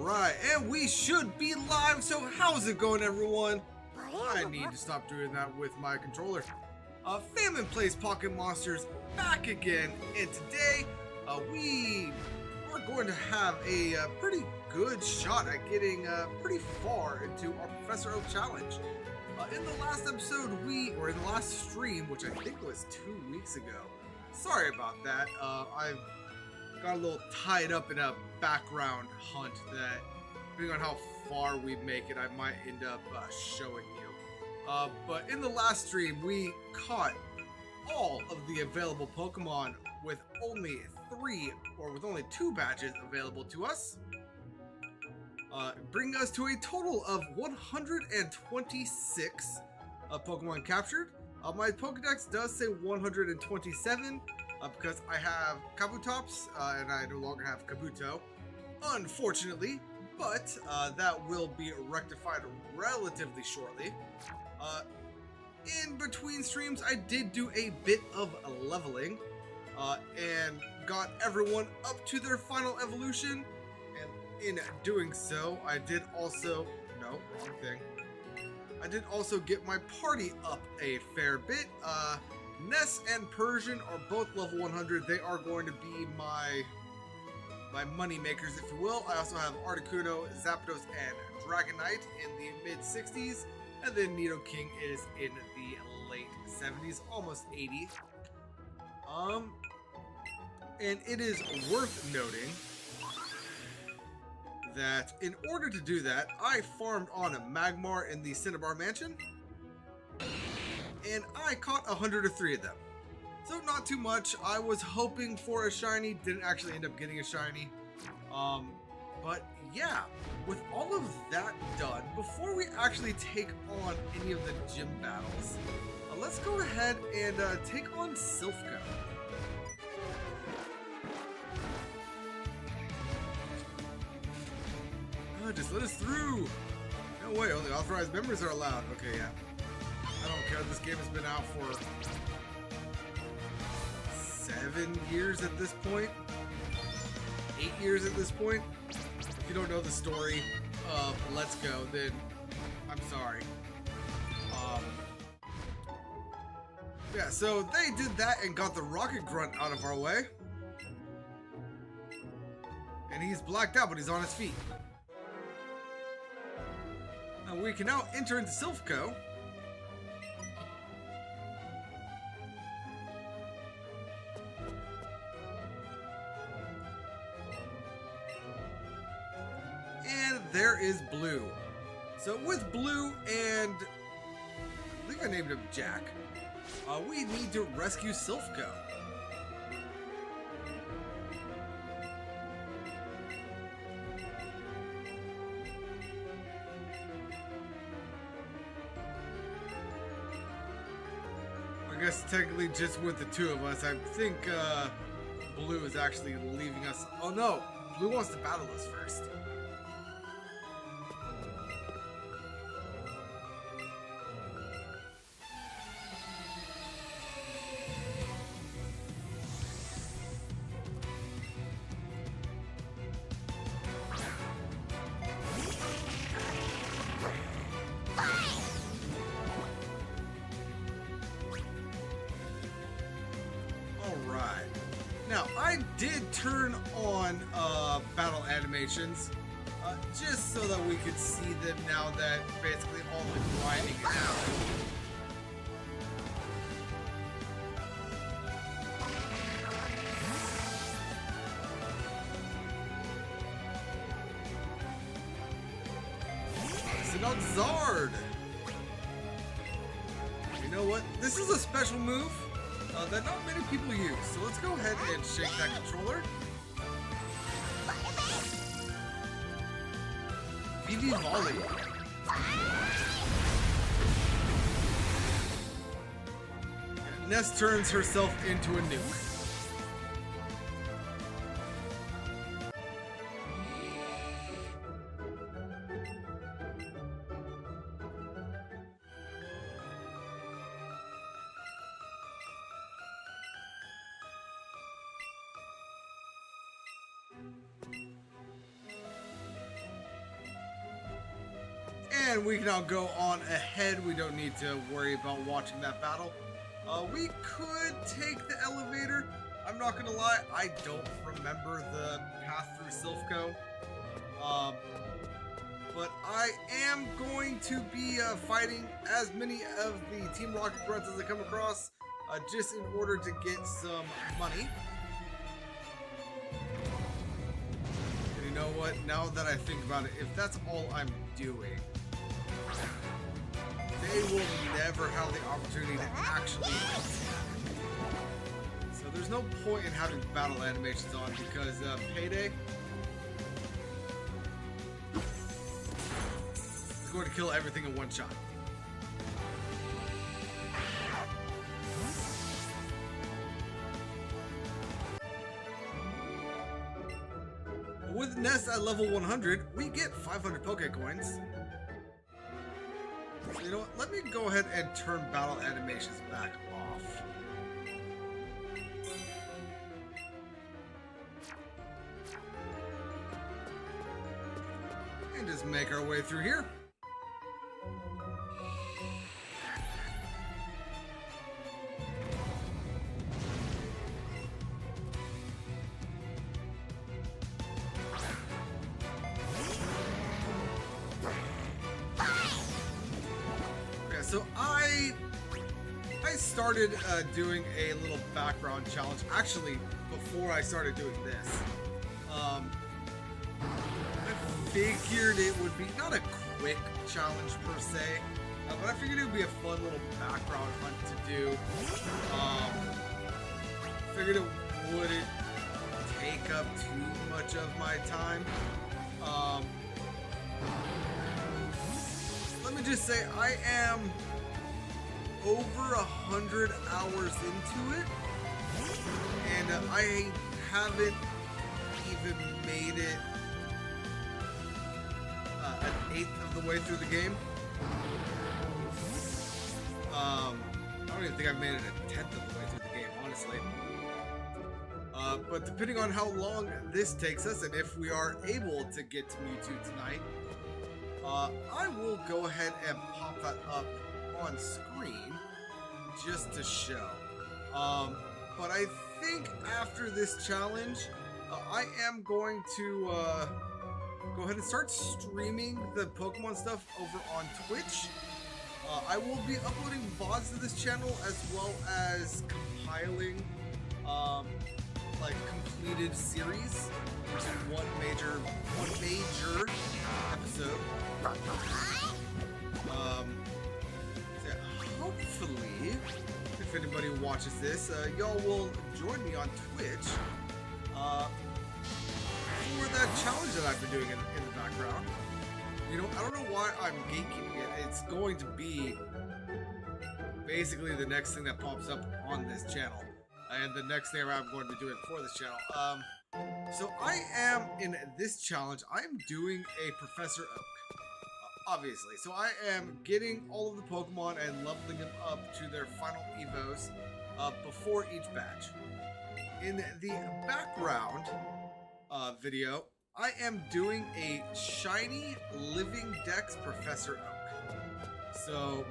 Alright, and we should be live, so how's it going, everyone? I need to stop doing that with my controller. Famine Plays Pocket Monsters back again, and today we are going to have a pretty good shot at getting pretty far into our Professor Oak challenge. In the last episode, in the last stream, which I think was 2 weeks ago. Sorry about that. I got a little tied up in a background hunt that, depending on how far we make it, I might end up showing you. But in the last stream, we caught all of the available Pokemon with only only 2 badges available to us. Bringing us to a total of 126 Pokemon captured. My Pokedex does say 127 because I have Kabutops and I no longer have Kabuto, unfortunately, but that will be rectified relatively shortly. In between streams, I did do a bit of leveling and got everyone up to their final evolution. In doing so, I did also, I did also get my party up a fair bit. Ness and Persian are both level 100. They are going to be my money makers, if you will. I also have Articuno, Zapdos, and Dragonite in the mid-60s. And then Nidoking is in the late 70s, almost 80. And it is worth noting that in order to do that, I farmed on a Magmar in the Cinnabar Mansion, and I caught 103 of them. So not too much. I was hoping for a shiny, didn't actually end up getting a shiny. But yeah, with all of that done, before we actually take on any of the gym battles, let's go ahead and take on Silphco. Just let us through. No way, only authorized members are allowed. Okay, yeah. I don't care. This game has been out for 7 years at this point. 8 years at this point. If you don't know the story of Let's Go, then I'm sorry. Yeah, so they did that and got the Rocket Grunt out of our way. And he's blacked out, but he's on his feet. We can now enter into Silphco. And there is Blue. So with Blue and I think I named him Jack, we need to rescue Silphco. I guess technically just with the 2 of us. I think Blue is actually leaving us. Oh no, Blue wants to battle us first. Now, I did turn on battle animations just so that we could see them now that basically all the grinding is out. So now Zard! You know what? This is a special move that not many people use, so let's go ahead and shake that controller. Eevee Volley. Ness turns herself into a nuke. And we can now go on ahead. We don't need to worry about watching that battle. We could take the elevator. I'm not gonna lie, I don't remember the path through Silphco. But I am going to be fighting as many of the Team Rocket grunts as I come across, just in order to get some money. And you know what? Now that I think about it, if that's all I'm doing, they will never have the opportunity to actually attack. So there's no point in having battle animations on because Payday is going to kill everything in one shot. With Nest at level 100, we get 500 Pokecoins. So you know what? Let me go ahead and turn battle animations back off. And just make our way through here. So I started doing a little background challenge actually before I started doing this. I figured it would be not a quick challenge per se, but I figured it would be a fun little background hunt to do. Figured it wouldn't take up too much of my time. Let me just say, I am over 100 hours into it, and I haven't even made it an eighth of the way through the game. I don't even think I've made it a tenth of the way through the game, honestly. But depending on how long this takes us, and if we are able to get to Mewtwo tonight, I will go ahead and pop that up on screen just to show. But I think after this challenge, I am going to go ahead and start streaming the Pokemon stuff over on Twitch. I will be uploading VODs to this channel as well as compiling like completed series into one major episode. Hopefully, if anybody watches this, y'all will join me on Twitch for that challenge that I've been doing in the background. You know, I don't know why I'm gatekeeping it. It's going to be basically the next thing that pops up on this channel. And the next thing I'm going to be doing for this channel. So I am, in this challenge, I am doing a Professor Oak. Obviously. So I am getting all of the Pokemon and leveling them up to their final evos before each batch. In the background video, I am doing a shiny Living Dex Professor Oak. So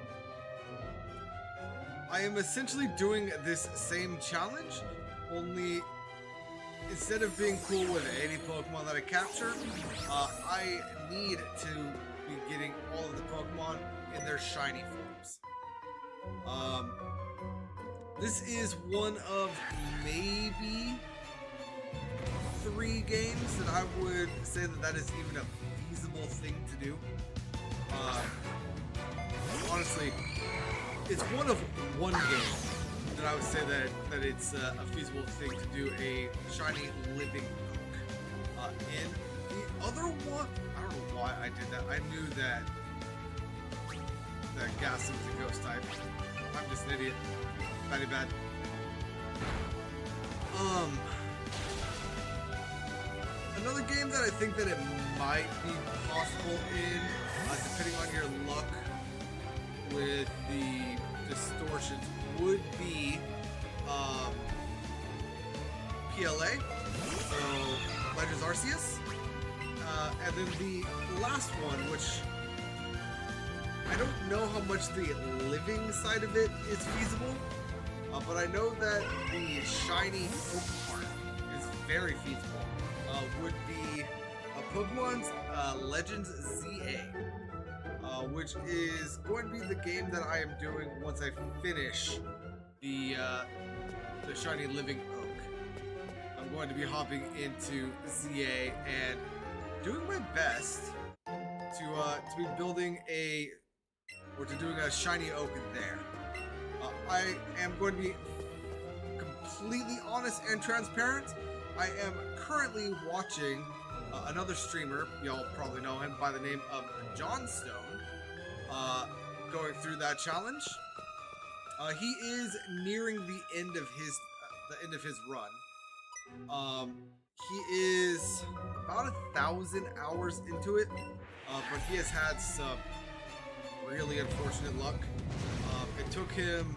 I am essentially doing this same challenge, only instead of being cool with any Pokemon that I capture, I need to be getting all of the Pokemon in their shiny forms. This is one of maybe 3 games that I would say that is even a feasible thing to do. Honestly, it's one of 1 game that I would say that it's a feasible thing to do a shiny Living Oak. And the other one, I don't know why I did that. I knew that Gas was a ghost type. I'm just an idiot. Very bad. Another game that I think that it might be possible in, depending on your luck with the distortions, would be PLA, so Legends Arceus, and then the last one, which I don't know how much the living side of it is feasible, but I know that the shiny oak part is very feasible. Would be Pokemon's Legends ZA, which is going to be the game that I am doing once I finish the shiny living oak. I'm going to be hopping into ZA and doing my best to be building doing a shiny oak there. I am going to be completely honest and transparent. I am currently watching another streamer, y'all probably know him by the name of John Stone, going through that challenge. He is nearing the end of his run. He is about 1,000 hours into it, but he has had some really unfortunate luck. It took him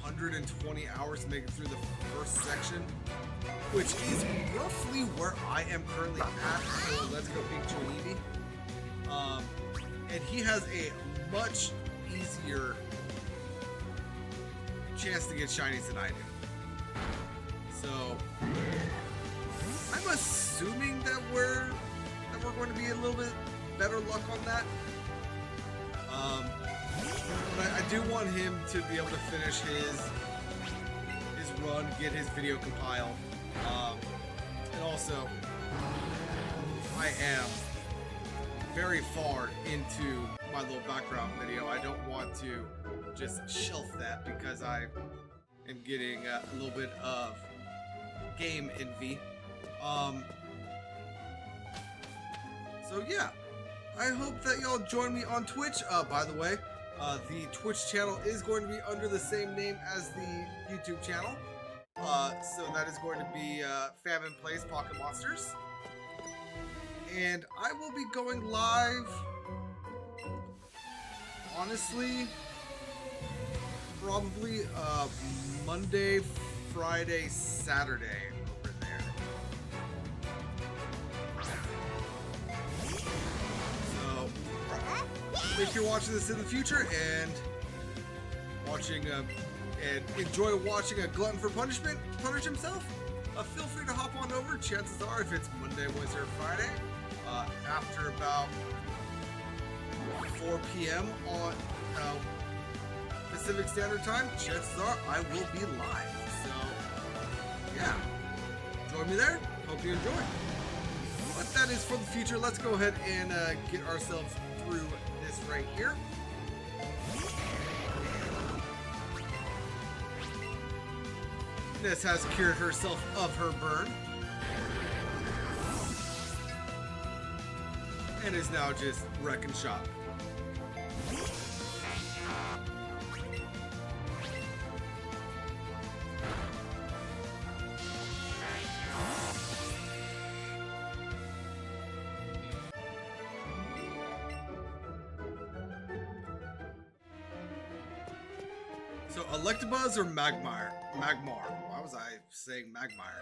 120 hours to make it through the first section, which is roughly where I am currently at. So let's go Pikachu and Eevee. And he has a much easier chance to get shinies than I do. So I'm assuming that we're going to be a little bit better luck on that. But I do want him to be able to finish his run, get his video compiled. And also, I am very far into my little background video. I don't want to just shelf that because I am getting a little bit of game envy. So yeah, I hope that y'all join me on Twitch. By the way, the Twitch channel is going to be under the same name as the YouTube channel. So that is going to be Famine Plays Pocket Monsters. And I will be going live, honestly, probably Monday, Friday, Saturday over there. So, if you're watching this in the future and watching and enjoy watching a glutton for punishment punish himself, feel free to hop on over. Chances are, if it's Monday, Wednesday, or Friday, after about 4 p.m. on Pacific Standard Time, chances are I will be live. So, yeah, join me there. Hope you enjoy. But that is for the future. Let's go ahead and get ourselves through this right here. Ness has cured herself of her burn and is now just wrecking shop. So Electabuzz or Magmar? Why was I saying Magmar?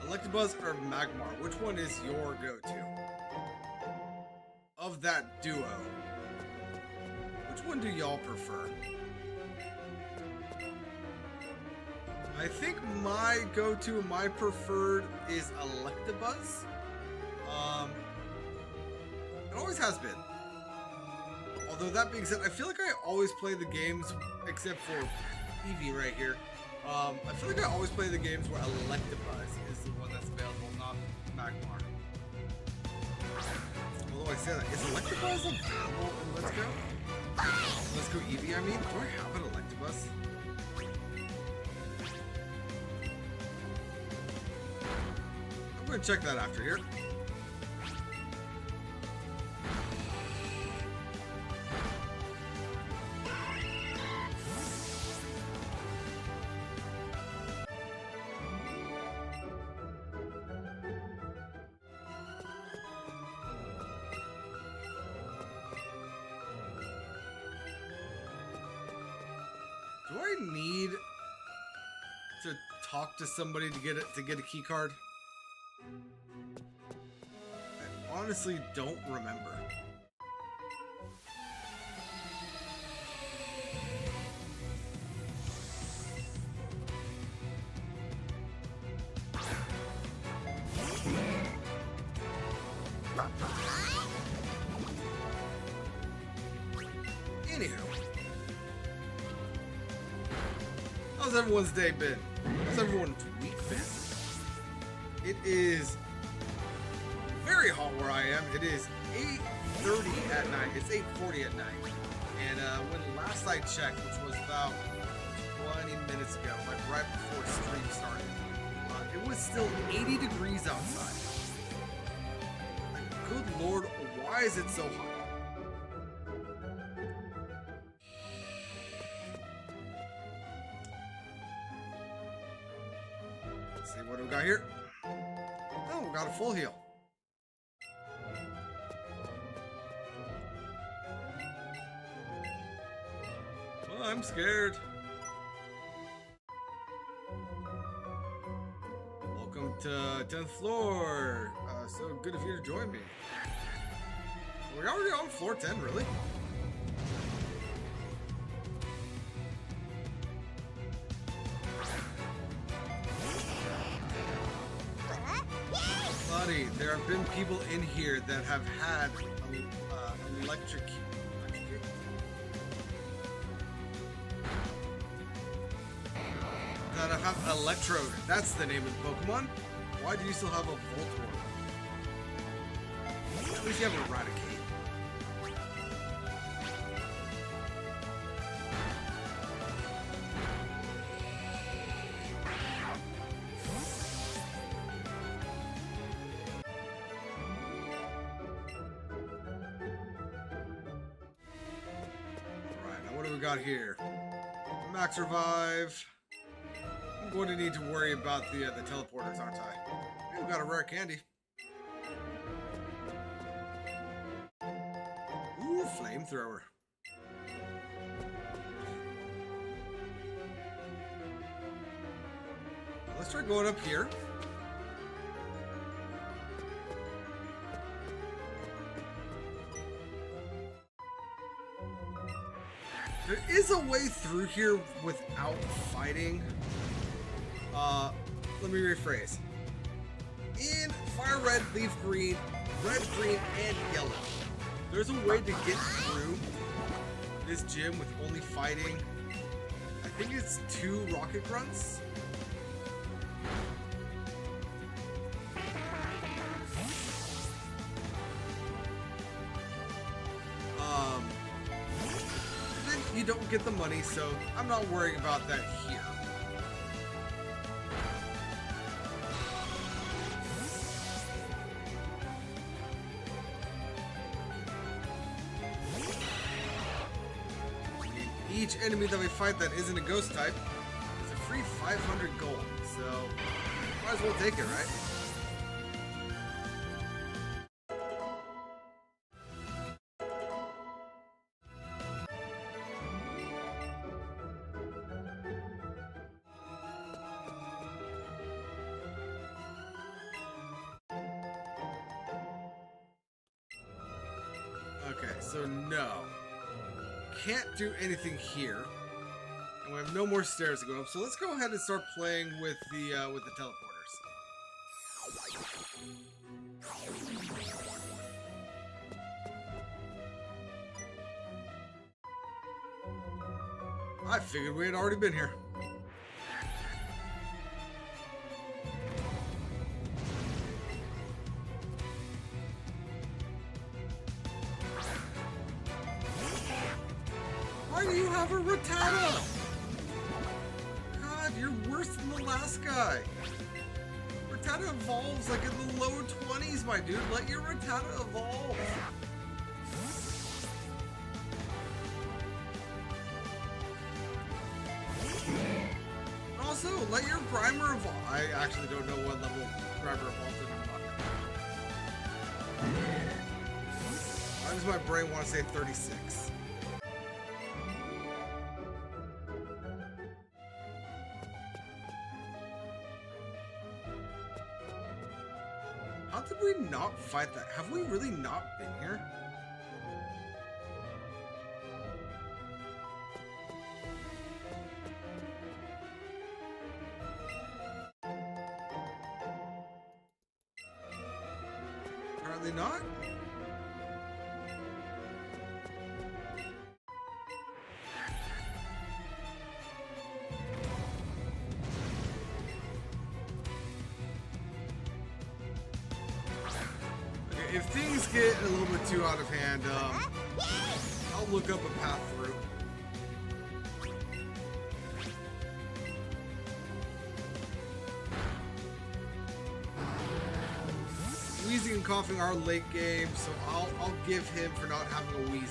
Electabuzz or Magmar? Which one is your go-to? Of that duo, which one do y'all prefer? I think my go-to, my preferred is Electabuzz. It always has been. Although that being said, I feel like I always play the games, except for Eevee right here. I feel like I always play the games where Electabuzz is the one that's available, not Magmar. Although I say that, is Electabuzz available in Let's Go? Let's Go Eevee, I mean? Do I have an Electabuzz? I'm gonna check that after here. Do I need to talk to somebody to get a key card? I honestly don't remember. Anywho. How's everyone's day been? How's everyone's week been? It is very hot where I am. It is 8:30 at night. It's 8:40 at night. And when last I checked, which was about 20 minutes ago, like right before stream started, it was still 80 degrees outside. Like, good lord, why is it so hot? Let's see, what do we got here? Oh, we got a full heal. Well, I'm scared. Welcome to 10th floor. So good of you to join me. We're already on floor 10, really? Buddy, there have been people in here that have had electric. That have Electrode. That's the name of the Pokemon. Why do you still have a Voltorb? At least you have Eradicate. Alright, now what do we got here? Max Revive. I'm going to need to worry about the teleporters, aren't I? Hey, we got a rare candy. Ooh, flamethrower. Let's try going up here. There is a way through here without fighting. Let me rephrase. In Fire Red, Leaf Green, Red, Green, and Yellow, there's a way to get through this gym with only fighting, I think it's 2 Rocket Grunts. Then you don't get the money, so I'm not worrying about that here. Each enemy that we fight that isn't a ghost type is a free 500 gold, so might as well take it, right? Okay, so no. Can't do anything here, and we have no more stairs to go up. So let's go ahead and start playing with the teleporters. I figured we had already been here. Why do you have a Rattata? God, you're worse than the last guy. Rattata evolves like in the low 20s, my dude. Let your Rattata evolve. And also, let your Grimer evolve. I actually don't know what level Grimer evolves in. Why does my brain want to say 36? How did we not fight that? Have we really not been here? Apparently not. Okay, if things get a little bit too out of hand, I'll look up a path through. Wheezing and coughing are late game, so I'll give him for not having a wheezing.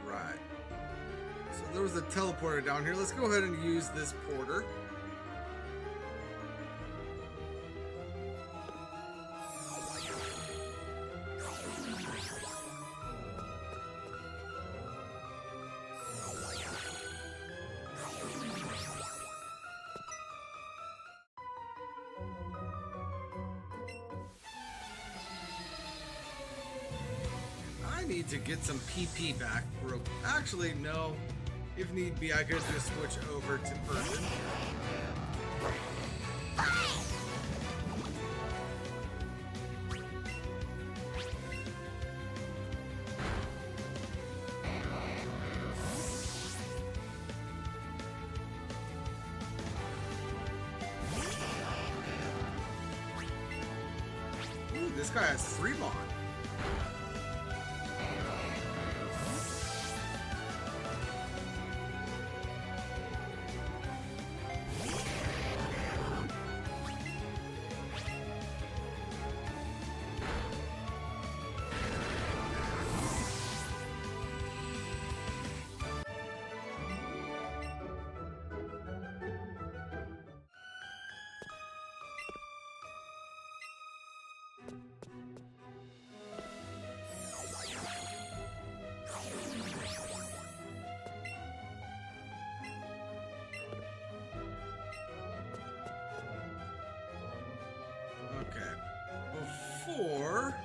Alright. So there was a teleporter down here. Let's go ahead and use this porter. I need to get some PP back. Actually, no. If need be, I could just switch over to Persian. Ooh, this guy has 3 Mon. Okay. Before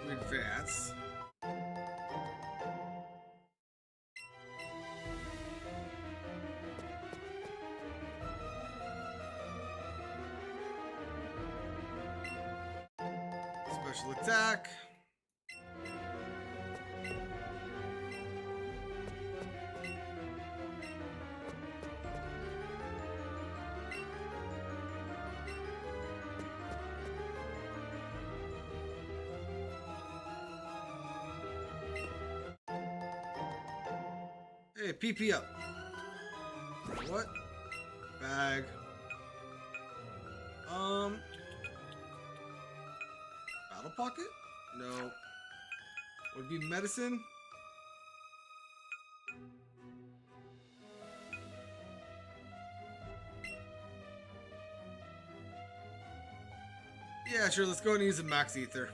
we advance, special attack. Hey, PP up. What? Bag. Battle pocket? No. Would be medicine? Yeah, sure, let's go and use a max ether.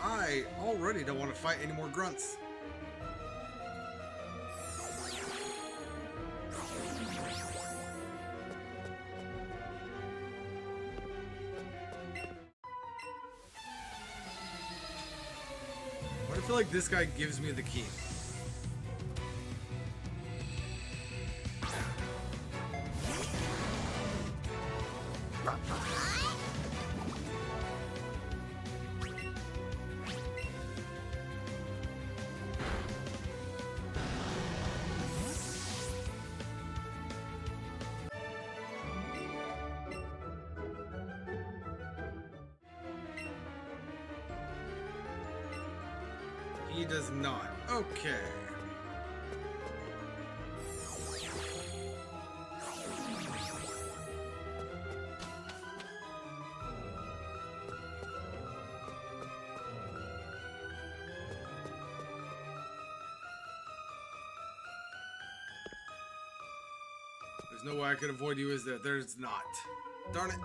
I already don't want to fight any more grunts. I feel like this guy gives me the key. He does not. Okay. There's no way I could avoid you, is there? There's not. Darn it.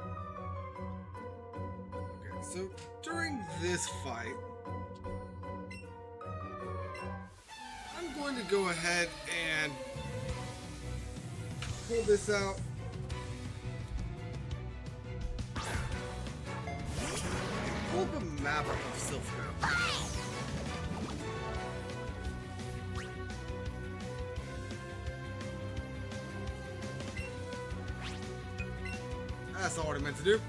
Okay, so during this fight, going to go ahead and pull this out. Pull the map of Silphco. That's not what I meant to do.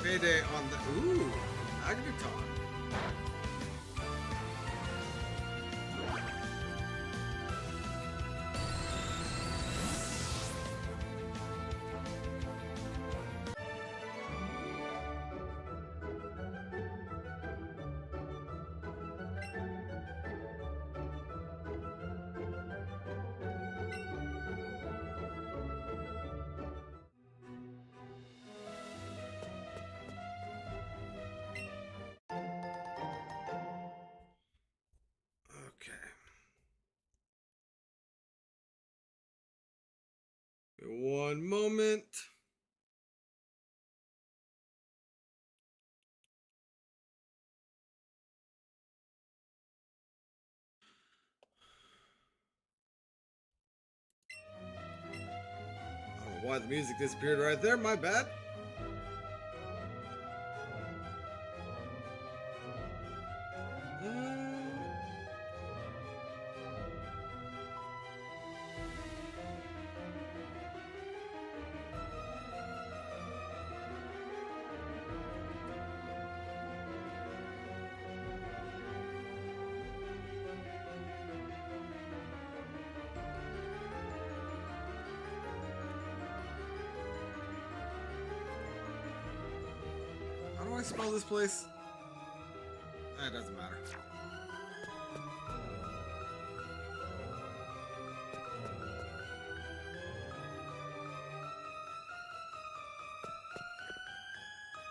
Payday on the... Ooh, Magneton. One moment. I don't know why the music disappeared right there. My bad. How do I spell this place? It doesn't matter.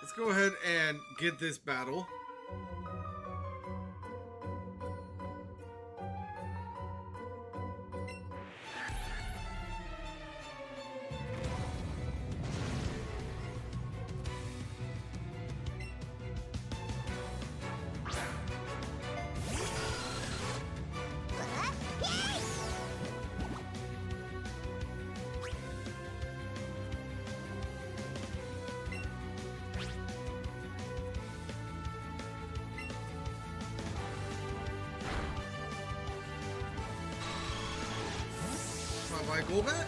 Let's go ahead and get this battle. My Golbat?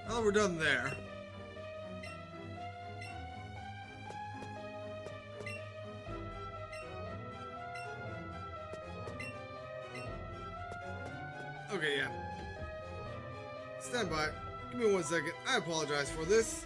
Now that we're done there. Okay, yeah. Stand by. Give me 1 second. I apologize for this.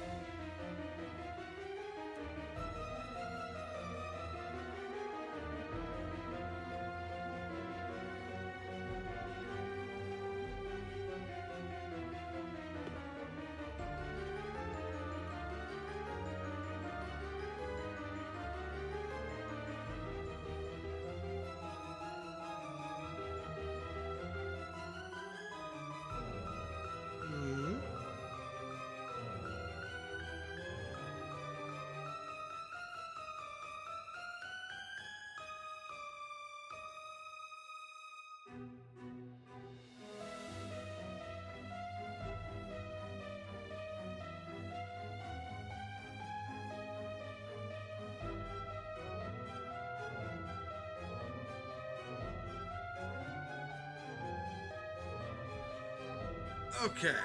Okay.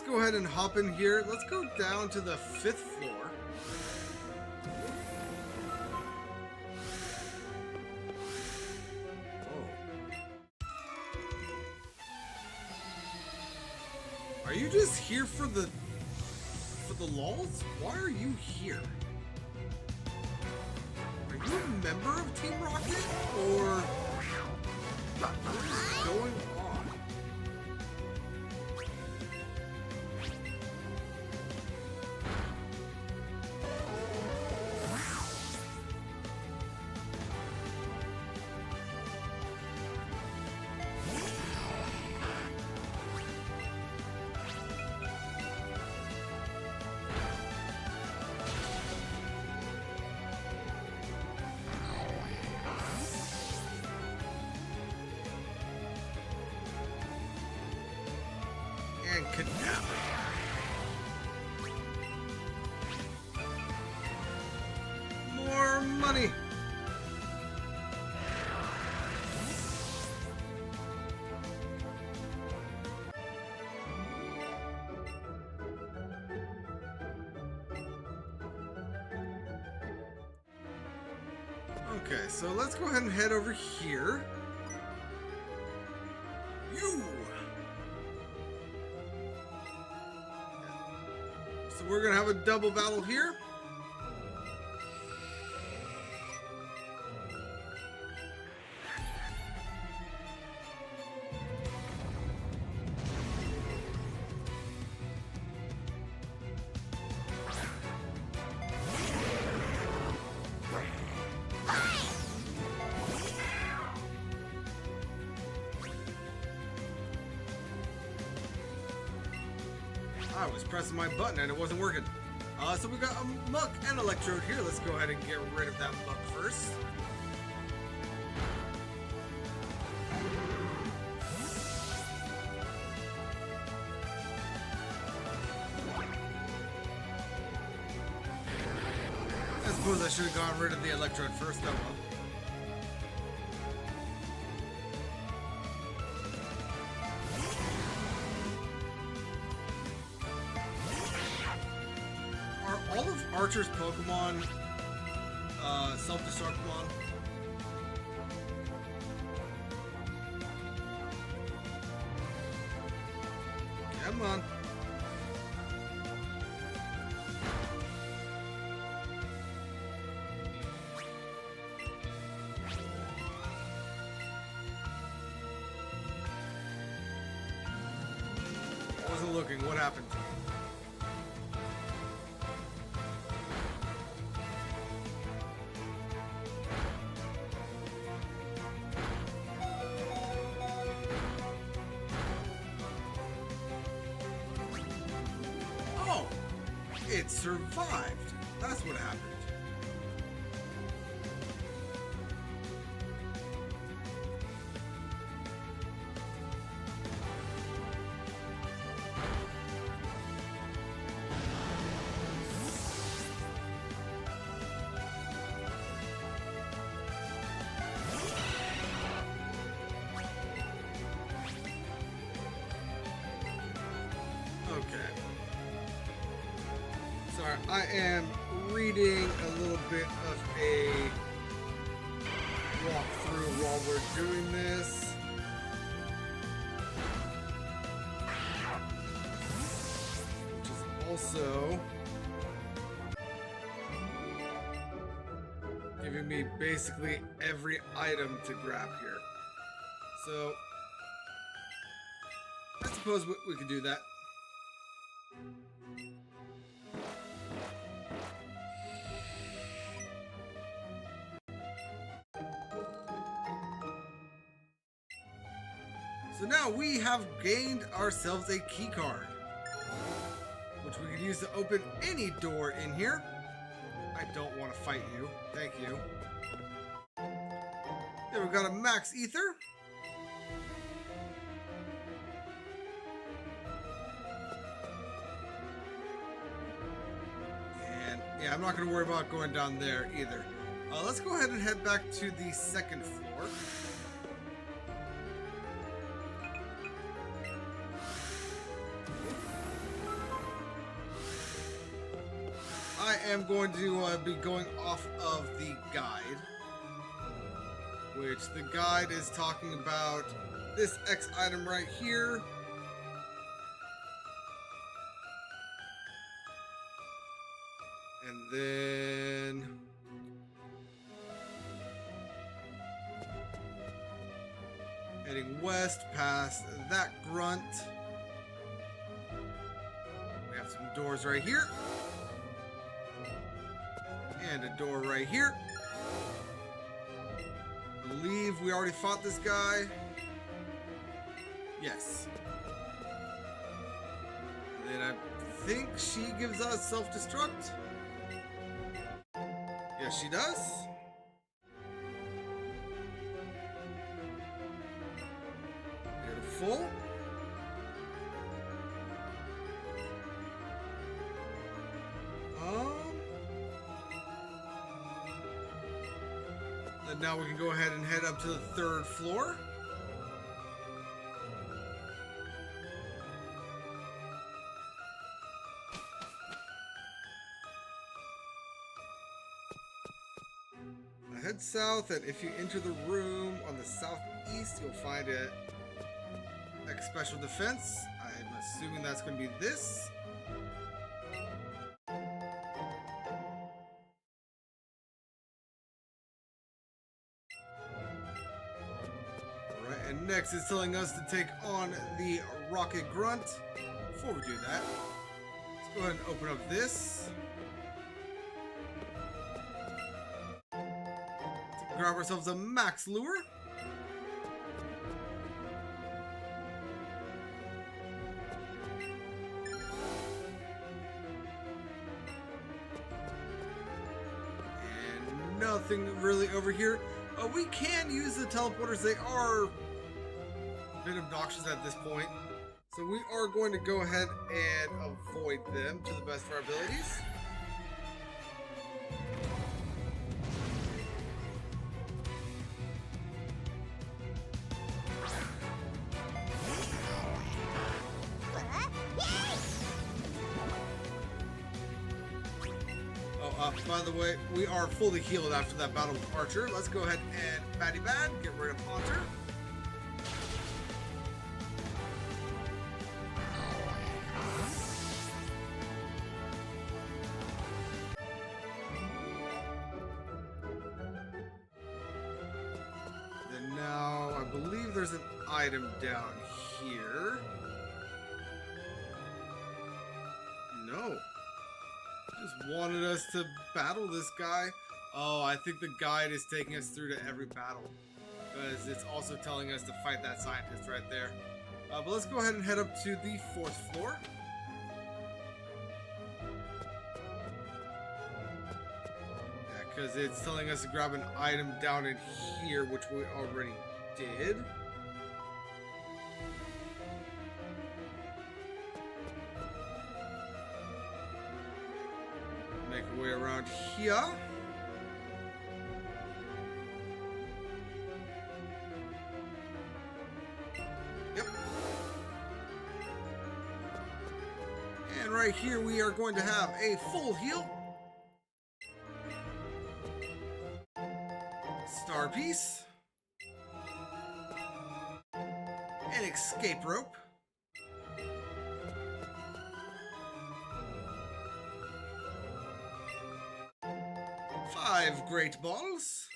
go ahead and hop in here. Let's go down to the 5th floor. Are you just here for the lulz? Why are you here? Are you a member of Team Rocket, or what is going on? And kidnap. More money. Okay, so let's go ahead and head over here. So we're gonna have a double battle here. I was pressing my button and it wasn't working. So we got a Muck and Electrode here. Let's go ahead and get rid of that Muck first. I suppose I should have gotten rid of the Electrode first. Oh well. All of Archer's Pokemon self-destruct Pokemon? Come on. I wasn't looking. What happened? It survived. That's what happened. Okay. Sorry, I am reading a little bit of a walkthrough while we're doing this. Which is also giving me basically every item to grab here. So, I suppose we could do that. So now we have gained ourselves a key card, which we can use to open any door in here. I don't want to fight you. Thank you. Then we've got a max ether. And yeah, I'm not going to worry about going down there either. Let's go ahead and head back to the 2nd floor. am going to be going off of the guide, which the guide is talking about this X item right here. And then heading west past that grunt. We have some doors right here. And a door right here. I believe we already fought this guy. Yes. And then I think she gives us self-destruct. Yes, she does. Beautiful. Then now we can go ahead and head up to the 3rd floor. Head south, and if you enter the room on the southeast, you'll find a X special defense. I'm assuming that's going to be this. Alright, and next is telling us to take on the Rocket Grunt. Before we do that, let's go ahead and open up this. Grab ourselves a max lure. And nothing really over here. We can use the teleporters. They are a bit obnoxious at this point. So we are going to go ahead and avoid them to the best of our abilities. By the way, we are fully healed after that battle with Archer. Let's go ahead and Batty Bad, get rid of Haunter. Then now, I believe there's an item down here. No. Just wanted us to battle this guy. Oh, I think the guide is taking us through to every battle, because it's also telling us to fight that scientist right there. But let's go ahead and head up to the 4th floor. Yeah, because it's telling us to grab an item down in here, which we already did. Make our way around here. Yep. And right here we are going to have a full heal. Star piece. An escape rope. Five great balls.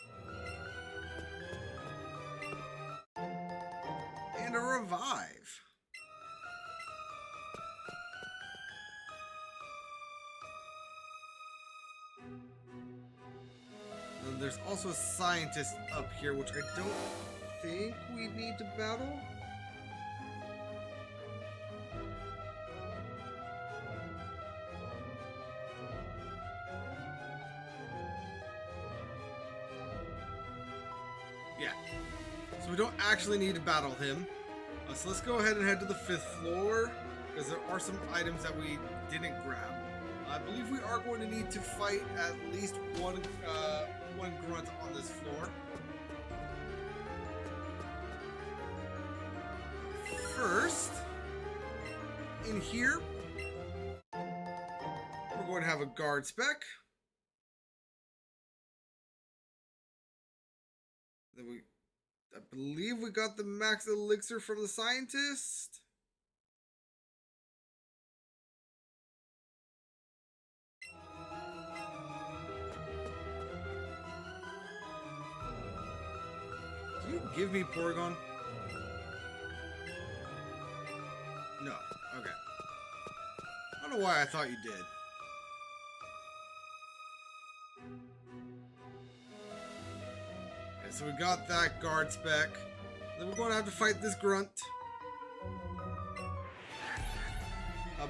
And a revive. And there's also a scientist up here, which I don't think we need to battle. Yeah, so we don't actually need to battle him. So let's go ahead and head to the 5th floor, because there are some items that we didn't grab. I believe we are going to need to fight at least one grunt on this floor. First, in here, we're going to have a guard spec. Then I believe we got the max elixir from the scientist. Do you give me Porygon? No. Okay. I don't know why I thought you did. Okay, so we got that guard spec. Then we're going to have to fight this grunt.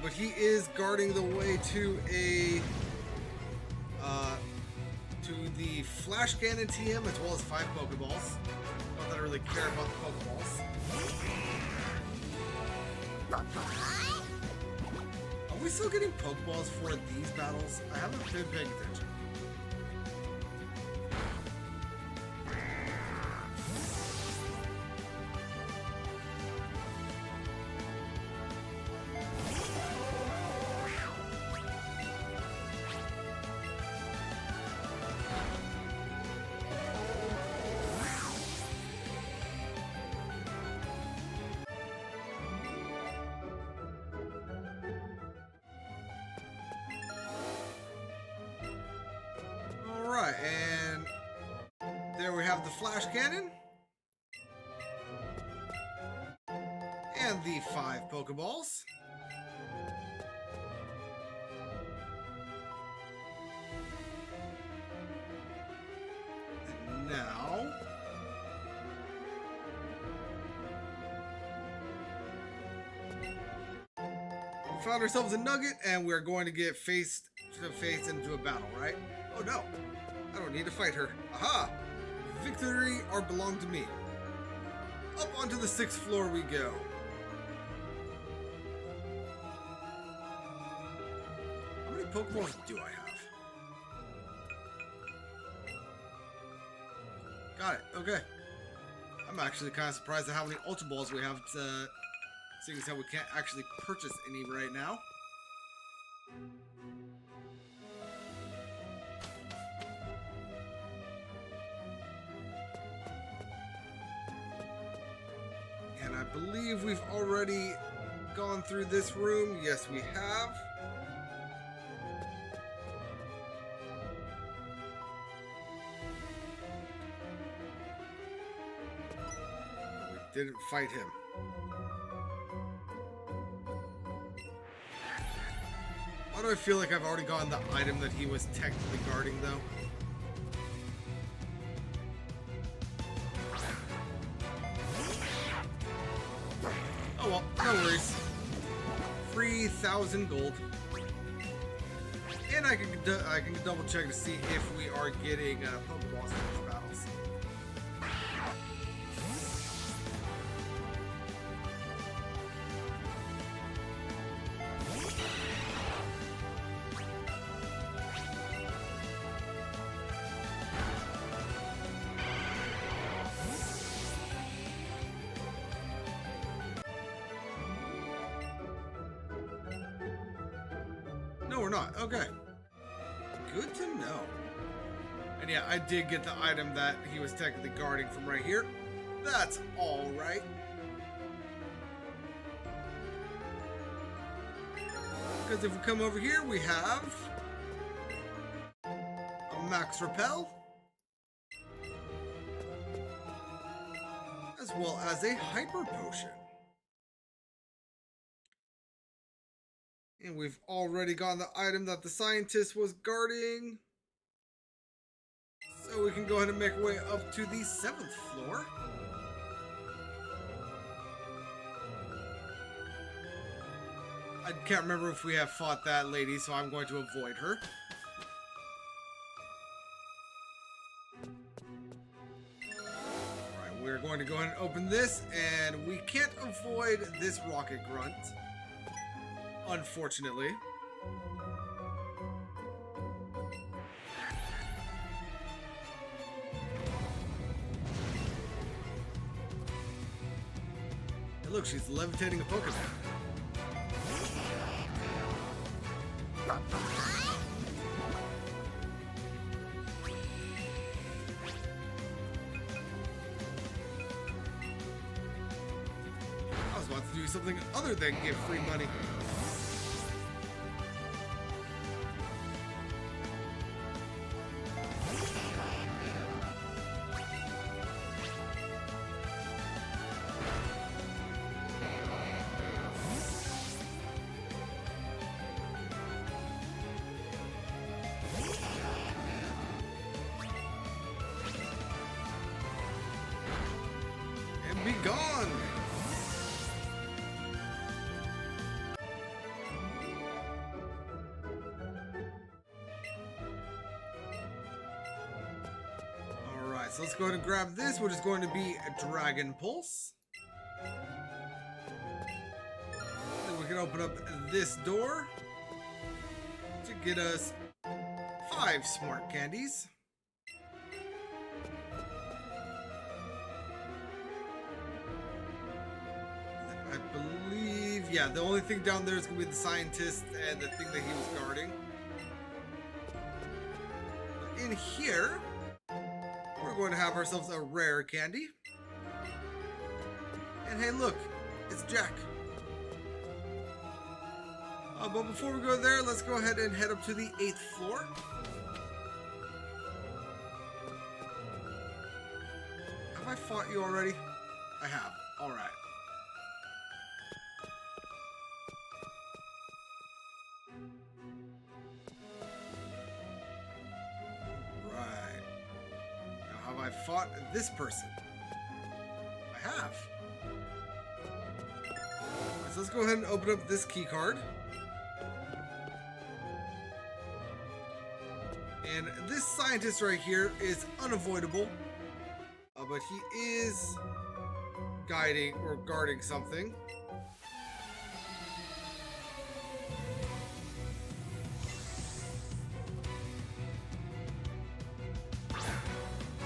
But he is guarding the way to the Flash Cannon TM as well as 5 Pokeballs. Not that I really care about the Pokeballs. Are we still getting Pokeballs for these battles? I haven't been paying attention. Alright, and there we have the Flash Cannon. And the 5 Pokeballs. And now... we found ourselves a nugget, and we're going to get face to face into a battle, right? Oh no, I don't need to fight her. Aha! Victory or belong to me. Up onto the 6th floor we go. How many Pokeballs do I have? Got it, okay. I'm actually kind of surprised at how many Ultra Balls we have, seeing as how we can't actually purchase any right now. And I believe we've already gone through this room. Yes, we have. We didn't fight him. Why do I feel like I've already gotten the item that he was technically guarding, though? Oh well, no worries. 3,000 gold. And I can double check to see if we are getting Pokeballs in these battles. No, we're not. Okay. Good to know. And yeah, I did get the item that he was technically guarding from right here. That's all right. Because if we come over here, we have a Max Repel, as well as a Hyper Potion. And we've already gotten the item that the scientist was guarding. So we can go ahead and make our way up to the 7th floor. I can't remember if we have fought that lady, so I'm going to avoid her. Alright, we're going to go ahead and open this, and we can't avoid this rocket grunt. Unfortunately. Hey, look, she's levitating a Pokemon. do something other than give free money. And be gone! Alright, so let's go ahead and grab this, which is going to be a Dragon Pulse. Then we can open up this door to get us 5 smart candies. I believe, yeah, the only thing down there is going to be the scientist and the thing that he was guarding. In here, we're going to have ourselves a rare candy. And hey, look, it's Jack. But before we go there, let's go ahead and head up to the 8th floor. Have I fought you already? I have. All right. Right. Now, have I fought this person? I have. So let's go ahead and open up this key card. And this scientist right here is unavoidable, but he is guiding or guarding something.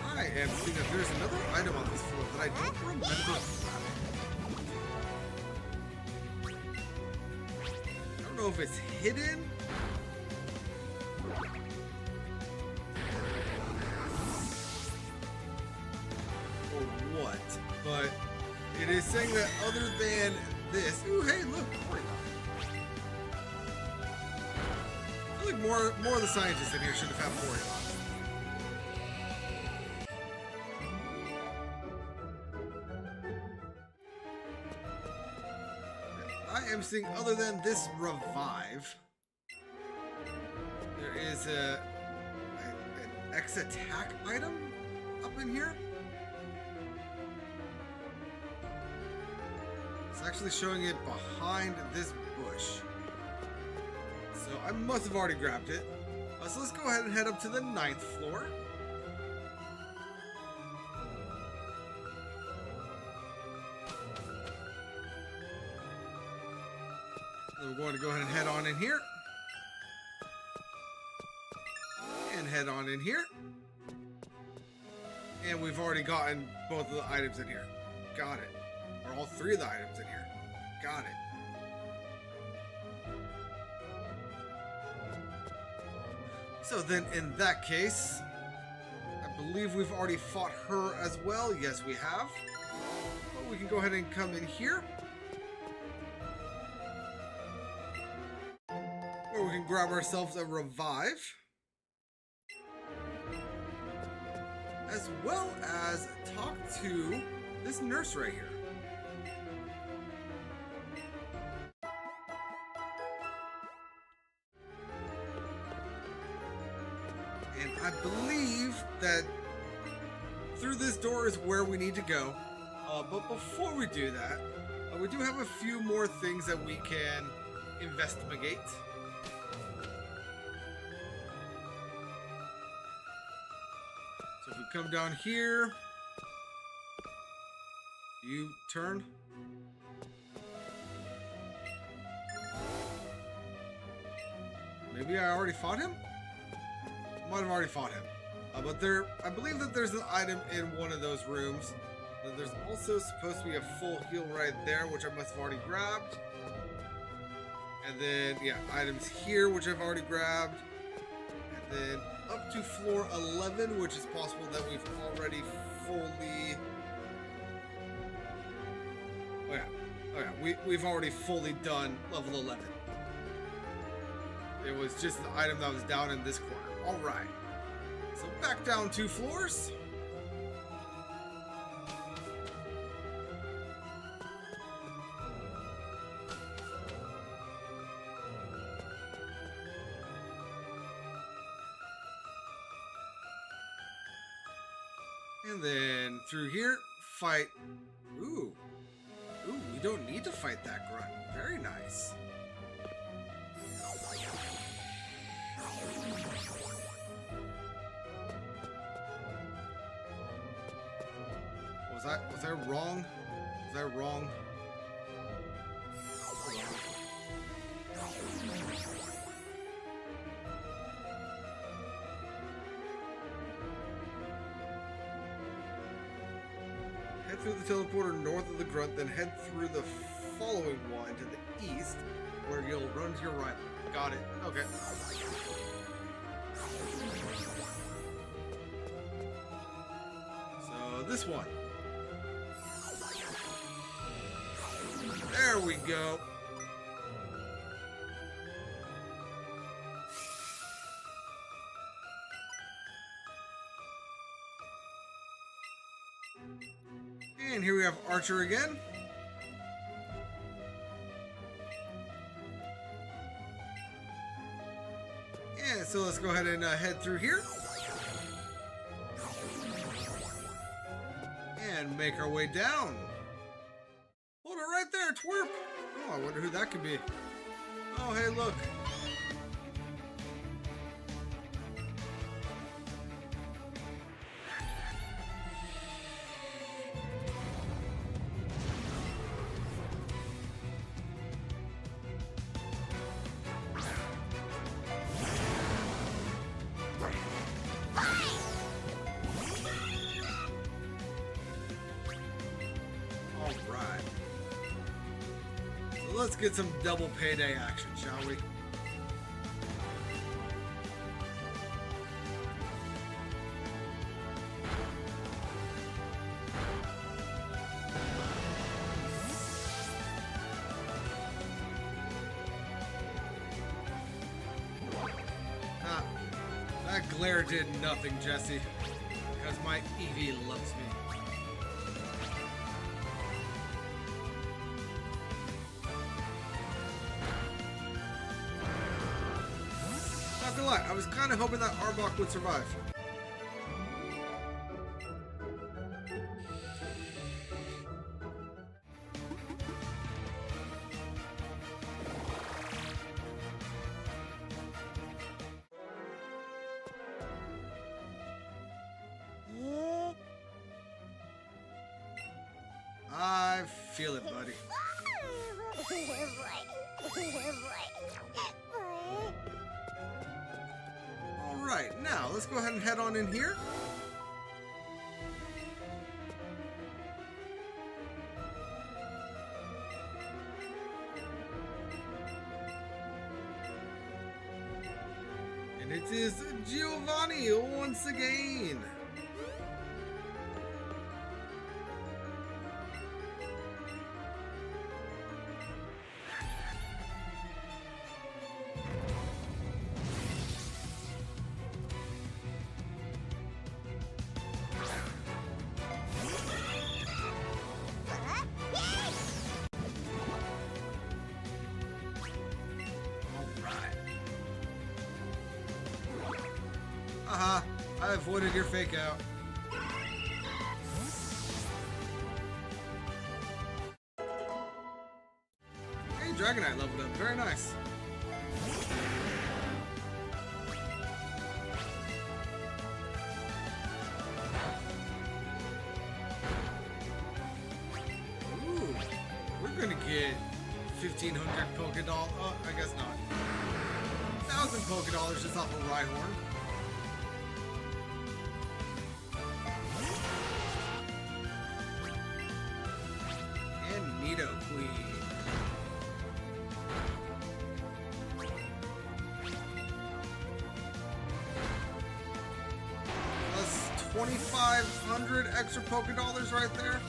I am seeing that there's another item on this floor that I don't remember grabbing. I don't know if it's hidden. But it is saying that other than this, ooh, hey, look, I feel like more of the scientists in here should have had Porygon. I am seeing, other than this revive, there is an X attack item up in here. It's actually showing it behind this bush. So I must have already grabbed it. So let's go ahead and head up to the 9th floor. So we're going to go ahead and head on in here. And head on in here. And we've already gotten both of the items in here. Got it. Or all 3 of the items in here. Got it. So then in that case, I believe we've already fought her as well. Yes, we have. But we can go ahead and come in here. Or we can grab ourselves a revive. As well as talk to this nurse right here. And I believe that through this door is where we need to go. But before we do that, we do have a few more things that we can investigate. So if we come down here, you turn. Maybe I already fought him? Might have already fought him. But I believe that there's an item in one of those rooms. There's also supposed to be a full heal right there, which I must have already grabbed. And then, yeah, items here, which I've already grabbed. And then up to floor 11, which is possible that we've already fully... Oh yeah, Okay, we've already fully done level 11. It was just the item that was down in this corner. Alright. So back down 2 floors. And then through here, fight. Ooh, we don't need to fight that grunt. Very nice. Was I wrong? Was I wrong? Head through the teleporter north of the grunt, then head through the following one to the east, where you'll run to your right. Got it. Okay. So this one. There we go. And here we have Archer again. And so let's go ahead and head through here. And make our way down. Hold it right there, twerp. Oh, I wonder who that could be. Oh, hey, look. Let's get some double payday action, shall we? Ah, that glare did nothing, Jesse, because my Eevee loves me. I was kind of hoping that Arbok would survive. I feel it, buddy. Alright, now let's go ahead and head on in here. And it is Giovanni once again. I avoided your fake out. Hey, Dragonite leveled up. Very nice. Ooh, we're gonna get 1,500 Pokédoll. Oh, I guess not. 1,000 Pokédollars just off of Rhyhorn. Nidoking. That's 2,500 extra Pokédollars right there.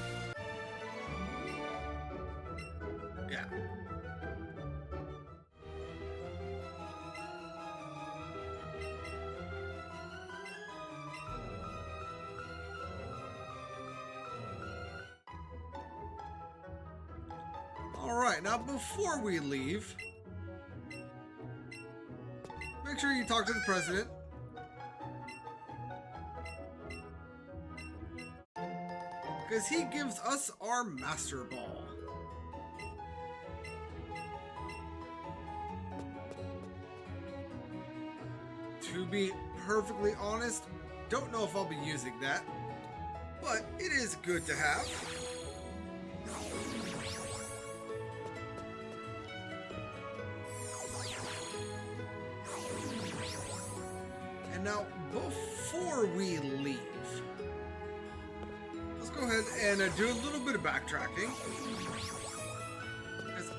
Alright, now before we leave, make sure you talk to the president. Because he gives us our Master Ball. To be perfectly honest, don't know if I'll be using that, but it is good to have. And now, before we leave, let's go ahead and do a little bit of backtracking. Because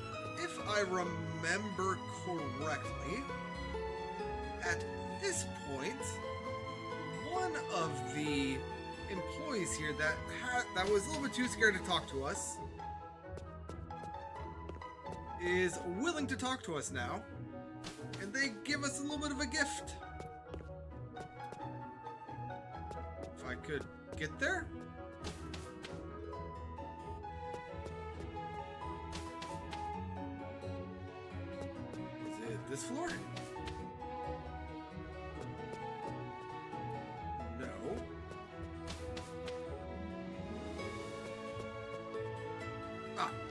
if I remember correctly, at this point, one of the employees here that was a little bit too scared to talk to us is willing to talk to us now, and they give us a little bit of a gift. If I could get there. Is it this floor?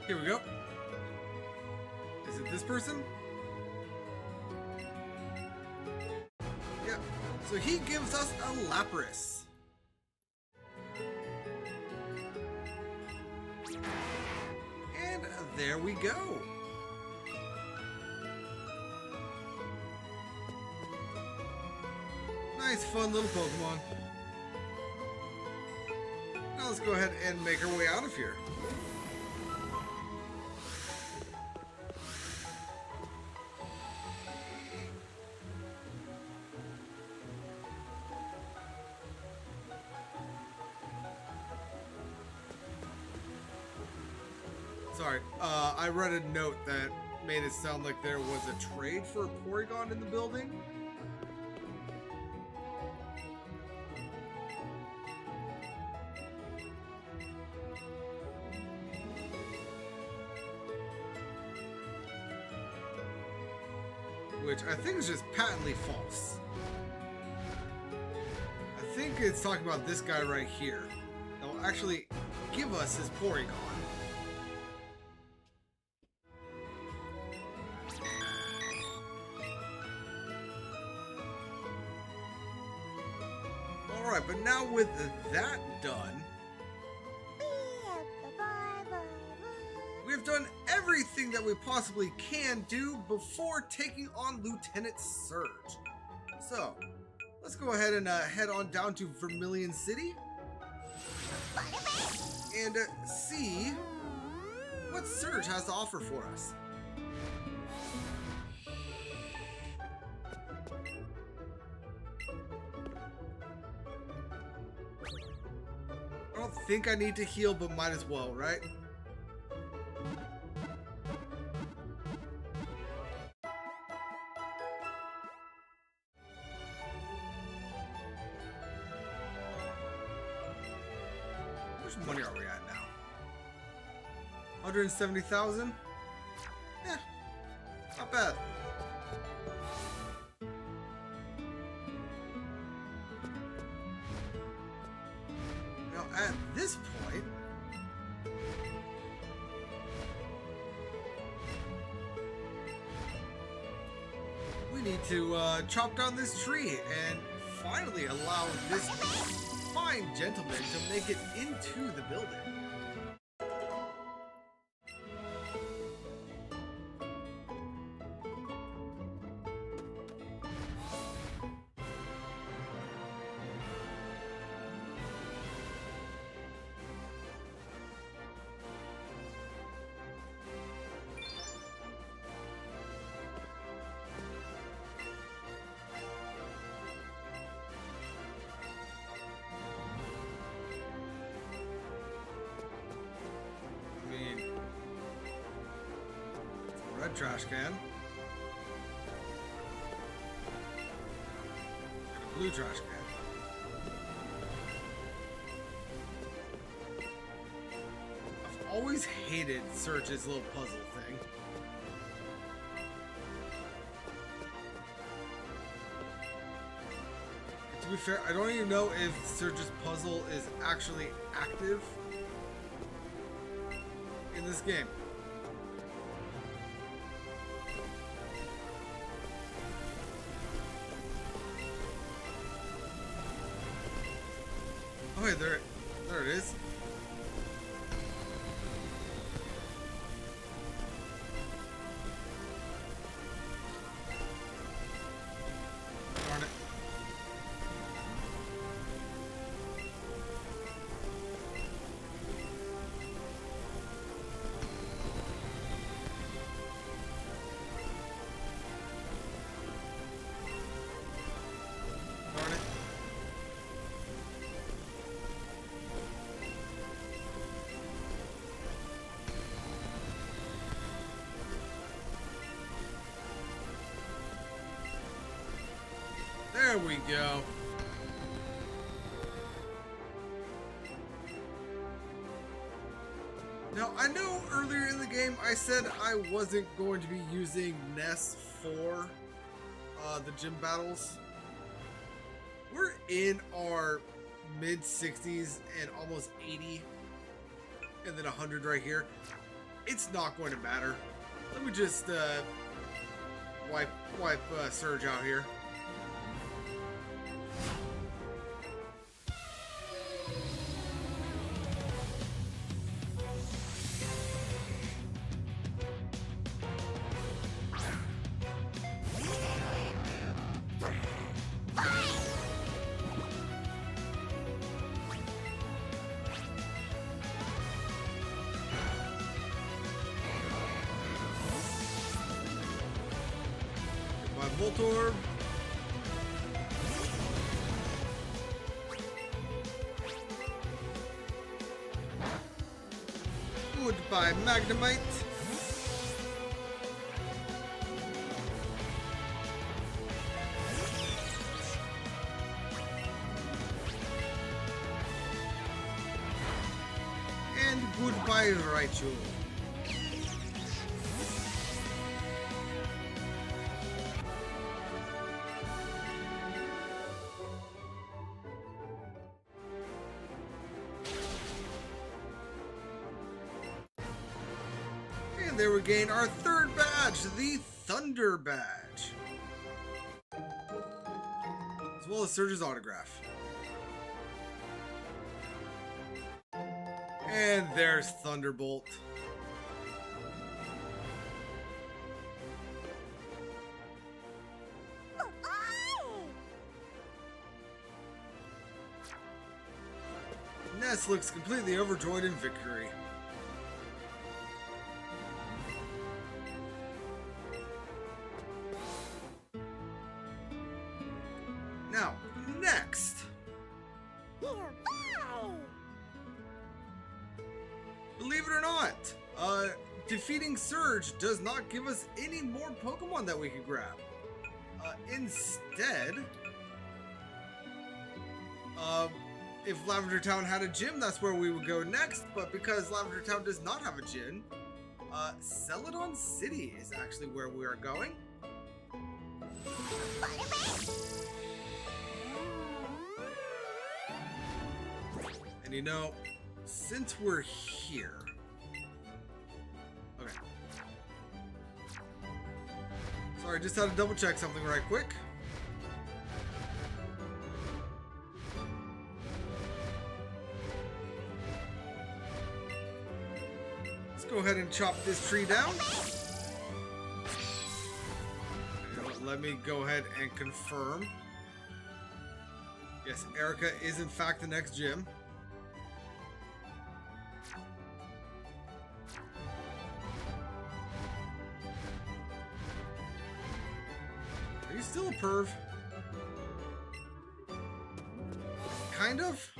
Here we go. Is it this person? Yeah. So he gives us a Lapras. And there we go. Nice, fun little Pokemon. Now let's go ahead and make our way out of here. Sorry, I read a note that made it sound like there was a trade for a Porygon in the building. Which I think is just patently false. I think it's talking about this guy right here that will actually give us his Porygon. Alright, but now with that done, we've done everything that we possibly can do before taking on Lieutenant Surge. So, let's go ahead and head on down to Vermilion City and see what Surge has to offer for us. I don't think I need to heal, but might as well, right? How much money are we at now? 170,000? Yeah, not bad. Now at this point, we need to chop down this tree and finally allow this fine gentleman to make it into the building. Red trash can. And a blue trash can. I've always hated Surge's little puzzle thing. To be fair, I don't even know if Surge's puzzle is actually active in this game. Oh wait, there it is. Darn it. Darn it. There we go. Now, I know earlier in the game I said I wasn't going to be using Ness for the gym battles. We're in our mid-60s and almost 80, and then 100 right here. It's not going to matter. Let me just wipe Surge out here. Voltorb. Goodbye, Magnemite. And goodbye, Raichu. There we gain our third badge, the Thunder Badge, as well as Surge's autograph. And there's Thunderbolt. Ness looks completely overjoyed in victory. Now, next. Believe it or not, defeating Surge does not give us any more Pokemon that we can grab. Instead, if Lavender Town had a gym, that's where we would go next. But because Lavender Town does not have a gym, Celadon City is actually where we are going. And you know, since we're here... Okay. Sorry, just had to double check something right quick. Let's go ahead and chop this tree down. You know what, let me go ahead and confirm. Yes, Erica is in fact the next gym. Are you still a perv? Kind of?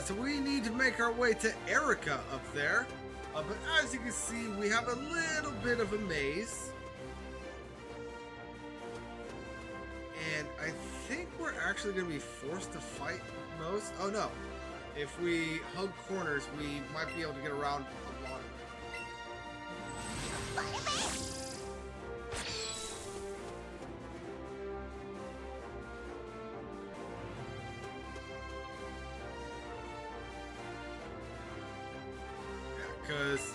Alright, so we need to make our way to Erica up there. But as you can see, we have a little bit of a maze. And I think we're actually going to be forced to fight most. Oh no. If we hug corners, we might be able to get around a lot. Because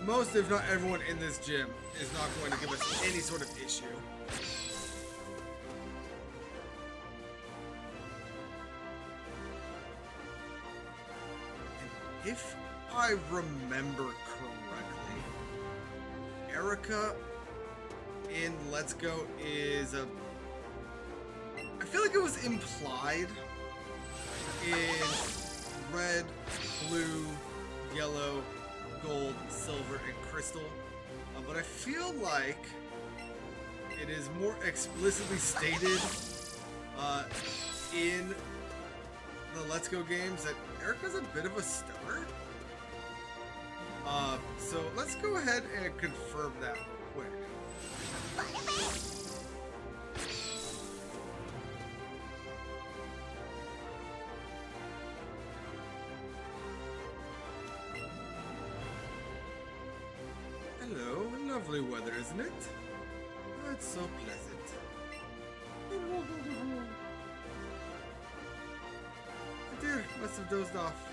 most, if not everyone in this gym is not going to give us any sort of issue. And if I remember correctly, Erica in Let's Go is a... I feel like it was implied in red, blue, yellow, gold, silver, and crystal, but I feel like it is more explicitly stated in the Let's Go games that Erica's a bit of a stoner. So let's go ahead and confirm that real quick. Hello, lovely weather, isn't it? Oh, it's so pleasant. Oh dear, must have dozed off.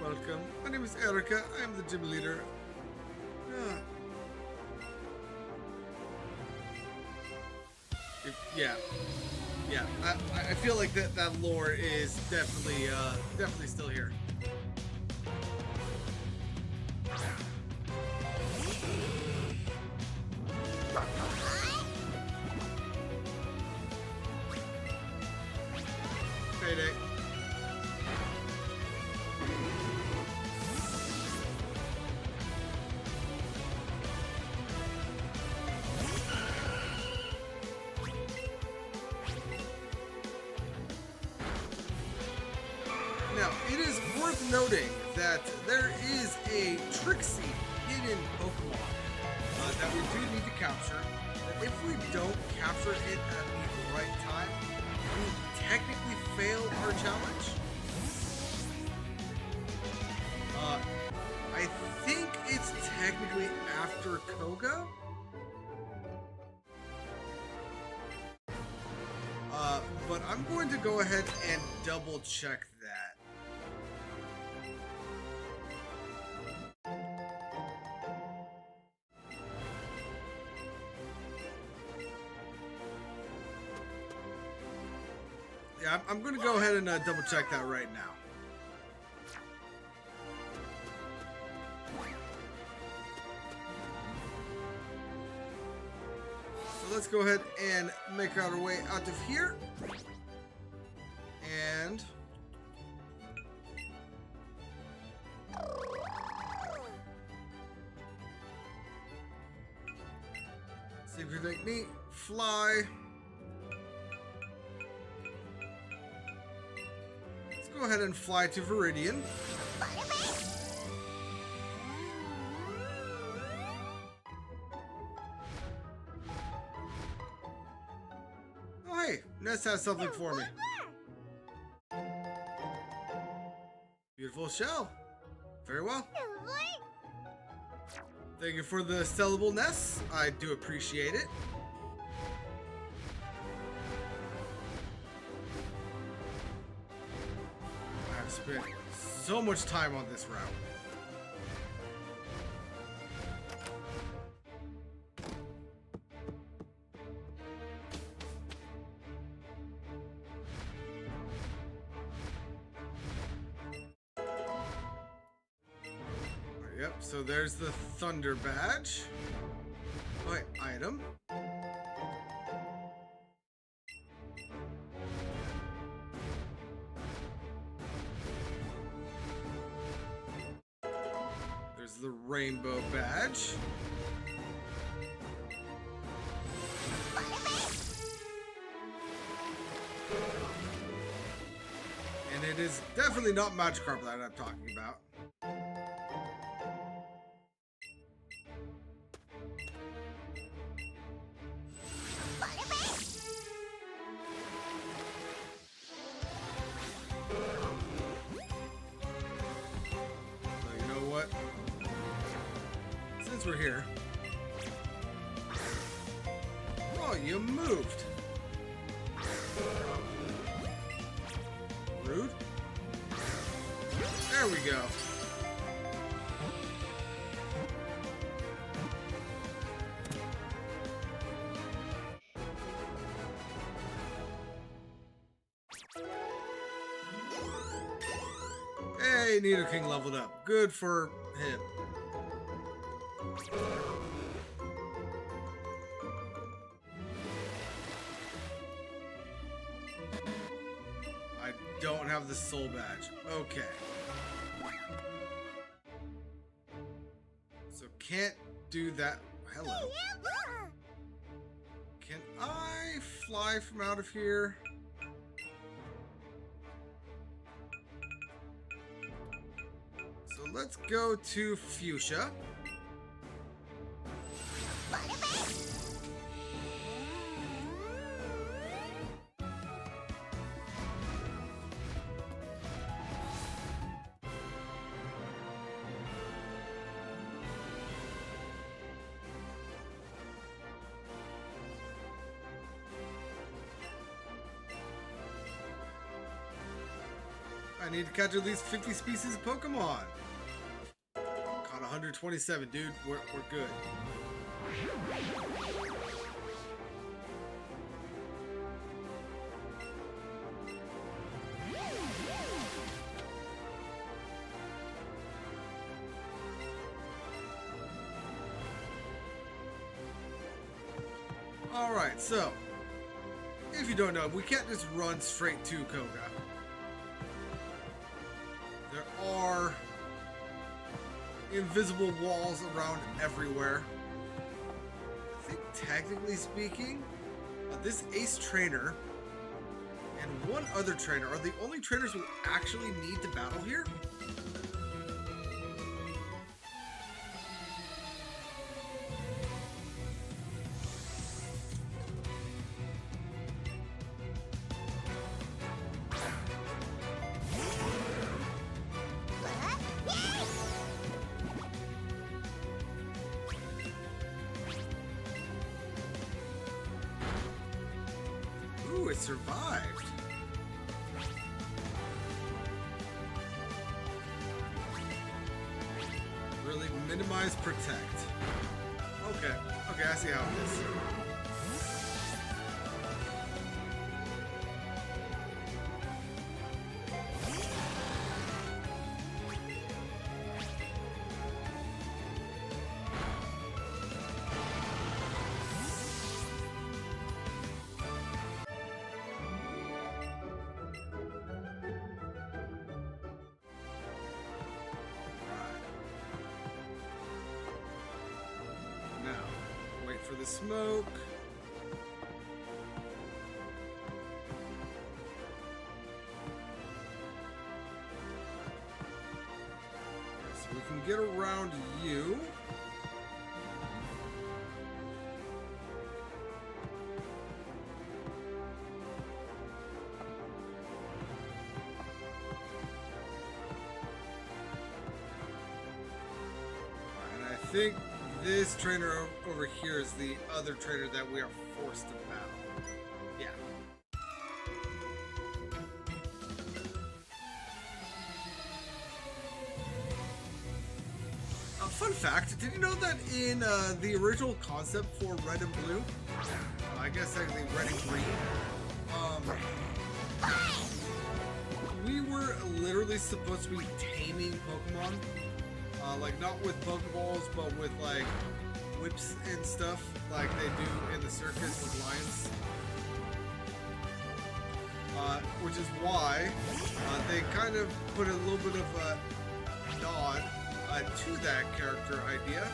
Welcome. My name is Erica. I am the gym leader. Yeah. I feel like that lore is definitely still here. Payday. Now, it is worth noting that there is a Trixie hidden Pokemon that we do need to capture. That if we don't capture it at the right time, we technically fail our challenge. I think it's technically after Koga. But I'm going to go ahead and double check that. Yeah, I'm going to go ahead and double check that right now. So let's go ahead and make our way out of here. And... secret technique, fly. Go ahead and fly to Viridian. Oh hey, Ness has something for me. Beautiful shell. Very well. Thank you for the sellable Ness. I do appreciate it. Spent so much time on this route. Yep, so there's the Thunder Badge. Oh, wait, item. The Rainbow Badge. It is definitely not Magikarp that I'm talking about. So you know what? Since we're here... Oh, you moved! Rude. There we go. Hey, Nidoking leveled up. Good for him. I don't have the soul badge. Okay. So can't do that. Hello. Can I fly from out of here? So let's go to Fuchsia. I need to catch at least 50 species of Pokemon. Caught 127, dude. We're good. Alright, so if you don't know, we can't just run straight to Koga. There are invisible walls around everywhere. I think technically speaking, this Ace Trainer and one other trainer are the only trainers we actually need to battle here. Ooh, it survived. Really minimize protect. Okay, I see how it is. For the smoke. So we can get around you. And I think this trainer over here is the other trainer that we are forced to battle. Yeah. Fun fact, did you know that in the original concept for Red and Blue, I guess technically Red and Green, we were literally supposed to be taming Pokemon. Like not with Pokeballs, but with like whips and stuff, like they do in the circus with lions. Which is why they kind of put a little bit of a nod to that character idea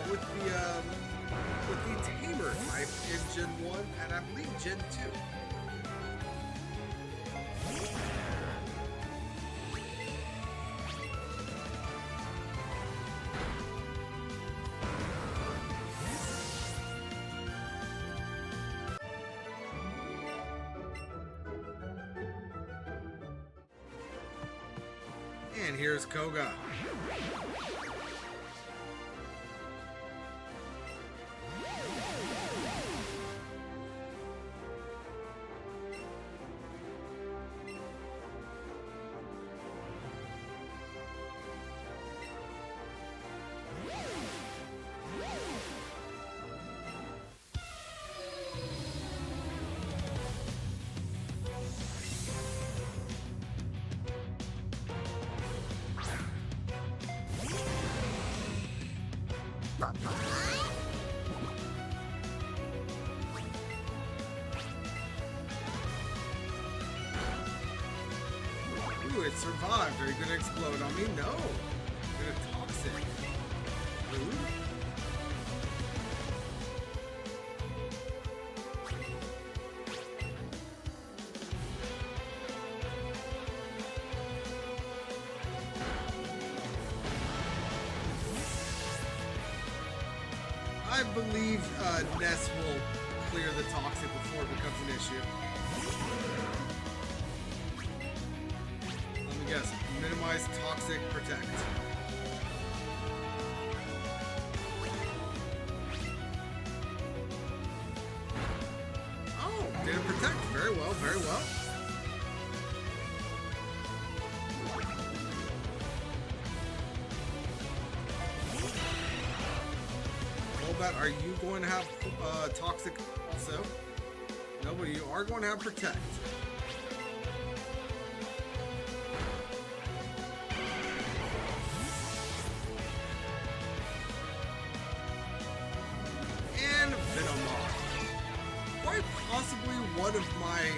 with the tamer type in Gen 1 and I believe Gen 2. And here's Koga. Ooh, it survived. Are you gonna explode on me? No. You're gonna toxic. Ooh. I believe Ness will clear the toxic before it becomes an issue. Let me guess. Minimize toxic, protect. Oh, didn't protect. Very well, very well. Are you going to have toxic also? No, but you are going to have protect. And Venusaur. Quite possibly one of my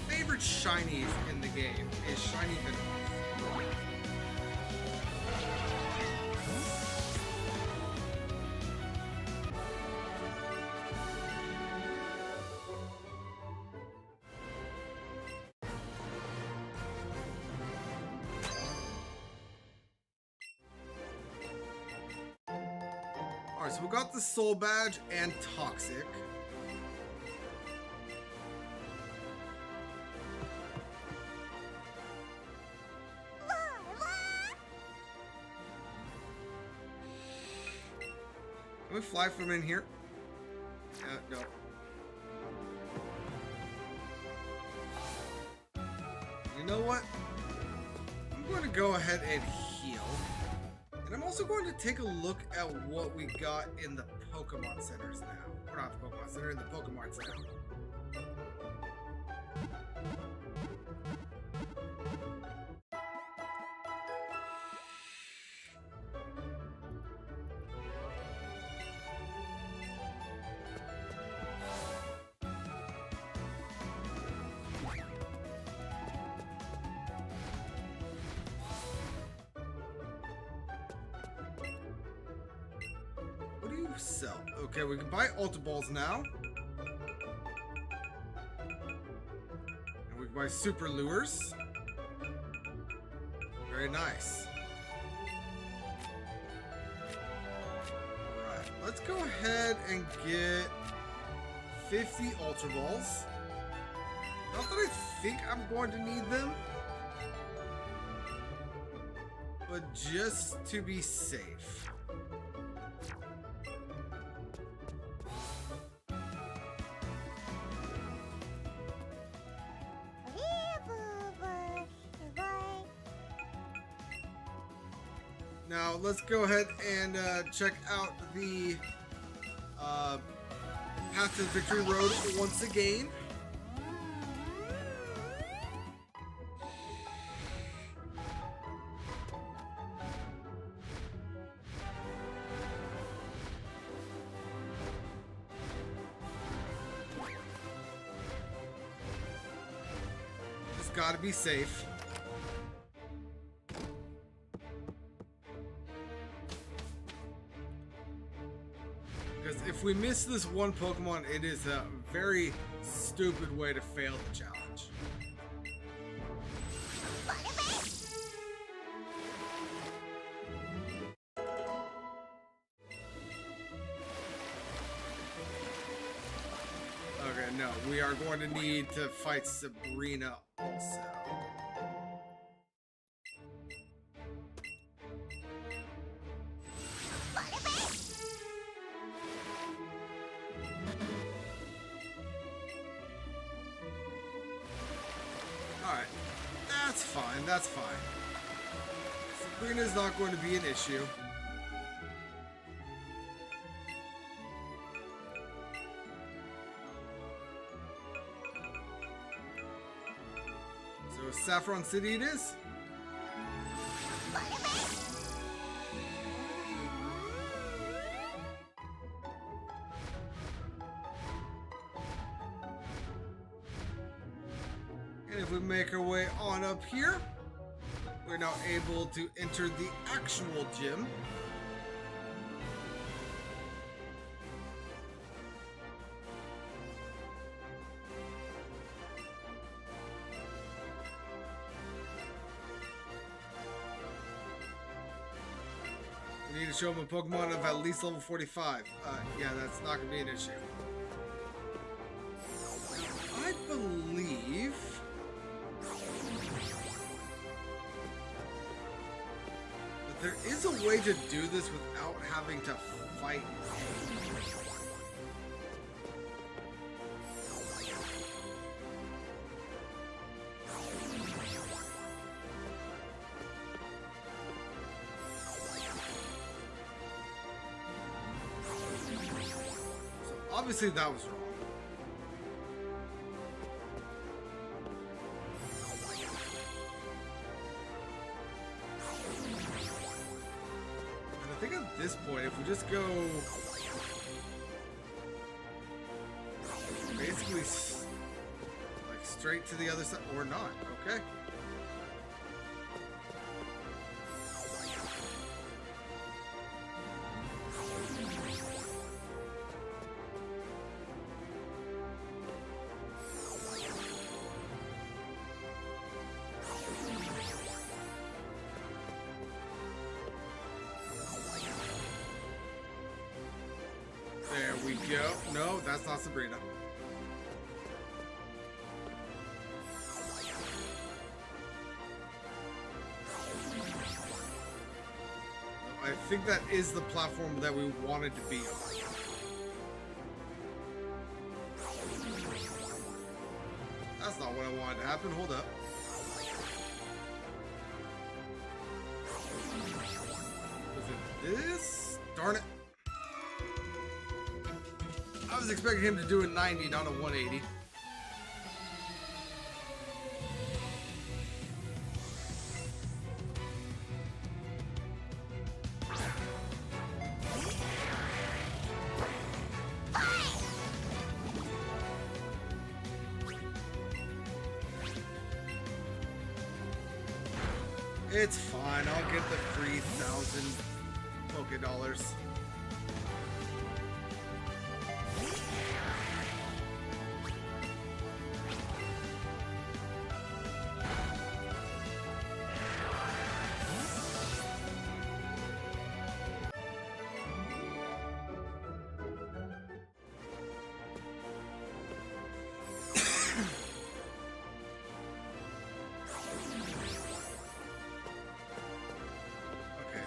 favorite shinies in the game is Shiny Venusaur. Alright, so we got the Soul Badge and Toxic. Can we fly from in here? No. You know what? I'm going to go ahead and heal. And I'm also going to take a look at what we got in the Pokemon Centers now. Or not the Pokemon Center, in the Pokemon Center. What do you sell? Okay, we can buy Ultra Balls now. And we can buy Super Lures. Very nice. Alright, let's go ahead and get 50 Ultra Balls. Not that I think I'm going to need them, but just to be safe. Now let's go ahead and check out the Path to Victory Road once again. Just gotta be safe. Because if we miss this one Pokemon, it is a very stupid way to fail the challenge. Okay, no, we are going to need to fight Sabrina also. fine. That's fine. Sabrina's not going to be an issue. So Saffron City it is. And if we make our way on up here, we're now able to enter the actual gym. We need to show him a Pokemon of at least level 45. Yeah, that's not going to be an issue. I believe... that there is a way to do this without having to fight. Obviously that was wrong. And I think at this point, if we just go basically like straight to the other side, or not, okay? There we go. No, that's not Sabrina. I think that is the platform that we wanted to be on. That's not what I wanted to happen. Hold up. Was it this? Darn it. I was expecting him to do a 90, not a 180. It's fine. I'll get the 3,000 Poké Dollars.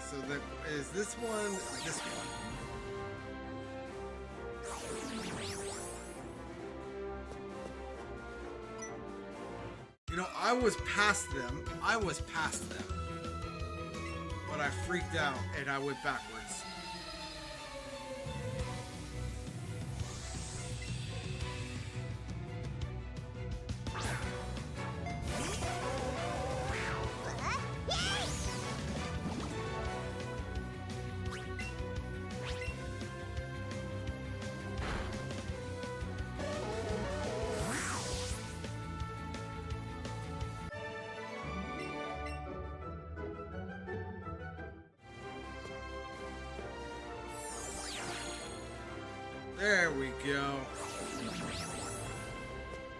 So that is this one, this one. You know, I was past them. But I freaked out and I went backwards. There we go.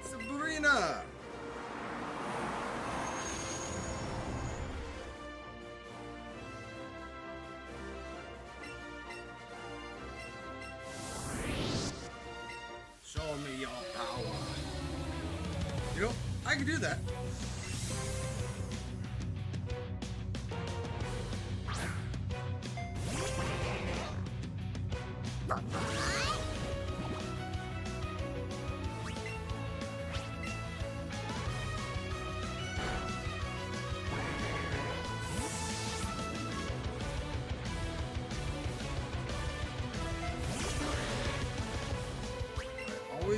Sabrina! Show me your power. You know, I can do that.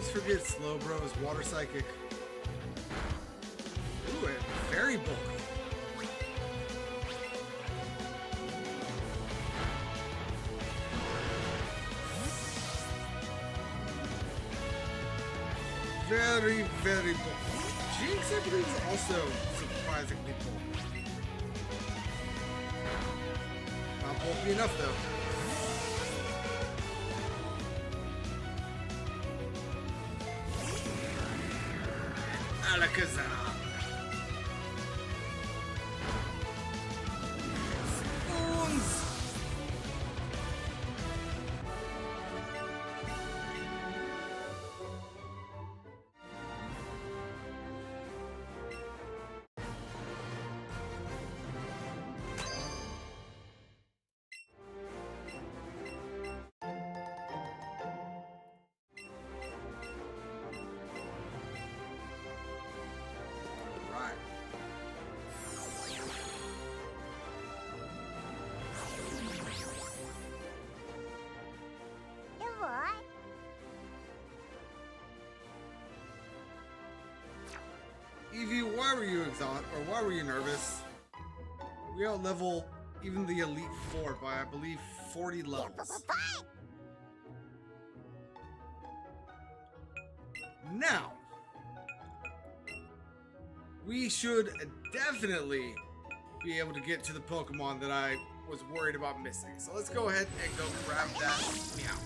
always forget Slowbro is water psychic. Ooh, and Fairy Bolt. Very, very bold. Jinx, I believe, is also surprisingly bold. Not bulky enough, though. Alakazam. Spoons. Eevee, why were you exhausted, or why were you nervous? We out level even the Elite Four by, I believe, 40 levels. Now, we should definitely be able to get to the Pokemon that I was worried about missing. So let's go ahead and go grab that meow.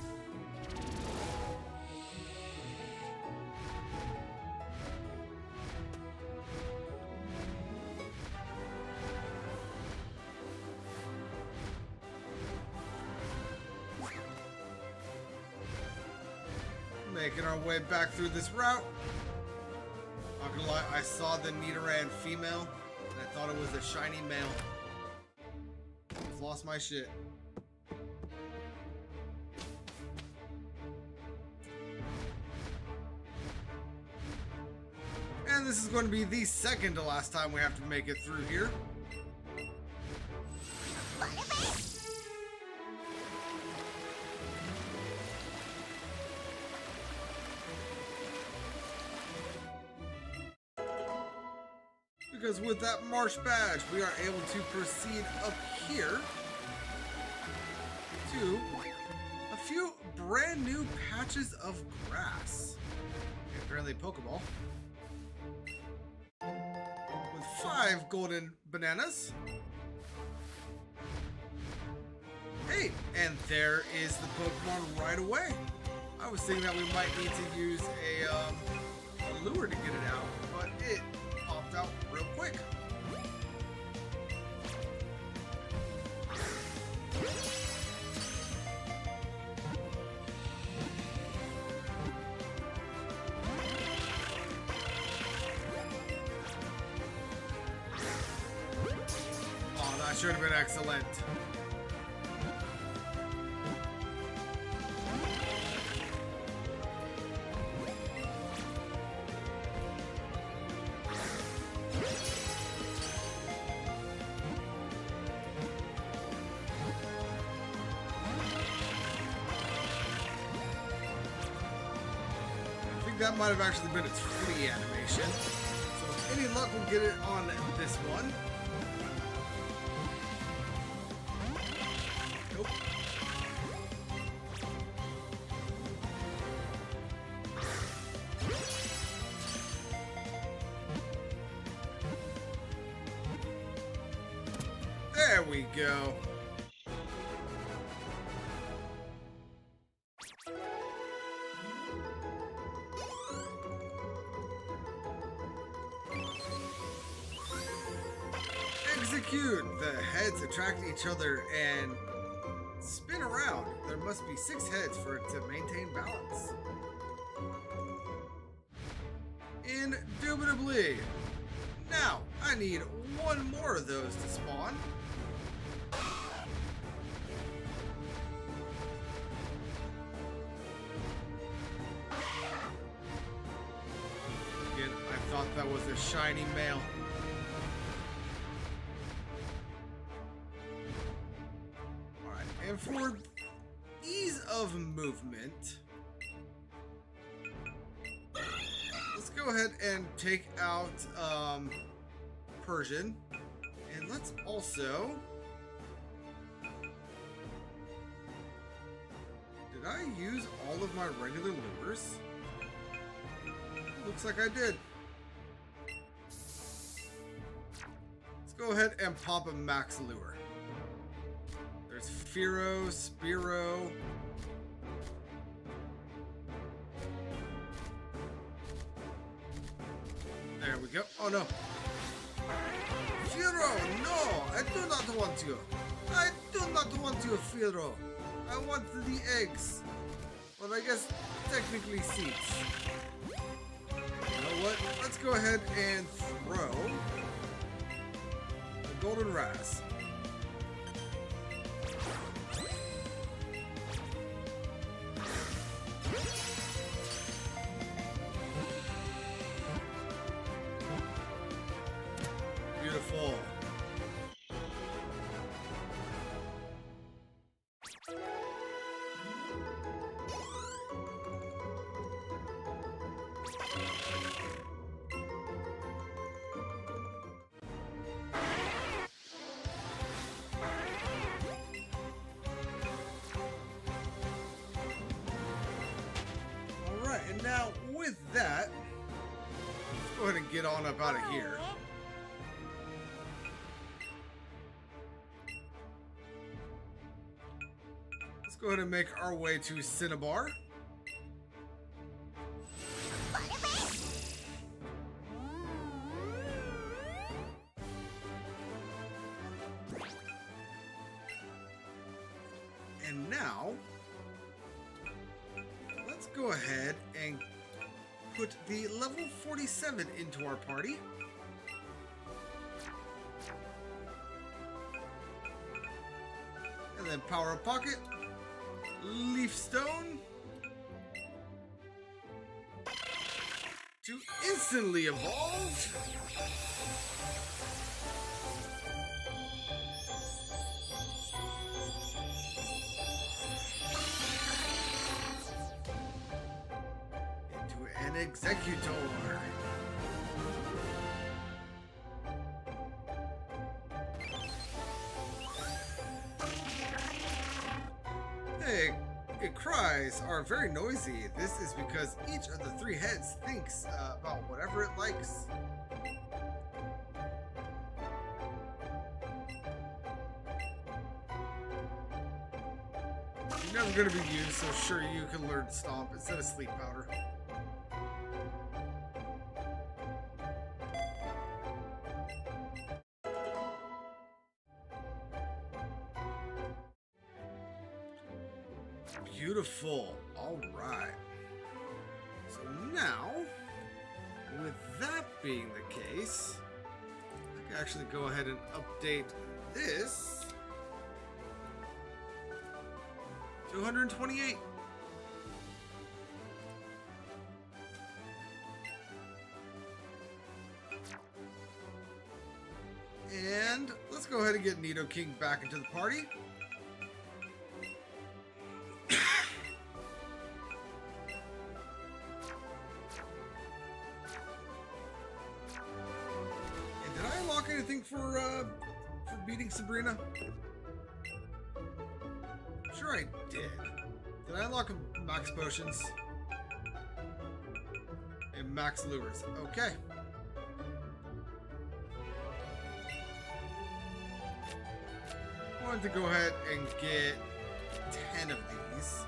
Making our way back through this route. Not gonna lie, I saw the Nidoran female, and I thought it was a shiny male. I've lost my shit. And this is going to be the second to last time we have to make it through here. Because with that marsh badge, we are able to proceed up here to a few brand new patches of grass. And apparently a Pokeball. With 5 golden bananas. Hey, and there is the Pokemon right away. I was thinking that we might need to use a lure to get it out, but it popped out real quick. Oh, that should have been excellent. That might have actually been its free animation. So with any luck, we'll get it on this one. Nope. There we go. Execute! The heads attract each other and spin around. There must be 6 heads for it to maintain balance. Indubitably. Now, I need 1 more of those to spawn. Again, I thought that was a shiny male. And for ease of movement, go ahead and take out Persian. And let's also... Did I use all of my regular lures? Looks like I did. Let's go ahead and pop a max lure. There's Fearow, Spearow. There we go. Oh no. Fearow, no! I do not want you. I do not want you, Fearow. I want the eggs. Well, I guess technically seeds. You know what? Let's go ahead and throw the golden raz. Beautiful. Alright, and now with that, let's go ahead and get on up out of here. Let's go ahead and make our way to Cinnabar. And now, let's go ahead and put the level 47 into our party. And then Power Up Pocket, Leaf Stone, to instantly evolve. Into an Executor. Hey, cries are very noisy. This is because each of the three heads thinks about whatever it likes. You're never going to be used, so sure you can learn Stomp instead of Sleep Powder. Beautiful. All right. So now, with that being the case, I can actually go ahead and update this to 128. And let's go ahead and get Nidoking back into the party. Anything for beating Sabrina? Sure I did. Did I unlock max potions? And max lures. Okay. I wanted to go ahead and get 10 of these.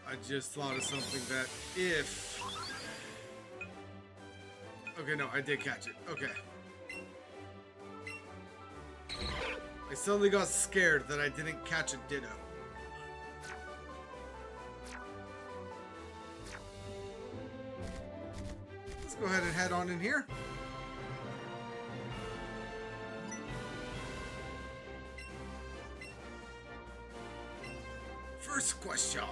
I just thought of something that if... Okay, no, I did catch it. Okay. I suddenly got scared that I didn't catch a Ditto. Let's go ahead and head on in here. First question.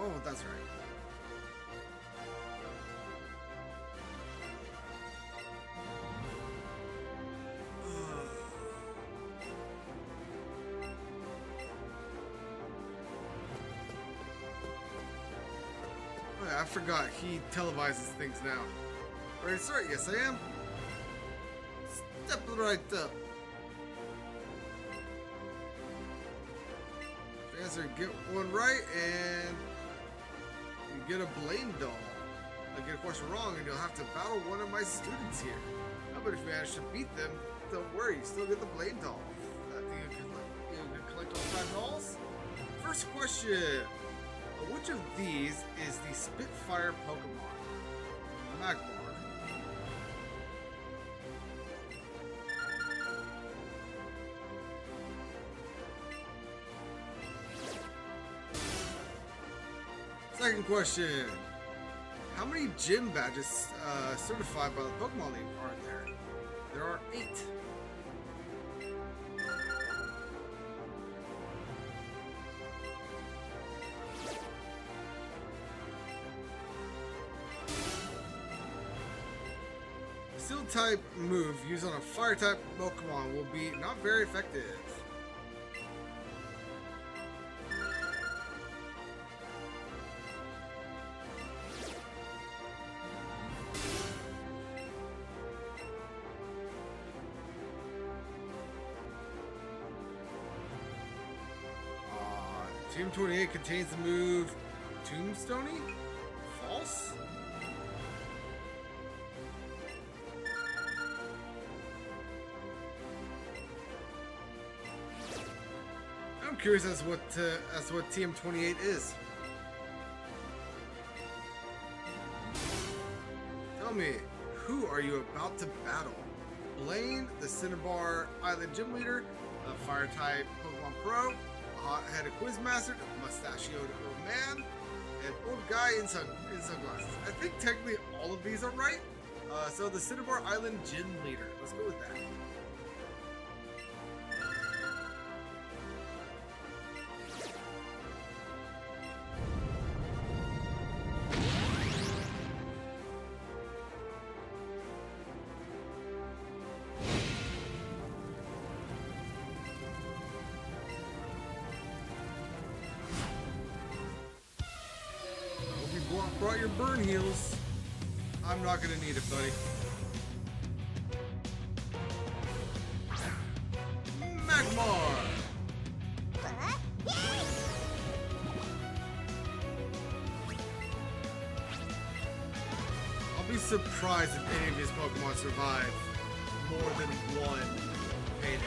Oh, that's right. I forgot. He televises things now. Ready to start? Yes, I am. Step right up. Answer, get one right, and you get a blame doll. I get a question wrong, and you'll have to battle one of my students here. But if you manage to beat them, don't worry, you still get the blame doll. I think you can collect all 5 dolls. First question. Which of these is the Spitfire Pokemon? Magmar. Second question. How many gym badges certified by the Pokemon League are there? There are 8. Steel type move used on a fire type Pokemon will be not very effective. Team 28 contains the move Tombstony? False? I'm curious as to what Team 28 is. Tell me, who are you about to battle? Blaine, the Cinnabar Island Gym Leader, a Fire type Pokemon Pro, hot-headed quizmaster, mustachioed old man, and old guy in sunglasses. I think technically all of these are right. So the Cinnabar Island Gym Leader. Let's go with that. Brought your burn heals. I'm not gonna need it, buddy. Magmar! I'll be surprised if any of his Pokemon survive more than one payday.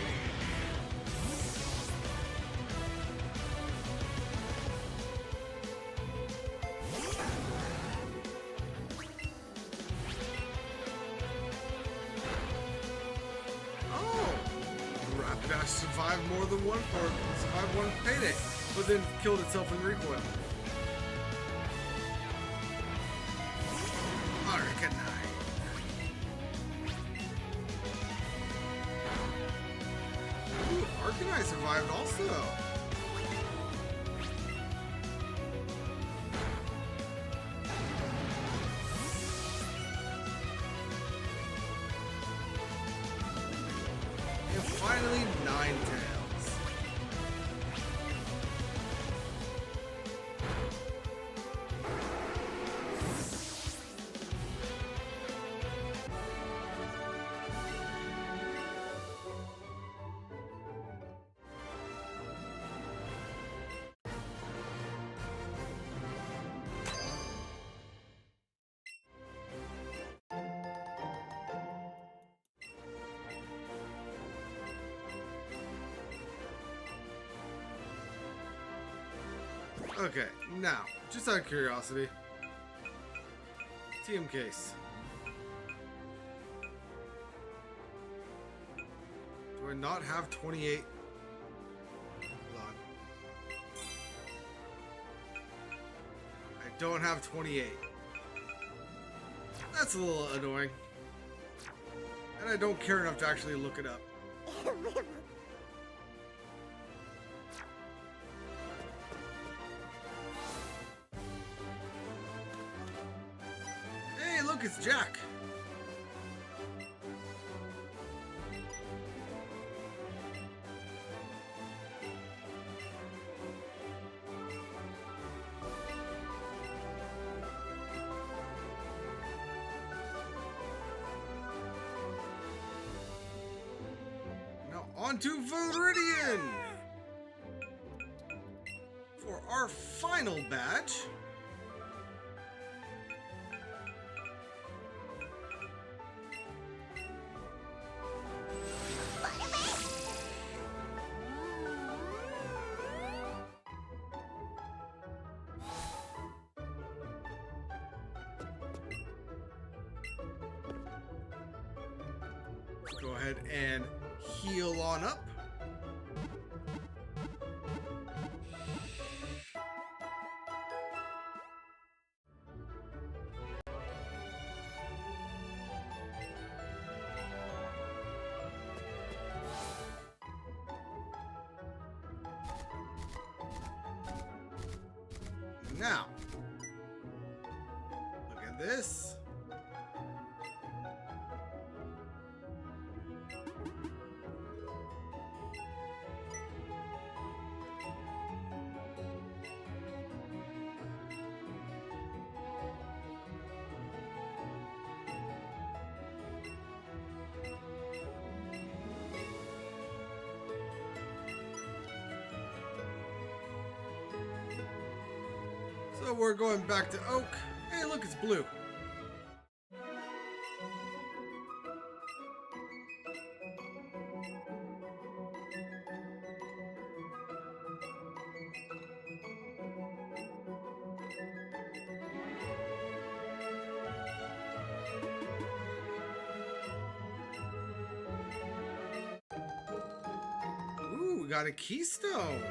Survived more than one, or survived one payday, but then killed itself in recoil. Arcanine. Ooh, Arcanine survived also. Finally, Ninetales. Okay, now, just out of curiosity, TM case. Do I not have 28? Hold on. I don't have 28. That's a little annoying. And I don't care enough to actually look it up. Look, it's Jack. On to Viridian for our final badge. Go ahead and heal on up. Now, look at this. So we're going back to Oak. Hey, look, it's blue. Ooh, we got a keystone.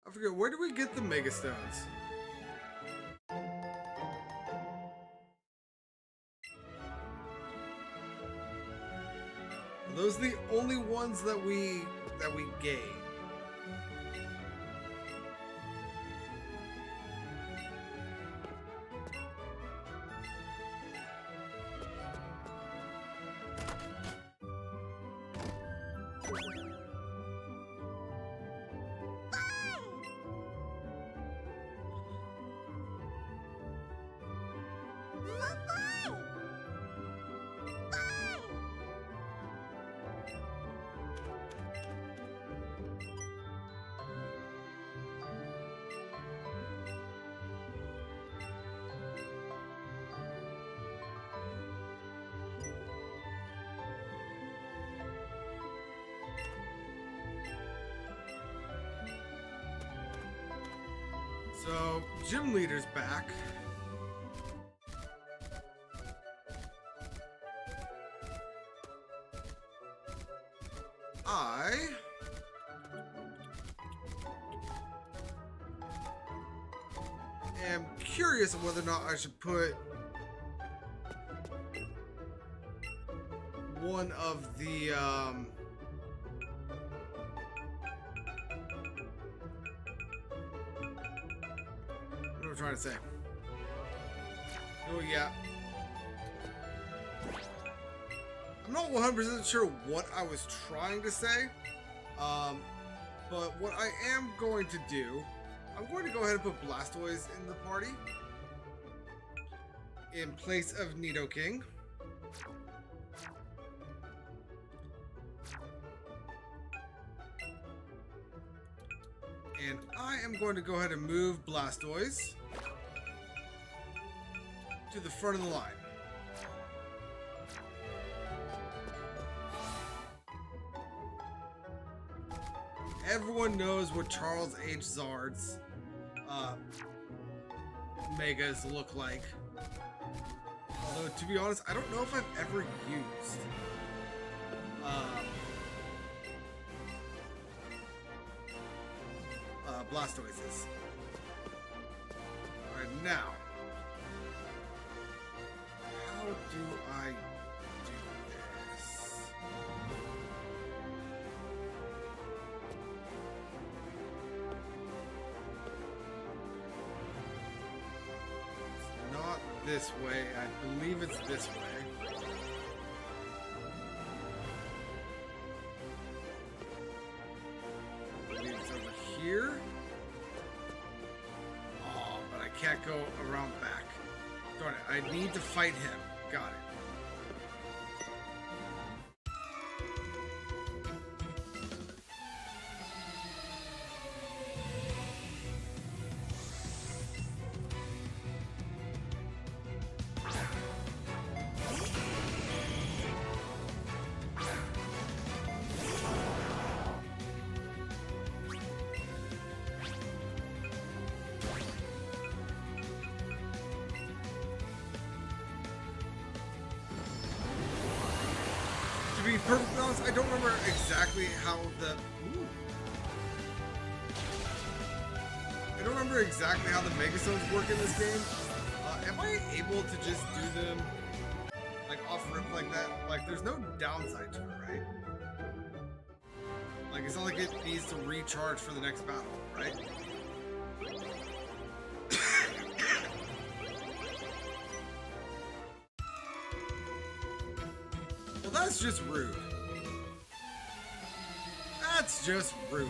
I forget, where do we get the Mega Stones? Are those the only ones that we gain? So, gym leader's back. I am curious of whether or not I should put one of the what am I trying to say? Oh yeah. I'm not 100% sure what I was trying to say, but what I am going to do, I'm going to go ahead and put Blastoise in the party in place of Nidoking. And I am going to go ahead and move Blastoise to the front of the line. Everyone knows what Charles H. Zard's Megas look like. Although, to be honest, I don't know if I've ever used Blastoises. Alright, now, how do I do this? It's not this way. I believe it's this way. I need to fight him. Got it. To be perfectly honest, I don't remember exactly how the... Ooh. I don't remember exactly how the Megastones work in this game. Am I able to just do them like off rip like that? Like, there's no downside to it, right? Like, it's not like it needs to recharge for the next battle, right? Well, that's just rude. That's just rude.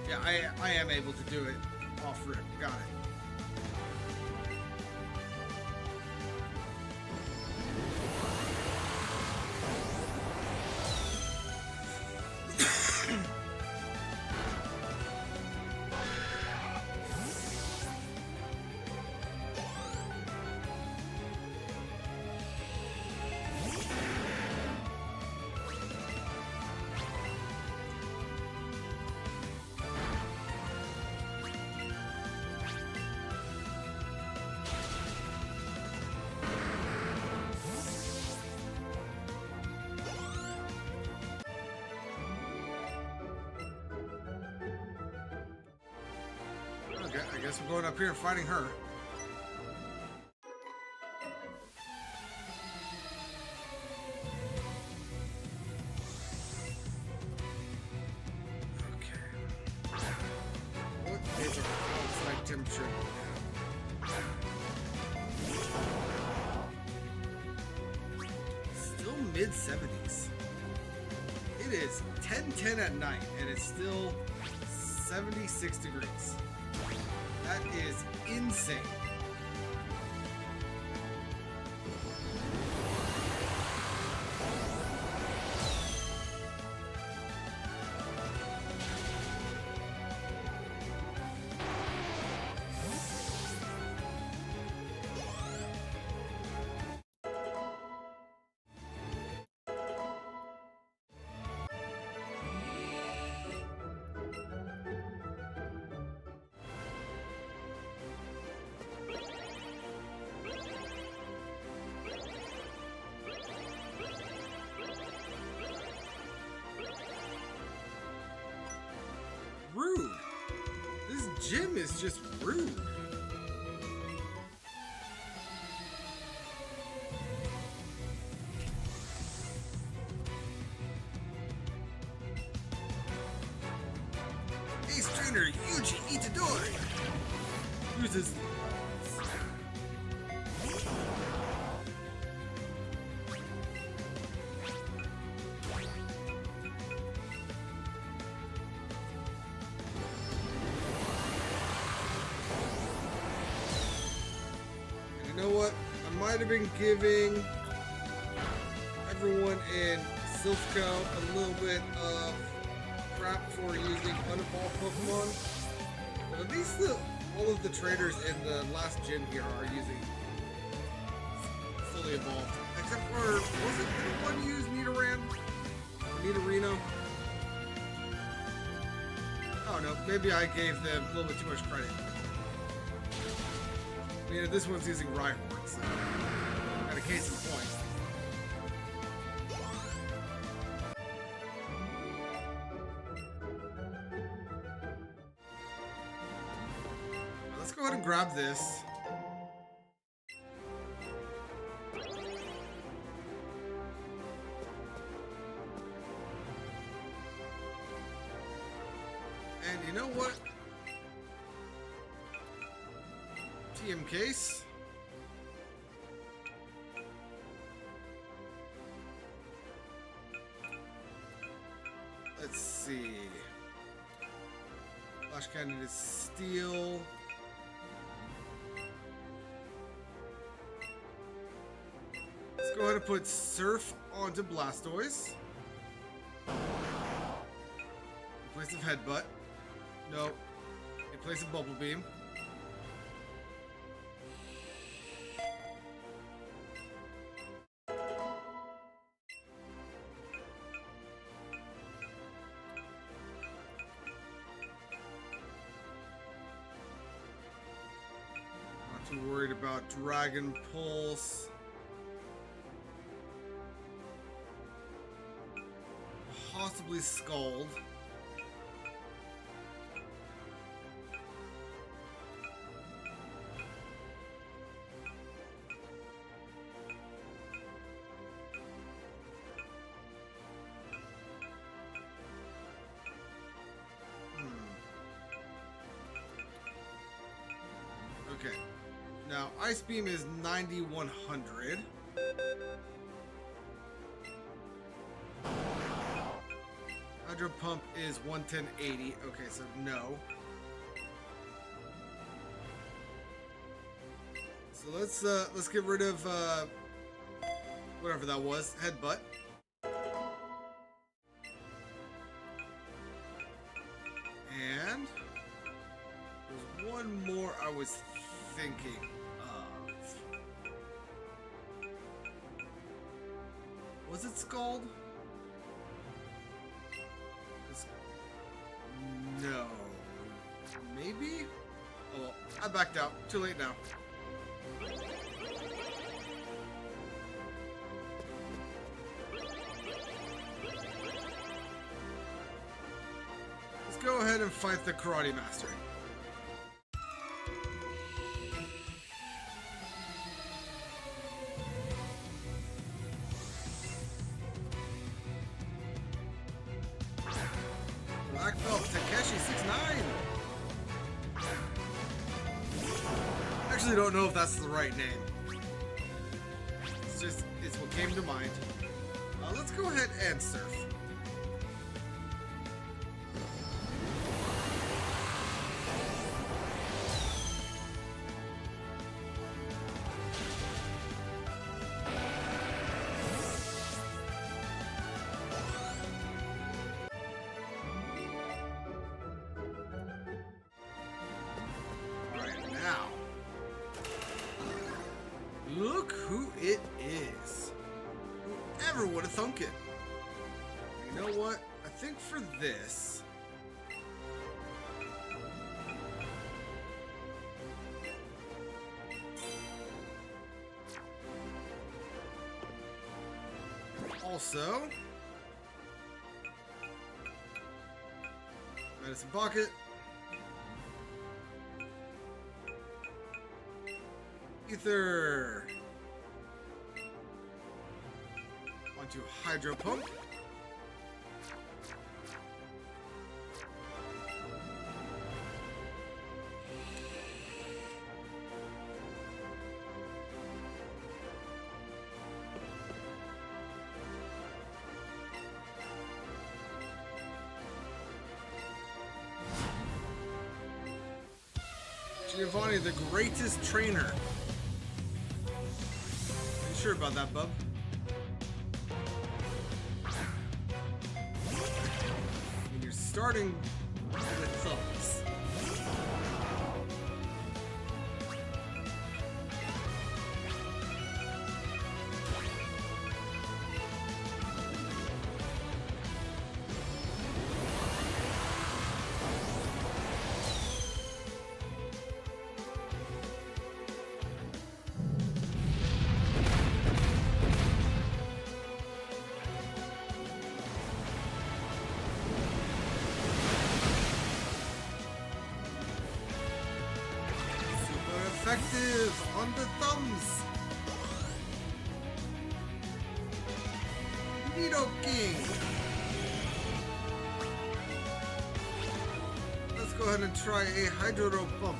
Yeah, I am able to do it off rip. Got it. Okay, I guess we're going up here and fighting her. Okay. What is our outside temperature now? Still mid-70s. It is 10:10 at night, and it's still 76 degrees. That is insane. Rude. This gym is just rude. Ace trainer Yuji Itadori uses You know what? I might have been giving everyone in Silphco a little bit of crap for using unevolved Pokemon, but at least all of the traders in the last gym here are using fully evolved. Except for, was it the one used Nidoran? Or Nidorino? I don't know, maybe I gave them a little bit too much credit. I mean, this one's using Rhyhorn, so got a case in point. Let's go ahead and grab this. And you know what? TM case. Let's see. Flash Cannon is steel. Let's go ahead and put Surf onto Blastoise. In place of Headbutt. No. In place of Bubble Beam. Not too worried about Dragon Pulse. Possibly Scald. Okay. Now, Ice Beam is 9100. Hydro Pump is 11080. Okay, so no. So let's get rid of whatever that was. Headbutt. And there's one more I was thinking of. Was it Scald? No. Maybe? Oh, well, I backed out. Too late now. Let's go ahead and fight the Karate Master. Black Belt Takeshi 69. Actually, don't know if that's the right name. It's what came to mind. Let's go ahead and Surf. Look who it is. Whoever would have thunk it? You know what? I think for this... Also... Medicine Pocket. Ether. Onto Hydro Pump. Giovanni, the greatest trainer. Sure about that, bub. And you're starting with thumbs. Effective on the thumbs. Nidoking. Let's go ahead and try a Hydro Pump.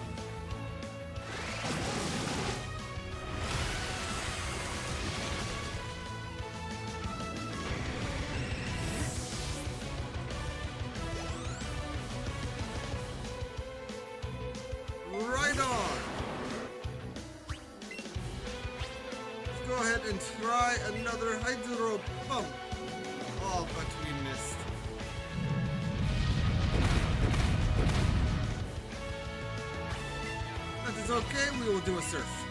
Right on. Let's go ahead and try another Hydro Pump. Oh, but we missed. That is okay, we will do a Surf.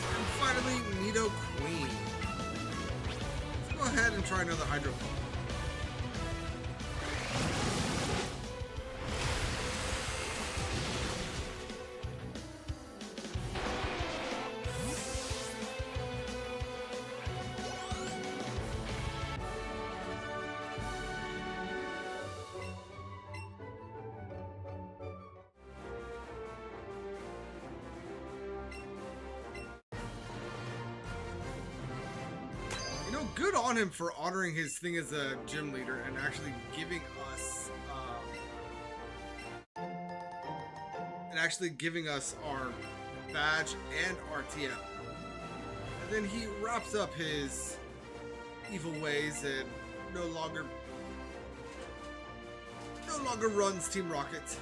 And finally, Nidoking. Let's go ahead and try another Hydro Pump. Good on him for honoring his thing as a gym leader and actually giving us our badge and our TM. And then he wraps up his evil ways and no longer runs Team Rocket.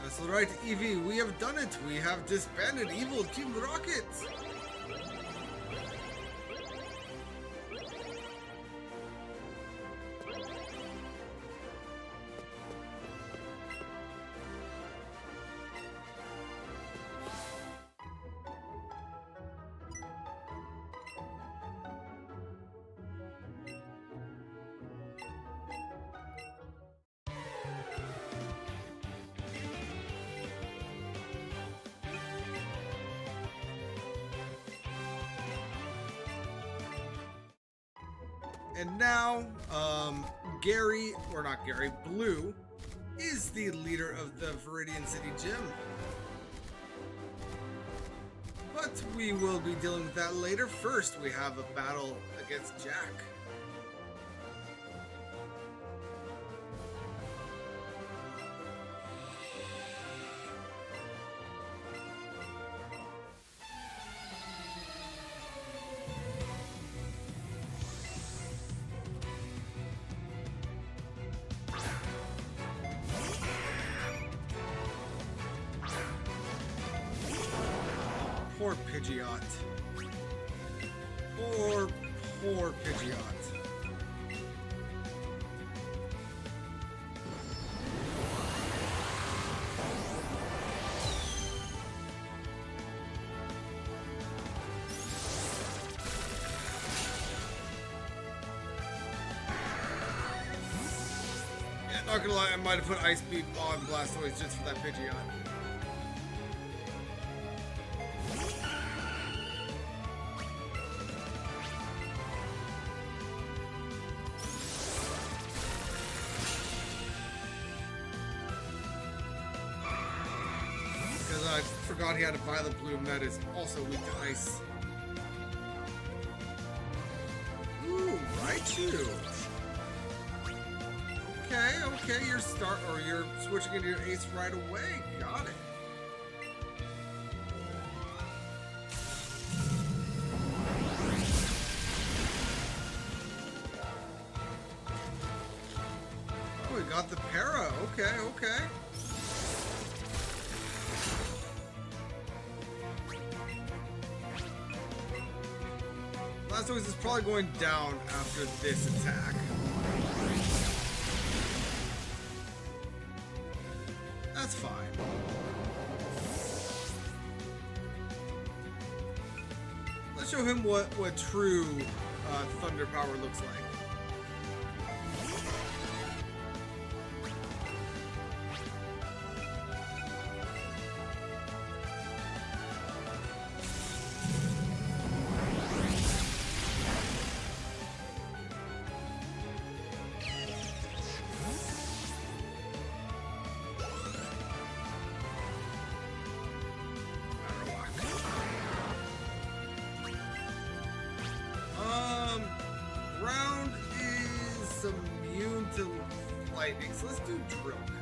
That's right, Eevee, we have done it. We have disbanded evil Team Rocket. And now, Blue is the leader of the Viridian City Gym. But we will be dealing with that later. First, we have a battle against Jack. Poor Pidgeot. Poor Pidgeot. Yeah, not gonna lie, I might have put Ice Beam on Blastoise just for that Pidgeot. I forgot he had a Violet Bloom that is also weak to ice. Ooh, Raichu. Okay, you're switching into your ace right away. Got it. Oh, we got the para. Okay. Blastoise is probably going down after this attack. That's fine. Let's show him what true thunder power looks like. Okay, so let's do drill neck.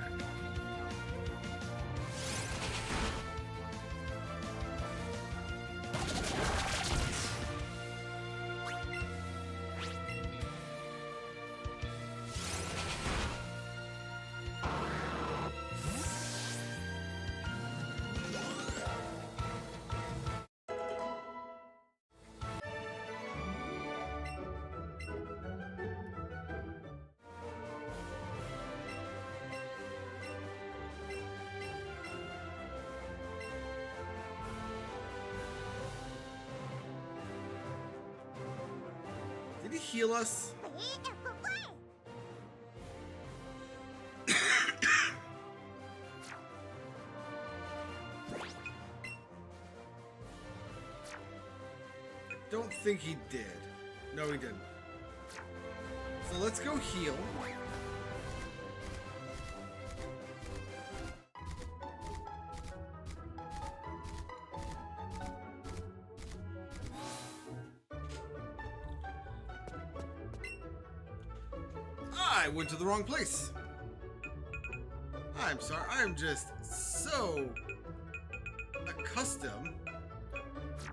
Did he heal us? Don't think he did. No, he didn't. So let's go heal. I went to the wrong place. I'm sorry. I am just so accustomed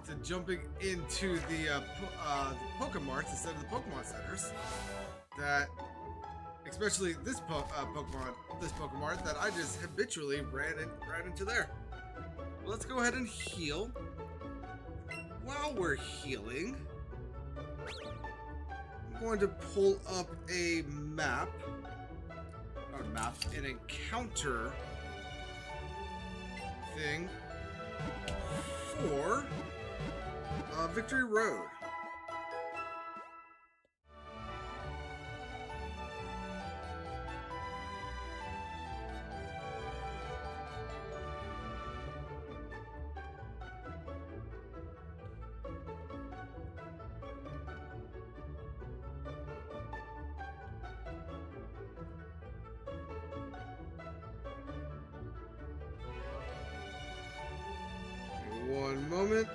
to jumping into the Pokemarts instead of the Pokemon centers that, especially this Pokemart, that I just habitually ran into there. Well, let's go ahead and heal. While we're healing, I'm going to pull up a map, an encounter thing for Victory Road. One moment.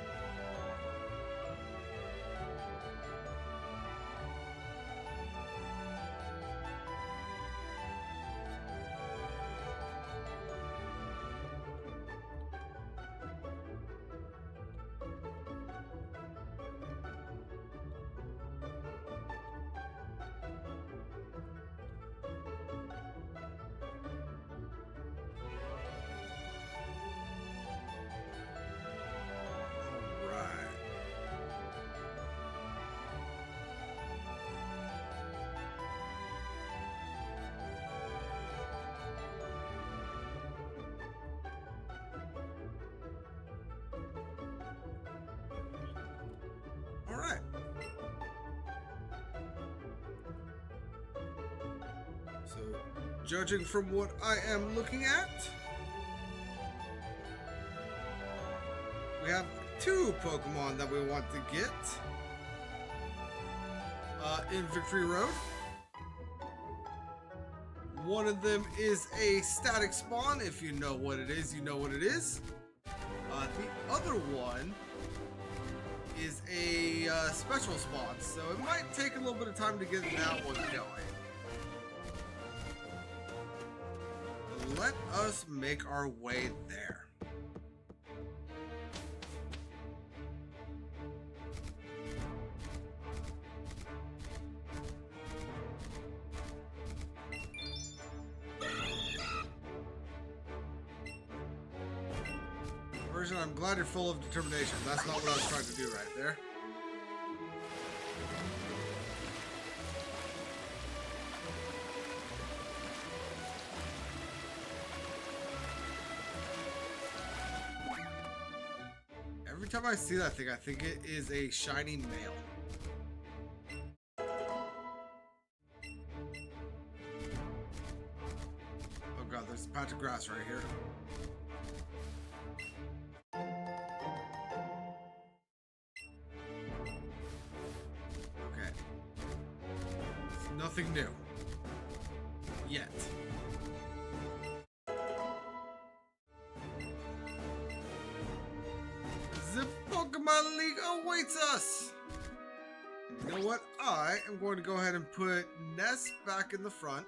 Alright. So, judging from what I am looking at, we have 2 Pokemon that we want to get in Victory Road. One of them is a static spawn. If you know what it is, you know what it is. The other one is a special spawn, so it might take a little bit of time to get that one going. Let us make our way there. Version, I'm glad you're full of determination. That's not what I was trying to do right there. Every time I see that thing, I think it is a shiny male. Oh god, there's a patch of grass right here. Nothing new. Yet. The Pokemon League awaits us! You know what? I am going to go ahead and put Ness back in the front.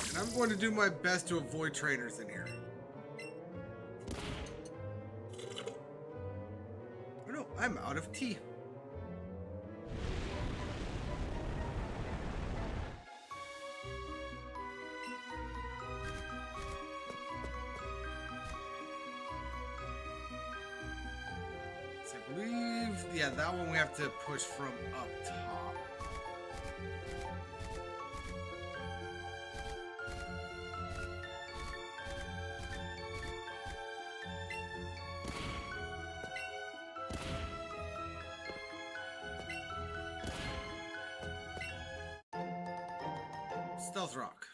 And I'm going to do my best to avoid trainers in here. Oh no, I'm out of tea. So I believe, yeah, that one we have to push from up top. Stealth Rock.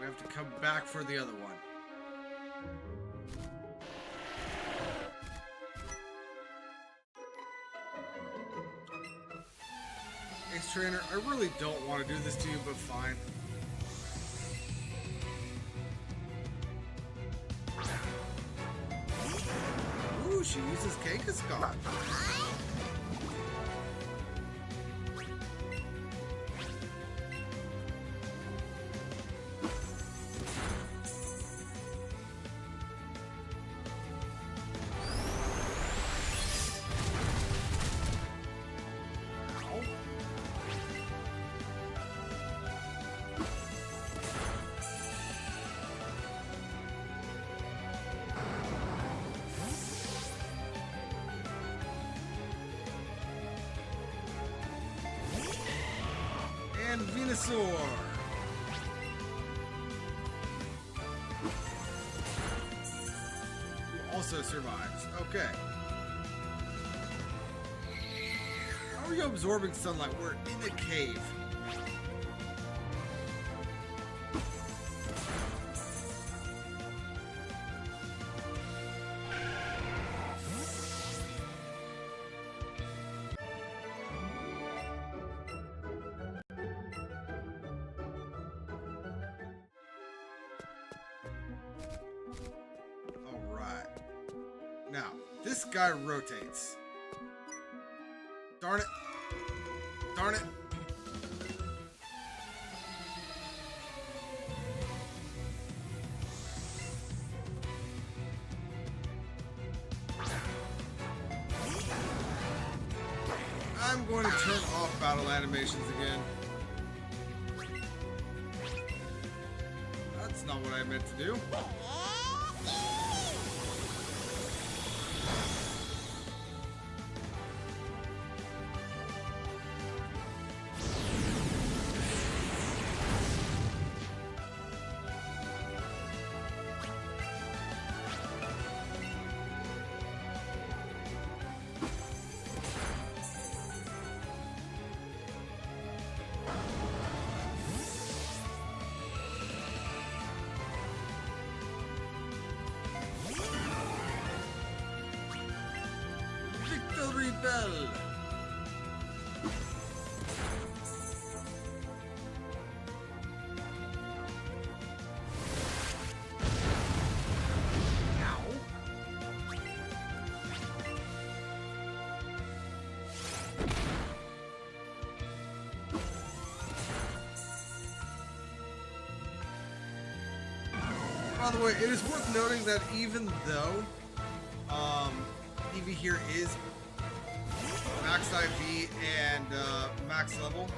We have to come back for the other one. Ace Trainer, I really don't want to do this to you, but fine. Ooh, she uses Kangaskhan. And Venusaur. Who also survives. Okay. How are you absorbing sunlight? We're in a cave. Now, this guy rotates. Darn it. Darn it. I'm going to turn off battle animations again. That's not what I meant to do. Bell. By the way, it is worth noting that even though Eevee here is max IV and max level,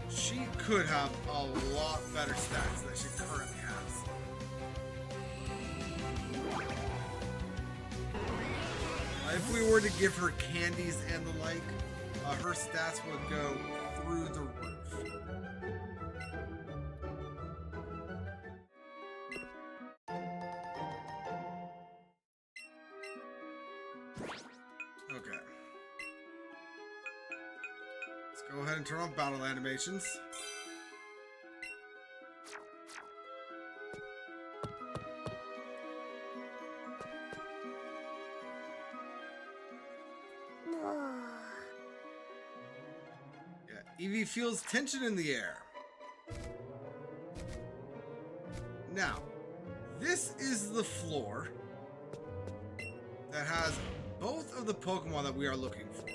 she could have a lot better stats than she currently has. If we were to give her candies and the like, her stats would go through the roof. Okay. Let's go ahead and turn on battle animations. Yeah, Eevee feels tension in the air. Now, this is the floor that has both of the Pokemon that we are looking for.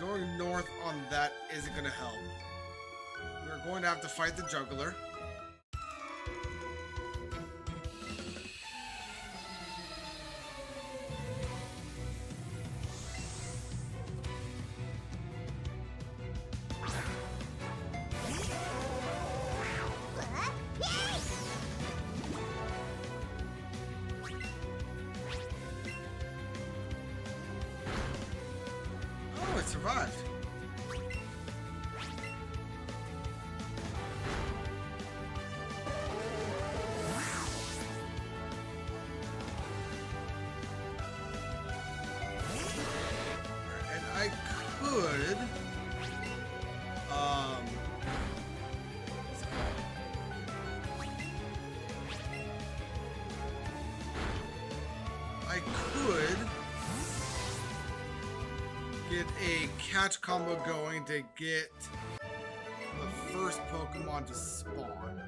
going north on that isn't going to help. We're going to have to fight the juggler. Oh, it survived. I could, get a catch combo going to get the first Pokemon to spawn.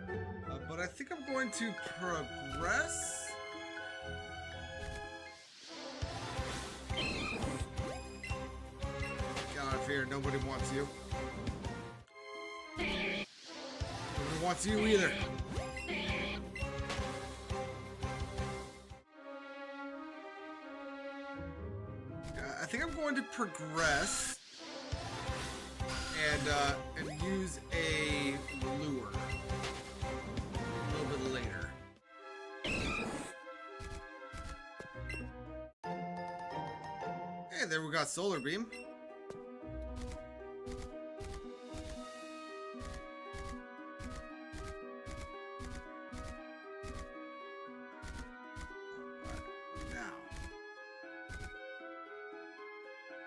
But I think I'm going to progress. Here, nobody wants you. Nobody wants you either. I think I'm going to progress and use a lure a little bit later. Hey, there we got Solar Beam.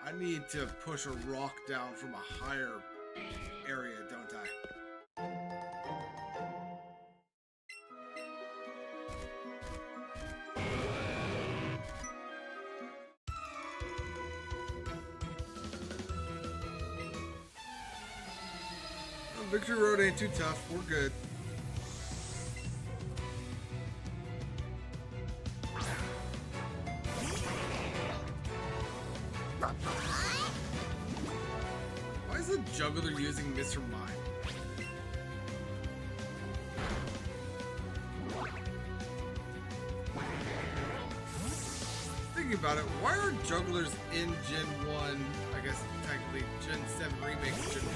I need to push a rock down from a higher area, don't I? Well, Victory Road ain't too tough. We're good. Why is the juggler using Mr. Mime? Thinking about it, why are jugglers in Gen 1, I guess technically Gen 7 remake of Gen 1?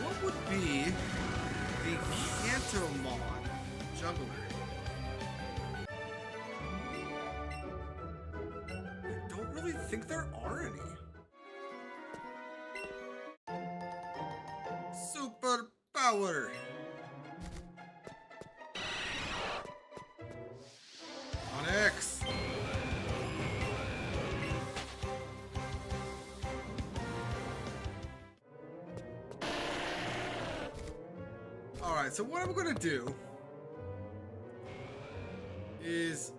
What would be the Kantomon juggler? I think there are any. Super power. On X. All right, so what I'm going to do is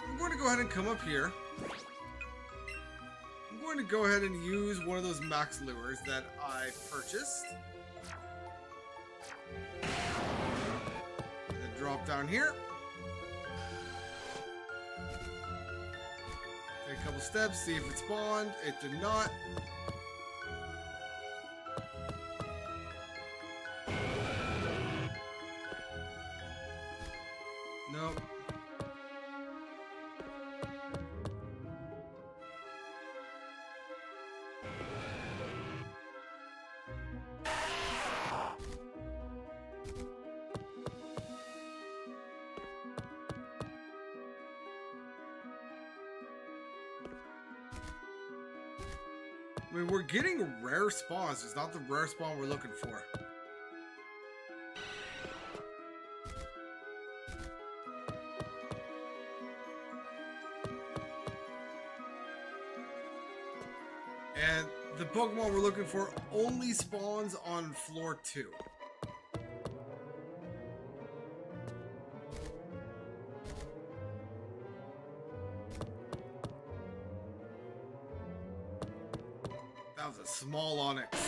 I'm going to go ahead and come up here. I'm going to go ahead and use one of those max lures that I purchased. And then drop down here. Take a couple steps, see if it spawned. It did not. Nope. I mean, we're getting rare spawns. It's not the rare spawn we're looking for. And the Pokemon we're looking for only spawns on floor 2. That was a small Onyx.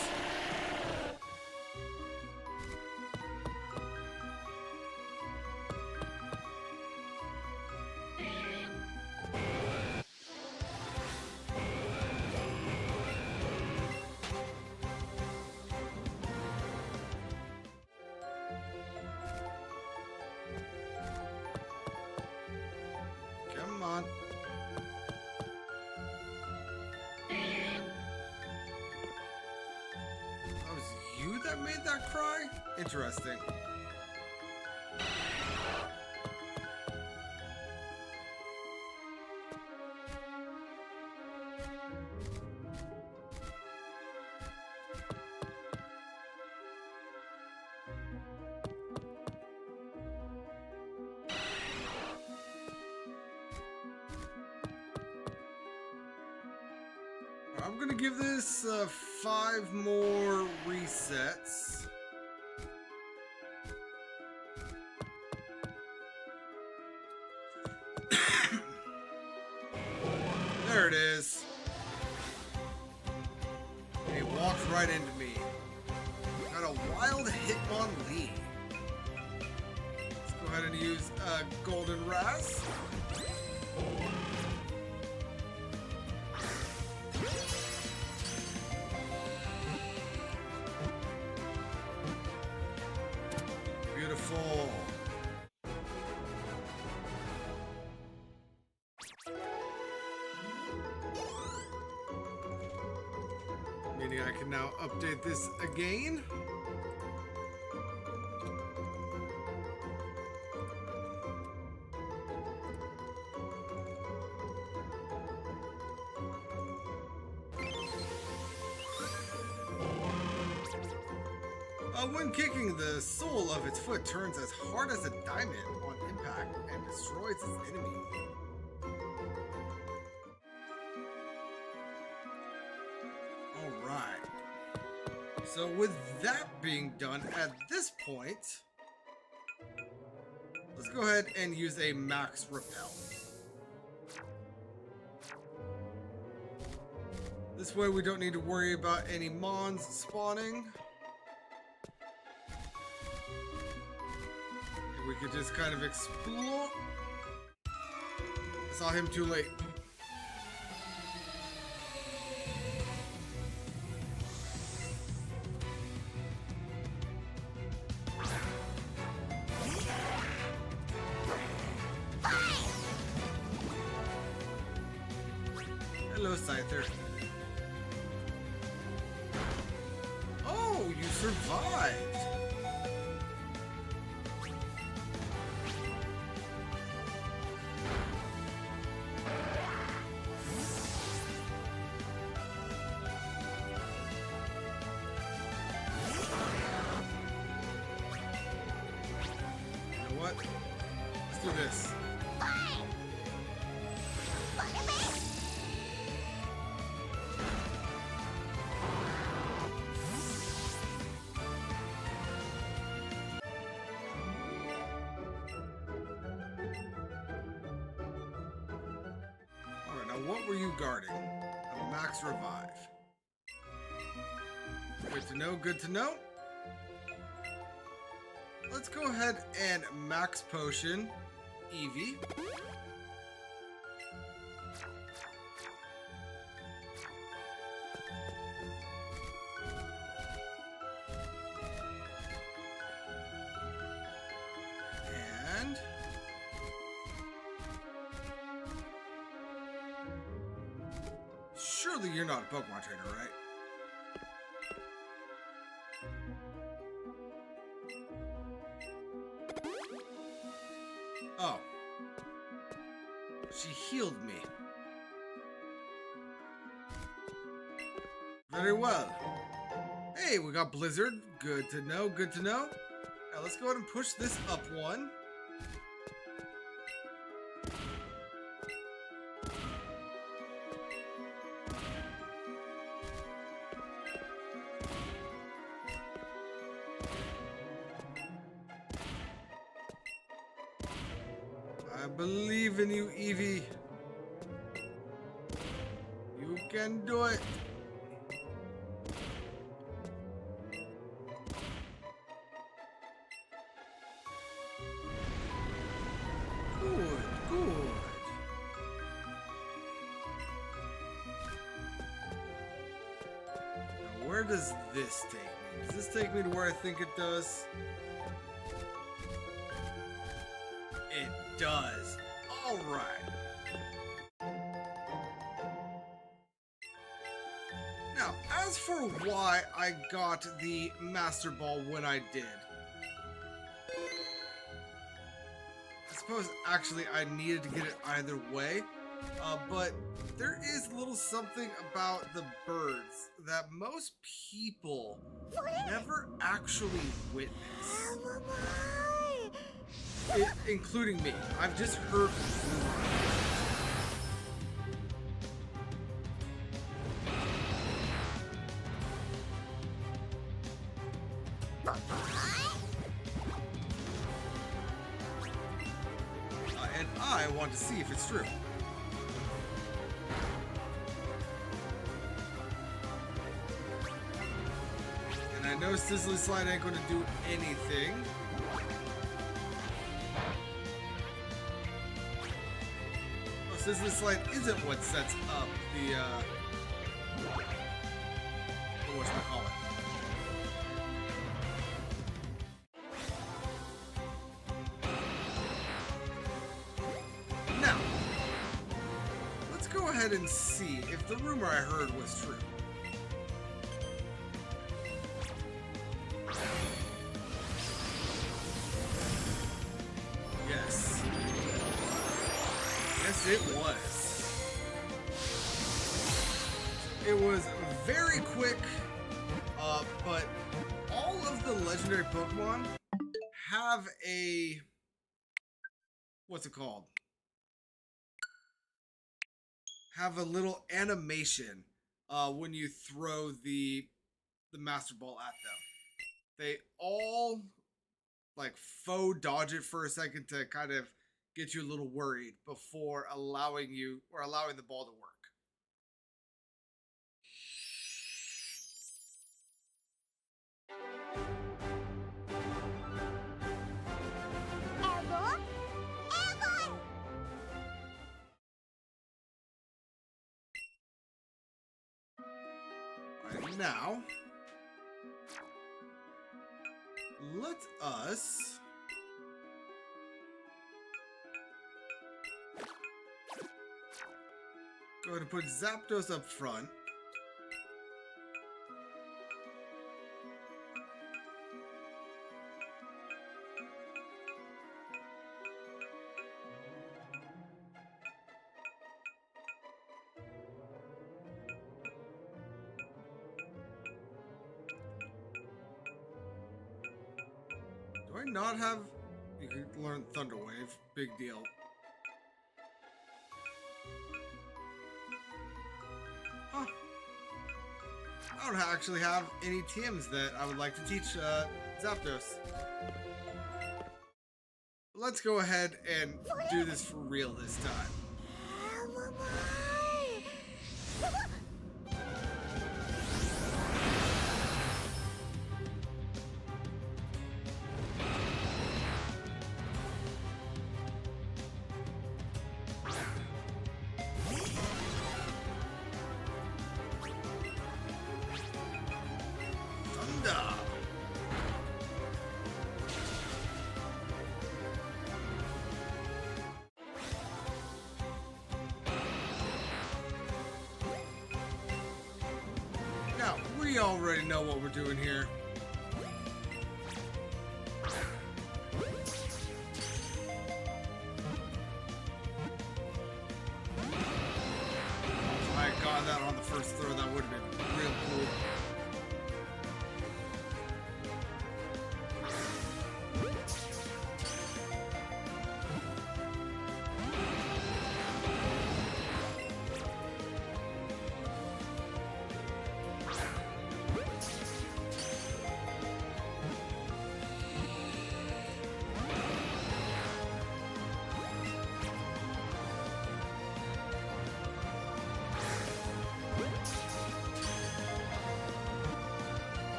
made that cry? Interesting. I'm gonna give this 5 more resets. There it is. He walked right into me. Got a wild Hitmonlee. Let's go ahead and use Golden Raz. Beautiful. Meaning I can now update this again. When kicking, the sole of its foot turns as hard as a diamond on impact and destroys its enemy. Alright. So with that being done at this point, let's go ahead and use a max repel. This way we don't need to worry about any mons spawning. We could just kind of explore. Saw him too late. Hello, Scyther. Oh, you survived. Let's do this. Alright, now what were you guarding? A max revive. Good to know, good to know. Let's go ahead and max potion Eevee. And surely you're not a Pokemon trainer, right? Oh. She healed me. Very well. Hey, we got Blizzard. Good to know, good to know. Now let's go ahead and push this up one. I believe in you, Eevee. You can do it. Good, good. Now, where does this take me? Does this take me to where I think it does? It does. All right. Now, Now, as for why I got the Master Ball when I did, I suppose actually I needed to get it either way, but there is a little something about the birds that most people never actually witness, including me. I've just heard rumors. And I want to see if it's true. And I know Sizzly Slide ain't gonna do anything. Oh, Sizzly Slide isn't what sets up the whatchamacallit. Now, let's go ahead and see if the rumor I heard was true. Yes. Yes, it was. It was very quick, but all of the legendary Pokemon have a... what's it called? Have a little animation when you throw the Master Ball at them. They all like faux dodge it for a second to kind of get you a little worried before allowing the ball to work. Alright, now let us go ahead and put Zapdos up front. Do I not have... You can learn Thunder Wave. Big deal. Huh. I don't actually have any TMs that I would like to teach Zapdos. Let's go ahead and do this for real this time. Now, we already know what we're doing here. If I had gotten that on the first throw, that would have been real cool.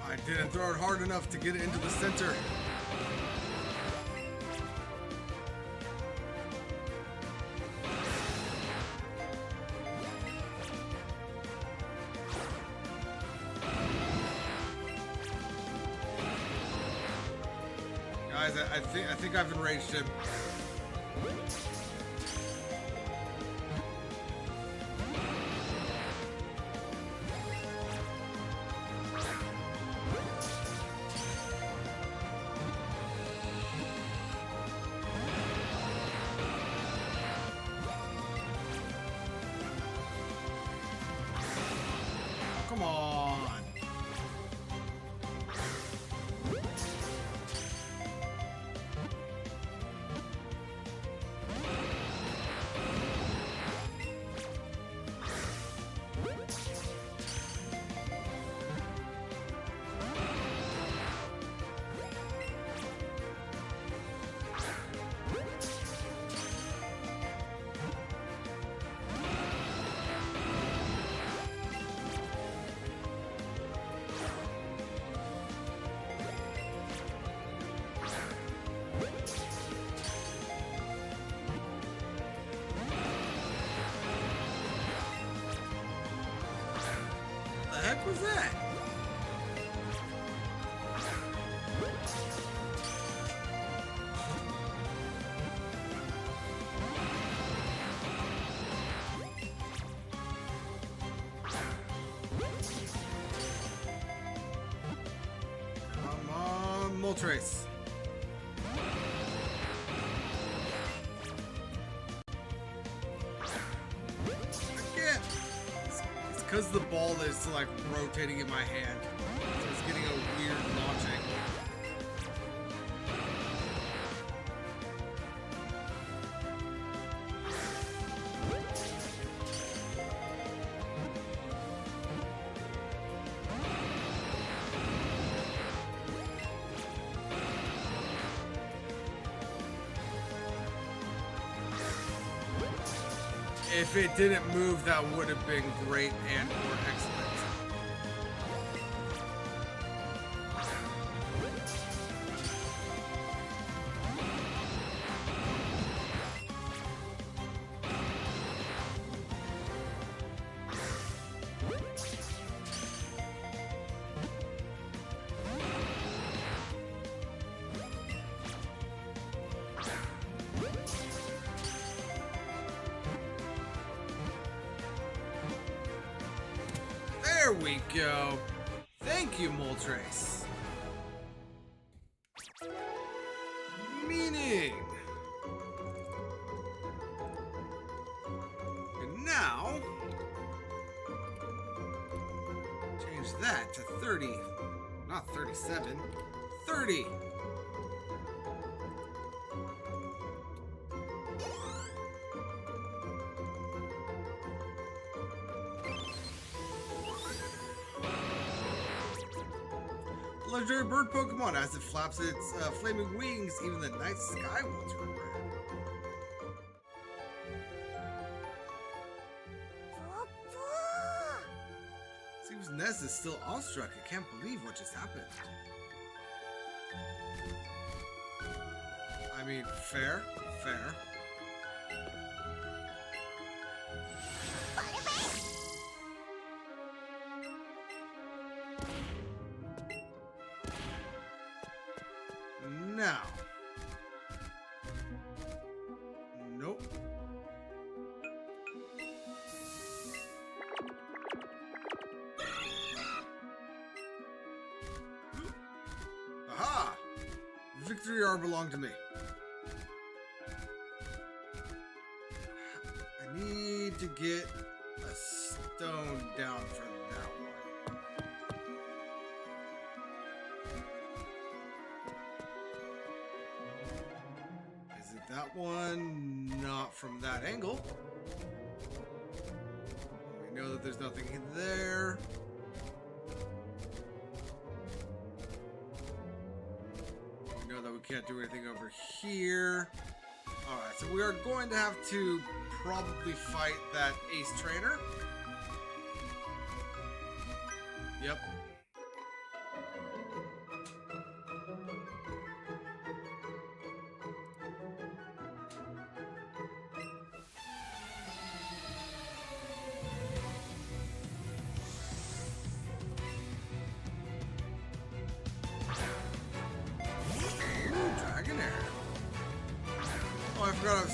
I didn't throw it hard enough to get it into the center. Guys, I think I've enraged him. Come on. The heck was that? Come on, Moltres. Again. It's because the ball is like rotating in my hand. So it's getting a weird launch angle. If it didn't move, that would have been great and or excellent. There we go. Thank you, Moltres. Meaning. And now, change that to 30. Not 37. 30. Legendary bird Pokemon. As it flaps its flaming wings, even the night sky will turn red. Seems Ness is still awestruck. I can't believe what just happened. I mean, fair. Now. Nope. Aha! Victory or belong to me. I need to get a stone down for that one. Is it that one? Not from that angle. We know that there's nothing in there. We know that we can't do anything over here. Alright, so we are going to have to probably fight that ace trainer. Yep.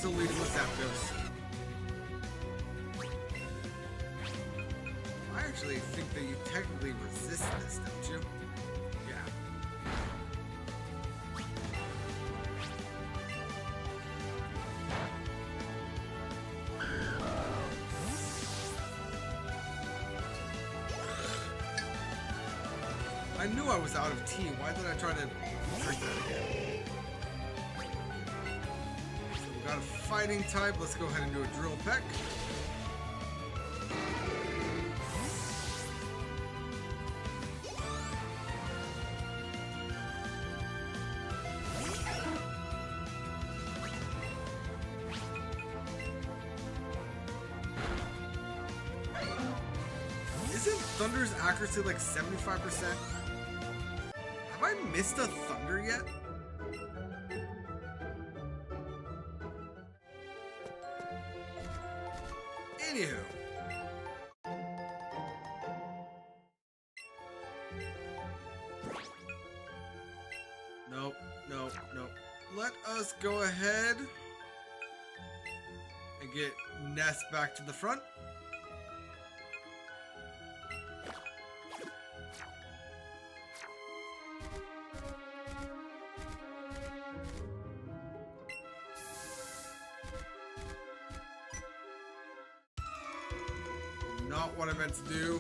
still leading with Zapdos. I actually think that you technically resist this, don't you? Yeah. I knew I was out of tea. Why did I try to drink that again? So we got a fighting type. Let's go ahead and do a drill peck. Isn't Thunder's accuracy like 75%? Have I missed a Thunder yet? Anywho. Nope, nope, nope. Let us go ahead and get Ness back to the front. Not what I meant to do,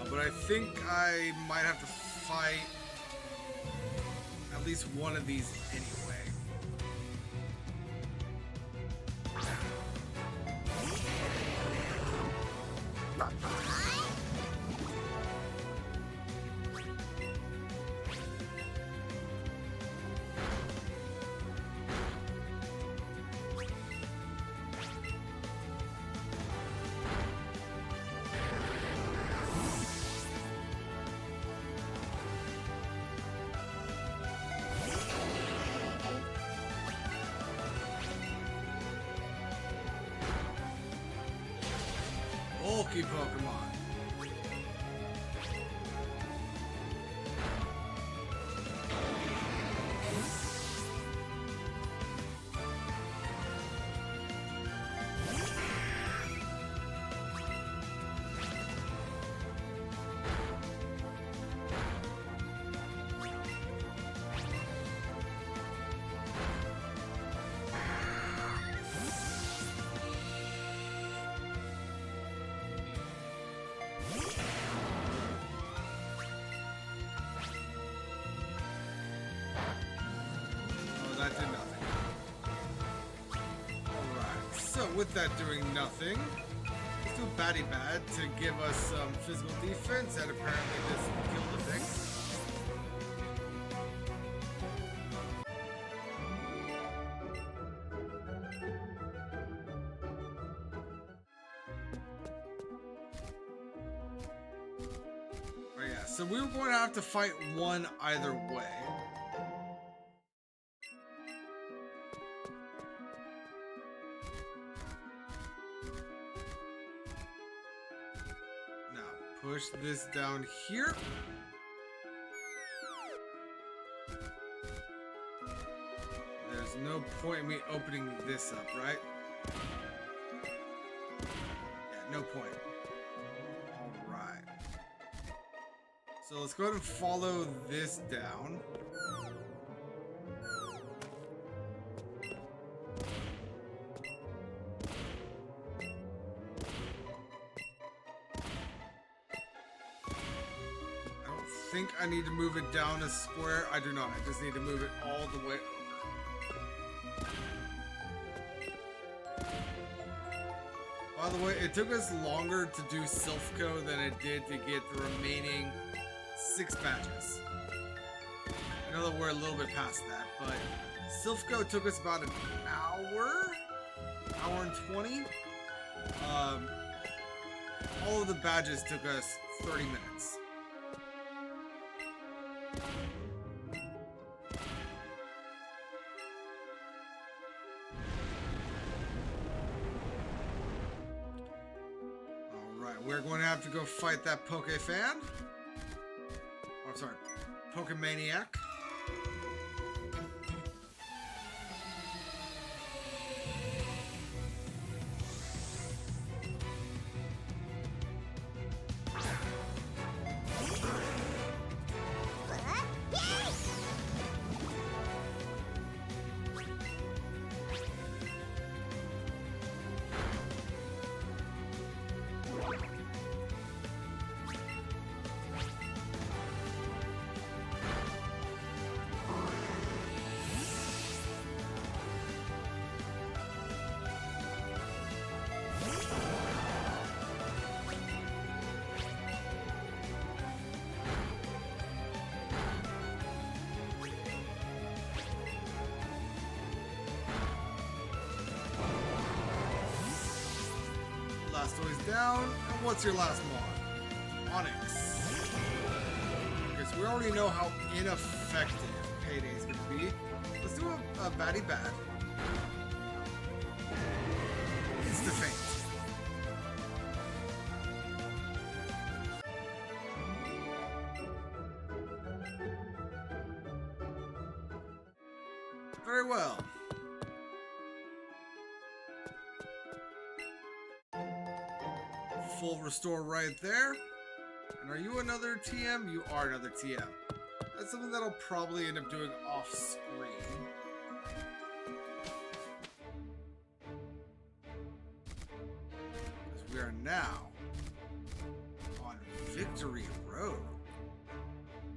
but I think I might have to fight at least one of these anyway. Bulky Pokemon. That did nothing. Alright, so with that doing nothing, let's do Batty Bad to give us some physical defense and apparently this kill the thing. Oh yeah, so we were going to have to fight one either way. Push this down here. There's no point in me opening this up, right? Yeah, no point. Alright. So let's go ahead and follow this down. I think I need to move it down a square. I do not. I just need to move it all the way over. By the way, it took us longer to do Silphco than it did to get the remaining 6 badges. I know that we're a little bit past that, but Silphco took us about an hour and 20. All of the badges took us 30 minutes. We're going to have to go fight that Pokefan. Oh, I'm sorry, Pokemaniac. Blastoise down. And what's your last mod? Onyx. Okay, so we already know how ineffective Payday is going to be. Let's do a baddie bad. It's the faint. Very well. Full restore right there. And are you another TM? You are another TM. That's something that I'll probably end up doing off screen. Because we are now on Victory Road.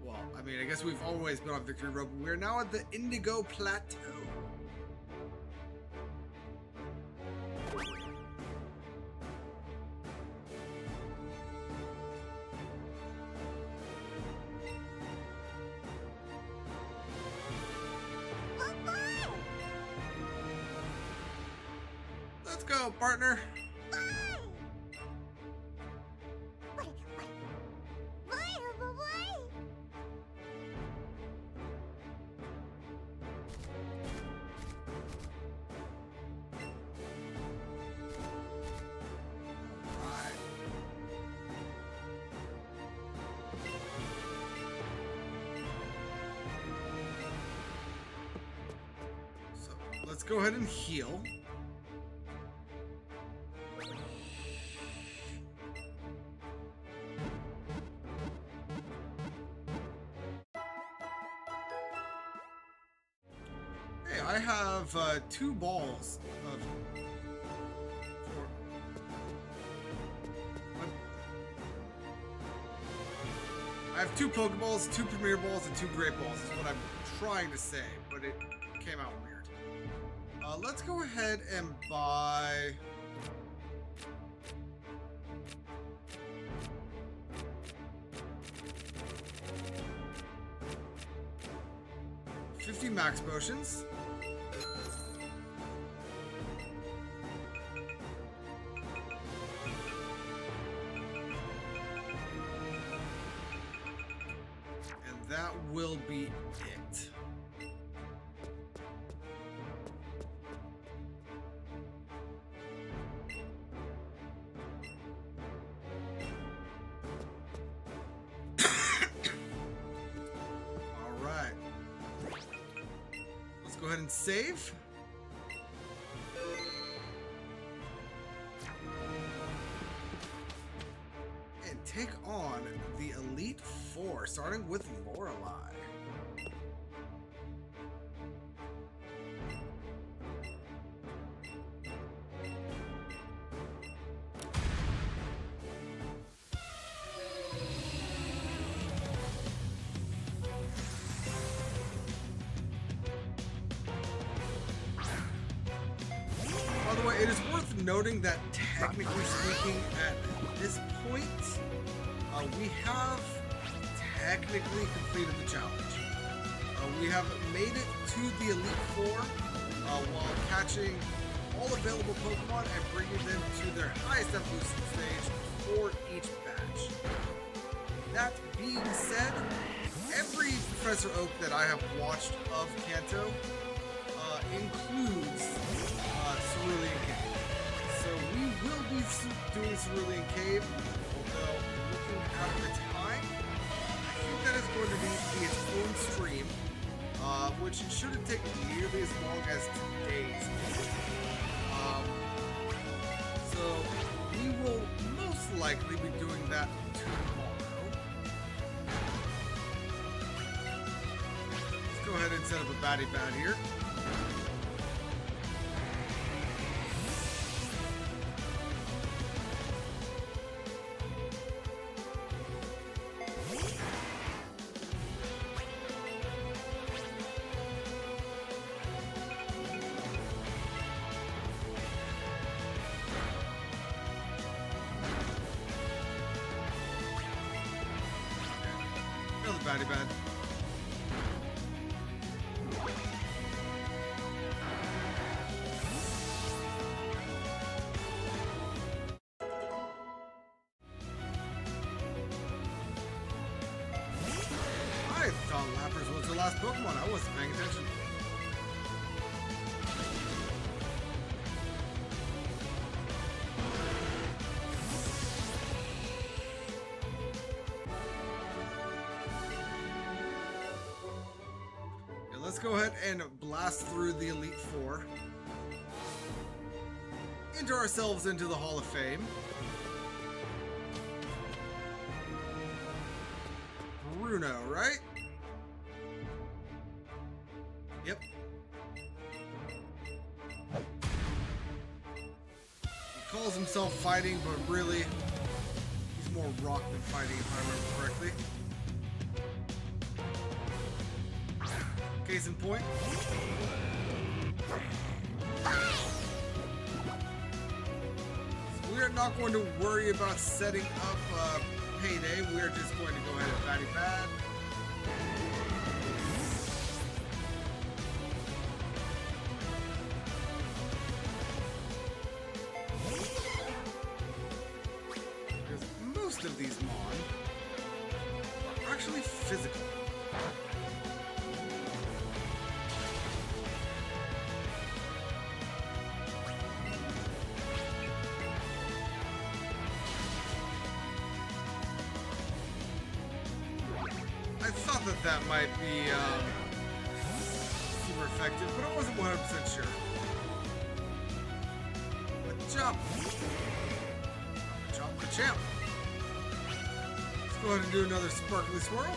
Well, I mean, I guess we've always been on Victory Road, but we're now at the Indigo Plateau. Let's go, partner. Let's go ahead and heal. Hey, I have 2 balls of... I have 2 Pokeballs, 2 Premier Balls, and 2 Great Balls is what I'm trying to say, but it came out weird. Let's go ahead and buy... $50 max potions. And that will be it. Go ahead and save. And take on the Elite Four, starting with Lorelei. It is worth noting that, technically speaking, at this point, we have technically completed the challenge. We have made it to the Elite Four while catching all available Pokemon and bringing them to their highest evolution stage for each batch. That being said, every Professor Oak that I have watched of Kanto includes Cerulean Cave. So we will be doing Cerulean Cave, although looking at the time, I think that is going to be its own stream, which shouldn't take nearly as long as today's. So we will most likely be doing that tomorrow. Let's go ahead and set up a baddie bad here. Another baddie bad. I thought Lapras was the last Pokemon. I wasn't paying attention. Yeah, let's go ahead and blast through the Elite Four. Enter ourselves into the Hall of Fame. Bruno, right? Yep. He calls himself fighting, but really, he's more rock than fighting, if I remember correctly. Case in point. So we are not going to worry about setting up Payday. We're just going to go ahead and batty bad. Because most of these Mon are actually physical. I thought that might be super effective, but I wasn't 100% sure. But jump! Jump the champ! Let's go ahead and do another sparkly swirl.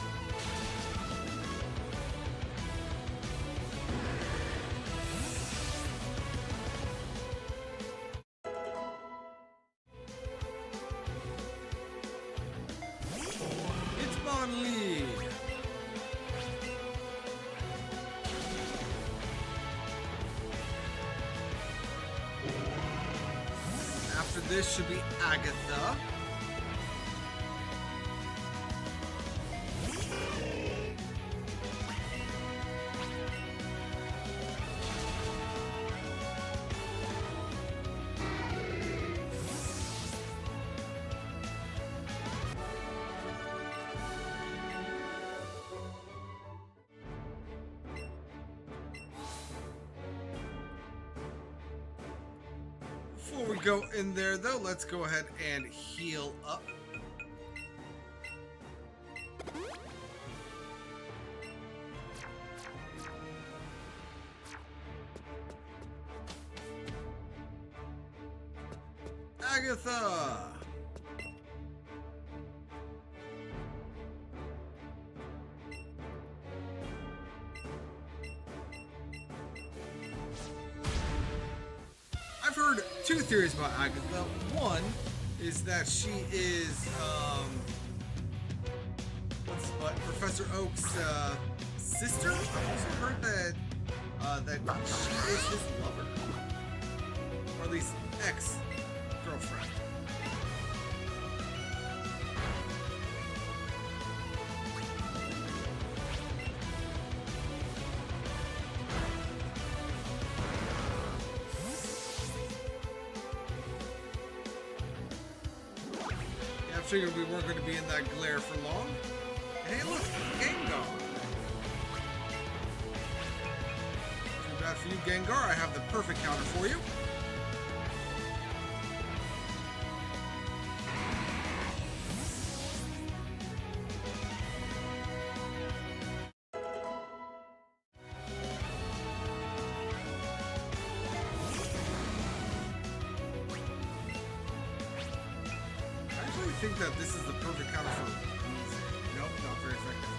It's Monly! After this should be Agatha. Before we go in there, though, let's go ahead and heal up. Agatha! I've heard two theories about Agatha. One is that she is, Professor Oak's sister. I've also heard that she is his lover, or at least ex-girlfriend. I figured we weren't going to be in that glare for long. And hey, look, Gengar. Too bad for you, Gengar. I have the perfect counter for you. I think that this is the perfect counter for Eevee. Nope, not very effective.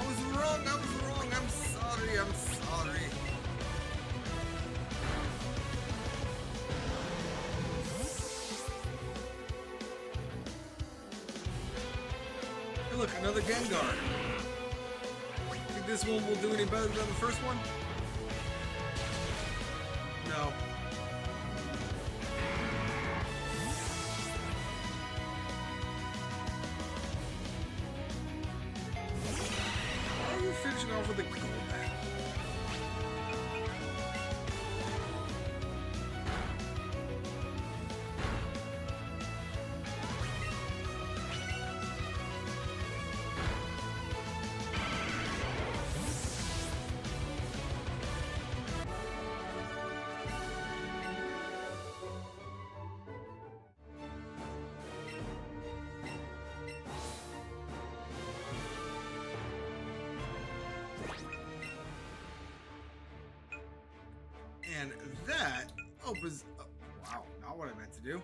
I was wrong, I'm sorry. Hey look, another Gengar. Think this one will do any better than the first one? No. Finishing off with a gold bat. And that opens up. Wow, not what I meant to do.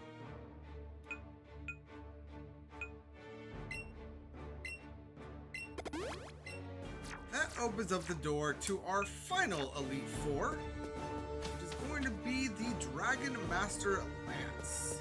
That opens up the door to our final Elite Four, which is going to be the Dragon Master Lance.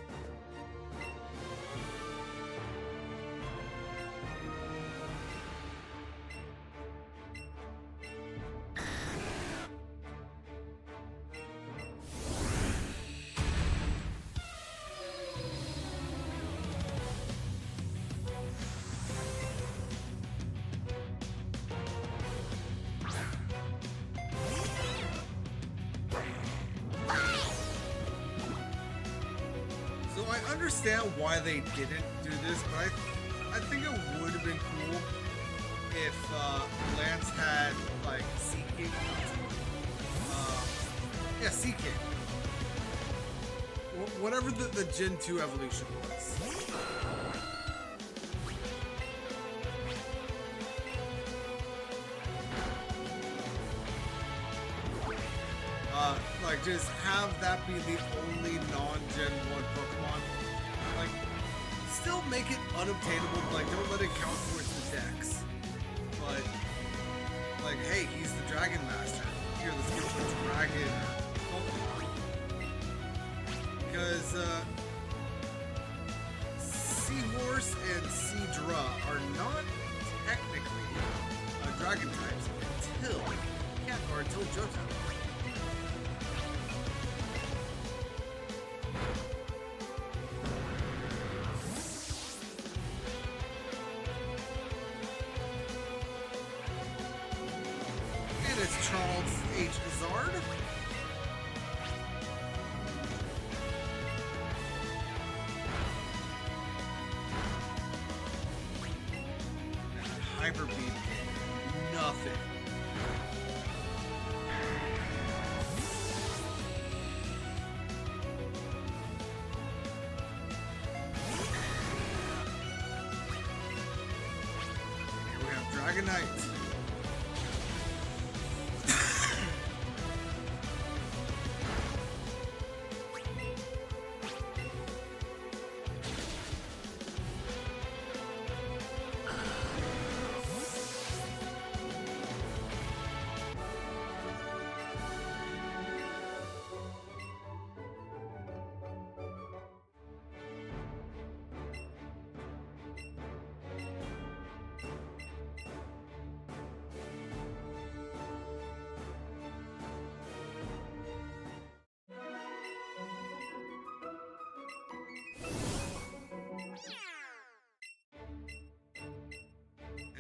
I understand why they didn't do this, but I think it would have been cool if Lance had like Sea King. Yeah, Sea King. Whatever the Gen 2 evolution was. Like, just have that be the only non-Gen 1 Pokemon. Like, still make it unobtainable, like, don't let it count towards the dex. But, like, hey, he's the Dragon Master. Here, let's give him a Dragon Pokemon. Because, Seahorse and Seadra are not technically Dragon types until Johto. It's Charles H. Zard. Hyper Beam. Nothing. Here we have Dragonite.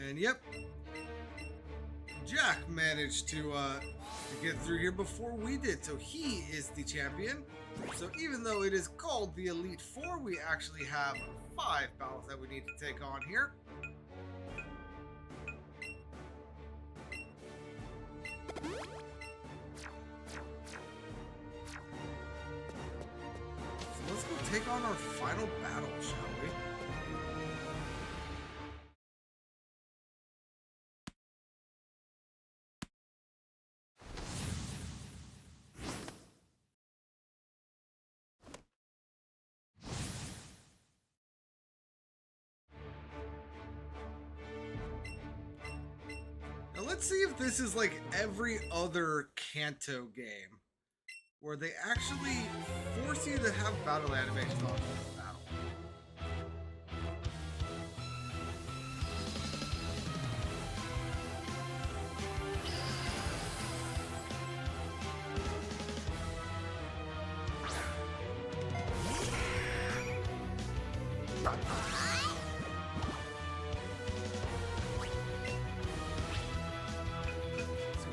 And yep, Jack managed to get through here before we did, so he is the champion. So even though it is called the Elite Four, we actually have 5 battles that we need to take on here. So let's go take on our final battle, shall we? Now let's see if this is like every other Kanto game, where they actually force you to have battle animations on this battle.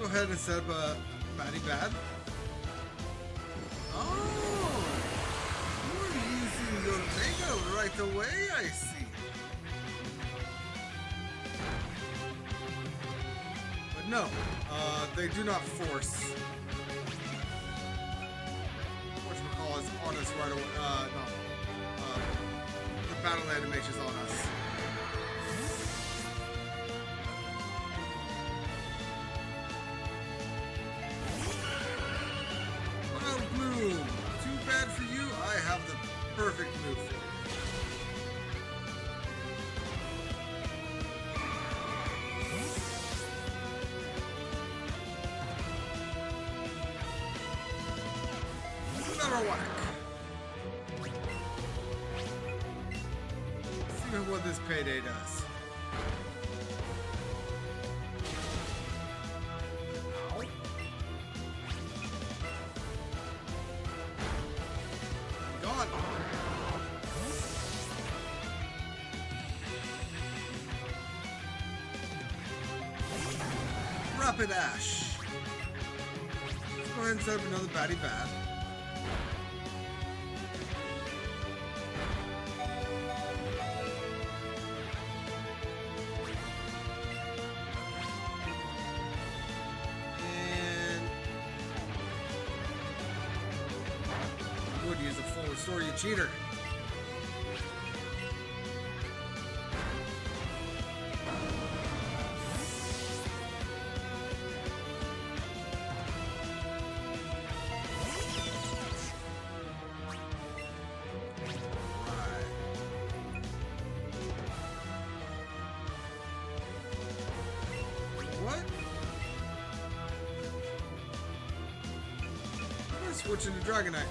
Go ahead and set up a Batty Bad. Oh, you're using your Mega right away, I see. But no, they do not force whatchamacallit on us right away. No, the battle animations on us. her a whack. See what this payday does. Ow. Gone. Rapid Ash. Let's go ahead and set up another baddie bad. And would use a full restore, you cheater. Switch into Dragonite.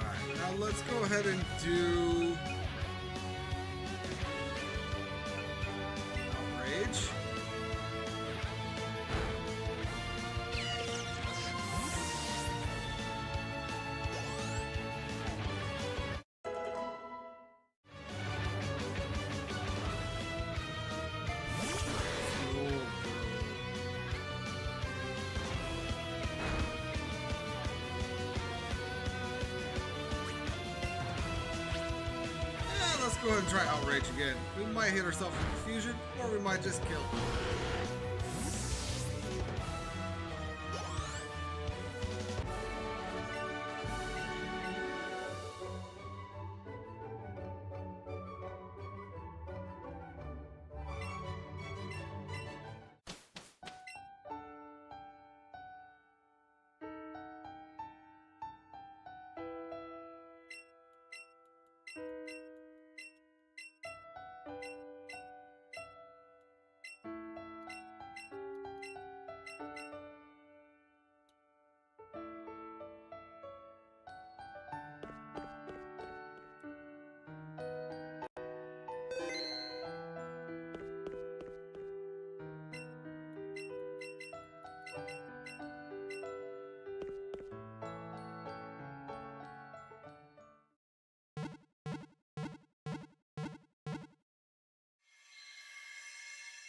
Alright, now let's go ahead and do Outrage. Let's go ahead and try Outrage again. We might hit ourselves with Confusion, or we might just kill.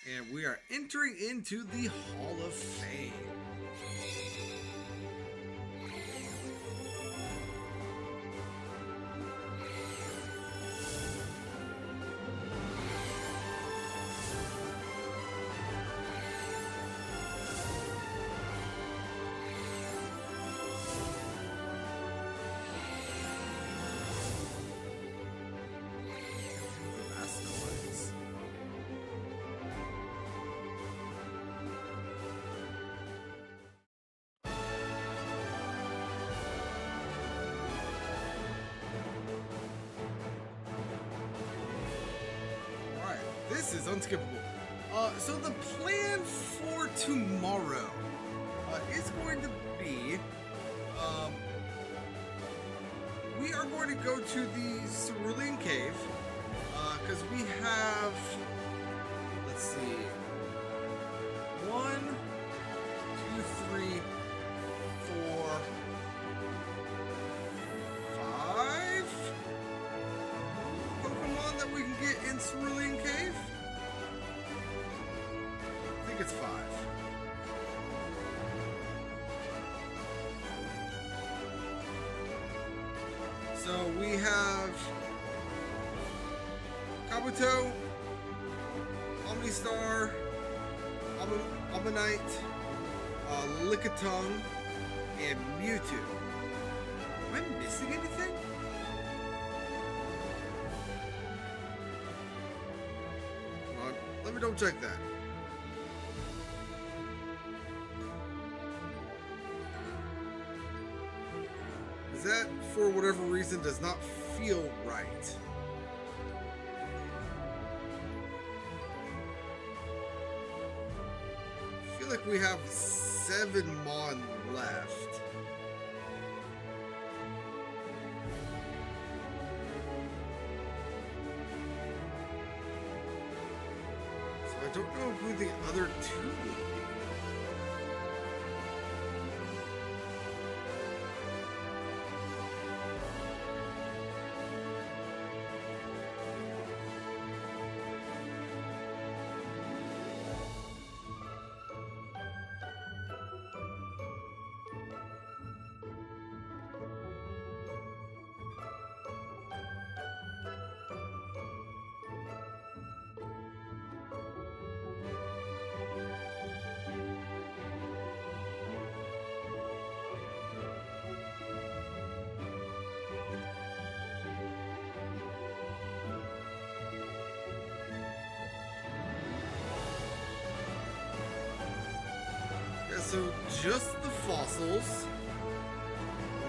And we are entering into the Hall of Fame. This is unskippable. So the plan for tomorrow is going to be, we are going to go to the Cerulean Cave, because we have, let's see, 1, 2, 3, 4, 5 Pokemon that we can get in Cerulean Cave. I think it's 5. So we have Kabuto, Omnistar, Ammonite, Lickitung, and Mewtwo. Am I missing anything? Come on, let me double check that. That, for whatever reason, does not feel right. we have 7 Mon left. So I don't know who the other 2 will be. So just the fossils,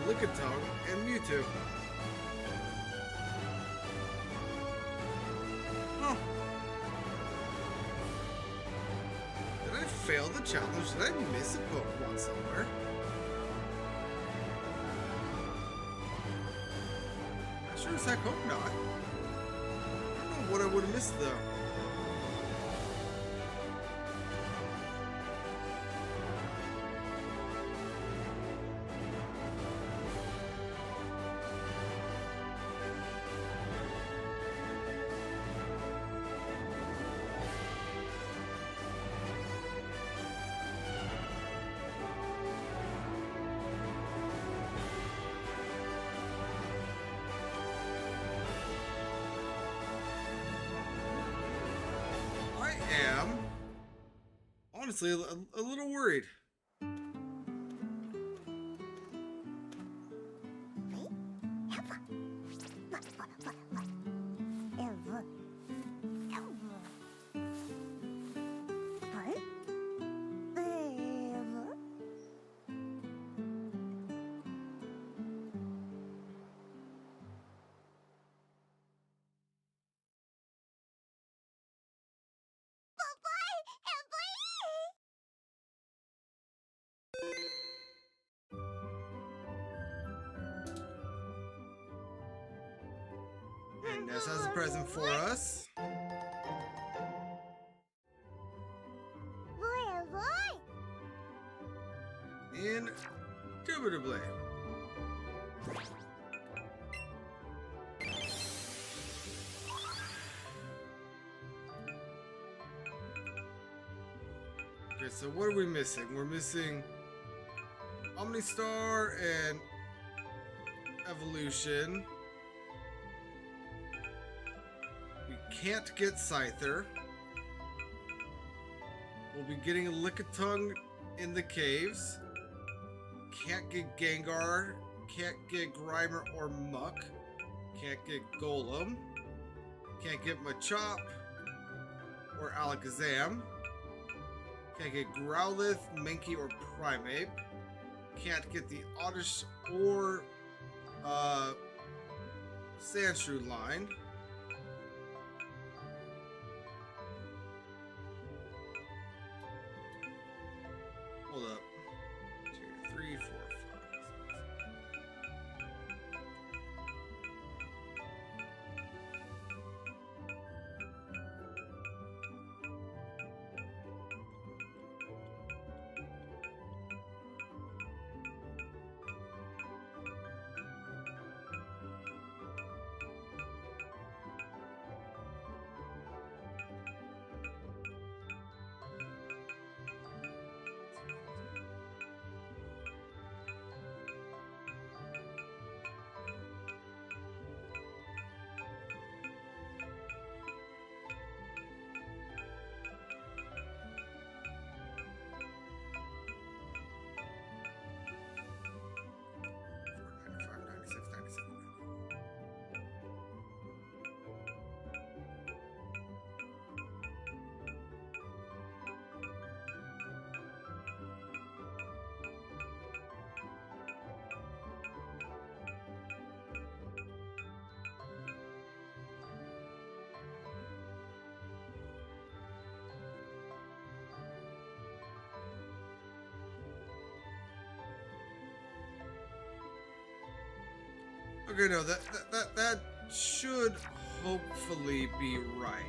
Lickitung, and Mewtwo. Huh. Did I fail the challenge? Did I miss a Pokemon somewhere? I sure as heck hope not. I don't know what I would have missed though. Honestly, a little worried. And Ness has a present for us. Indubitably. Okay, so what are we missing? We're missing Omnistar and Evolution. We can't get Scyther. We'll be getting a Lickitung in the caves. Can't get Gengar. Can't get Grimer or Muck. Can't get Golem. Can't get Machop or Alakazam. Can't get Growlithe, Mankey, or Primeape. Can't get the Odish or Sandshrew line. Hold up. 2, 3, 4, 5, 6. Okay, no, that should hopefully be right.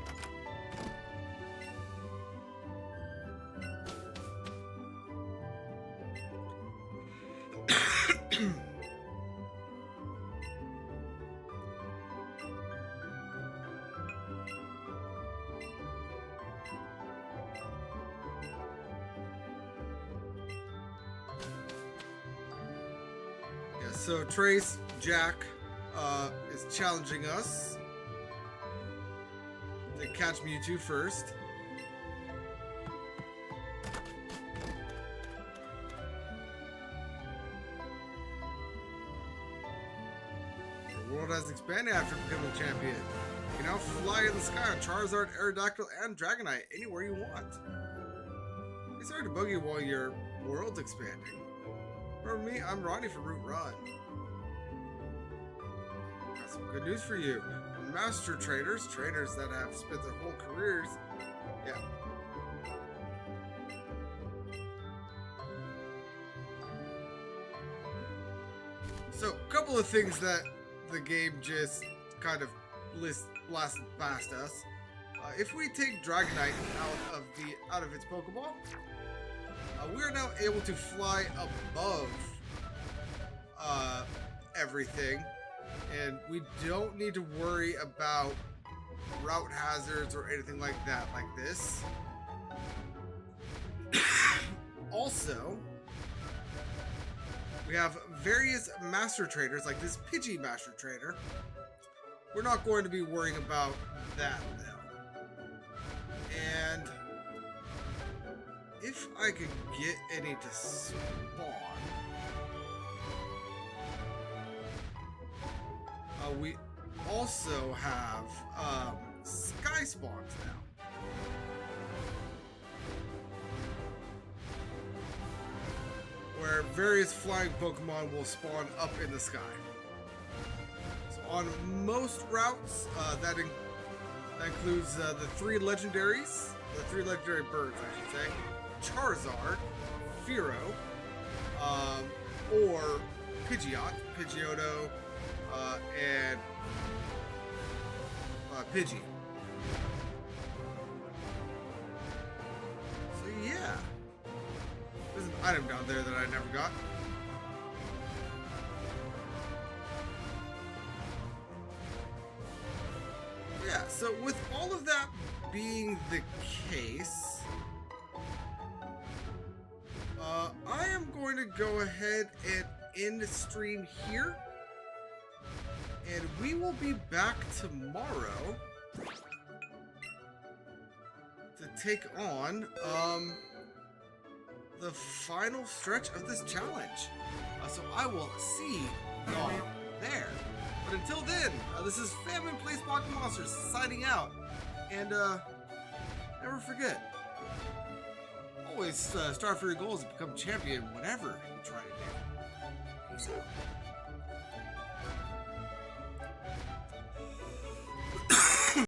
Yeah, so Trace, Jack, is challenging us to catch Mewtwo first. The world has expanded after becoming champion. You can now fly in the sky on Charizard, Aerodactyl, and Dragonite anywhere you want. It's hard to bug you while your world's expanding. Remember me? I'm Ronnie from Root Run. Got some good news for you. Master trainers that have spent their whole careers. Yeah. So, a couple of things that the game just kind of blasted past us. If we take Dragonite out of its Pokeball, we are now able to fly above everything, and we don't need to worry about route hazards or anything like that, like this. Also, we have various master traders, like this Pidgey master trader. We're not going to be worrying about that though. And if I could get any to spawn, we also have sky spawns now. Where various flying Pokemon will spawn up in the sky. So on most routes, that includes the three legendary birds, I should say. Charizard, Fearow, or Pidgeotto, and Pidgey. So yeah, there's an item down there that I never got. Yeah, so with all of that being the case, I am going to go ahead and end the stream here. And we will be back tomorrow to take on the final stretch of this challenge. So I will see y'all there. But until then, this is Family Plays Pokémon Monsters signing out. And never forget, always strive for your goals and become champion whatever you try to do. Peace out.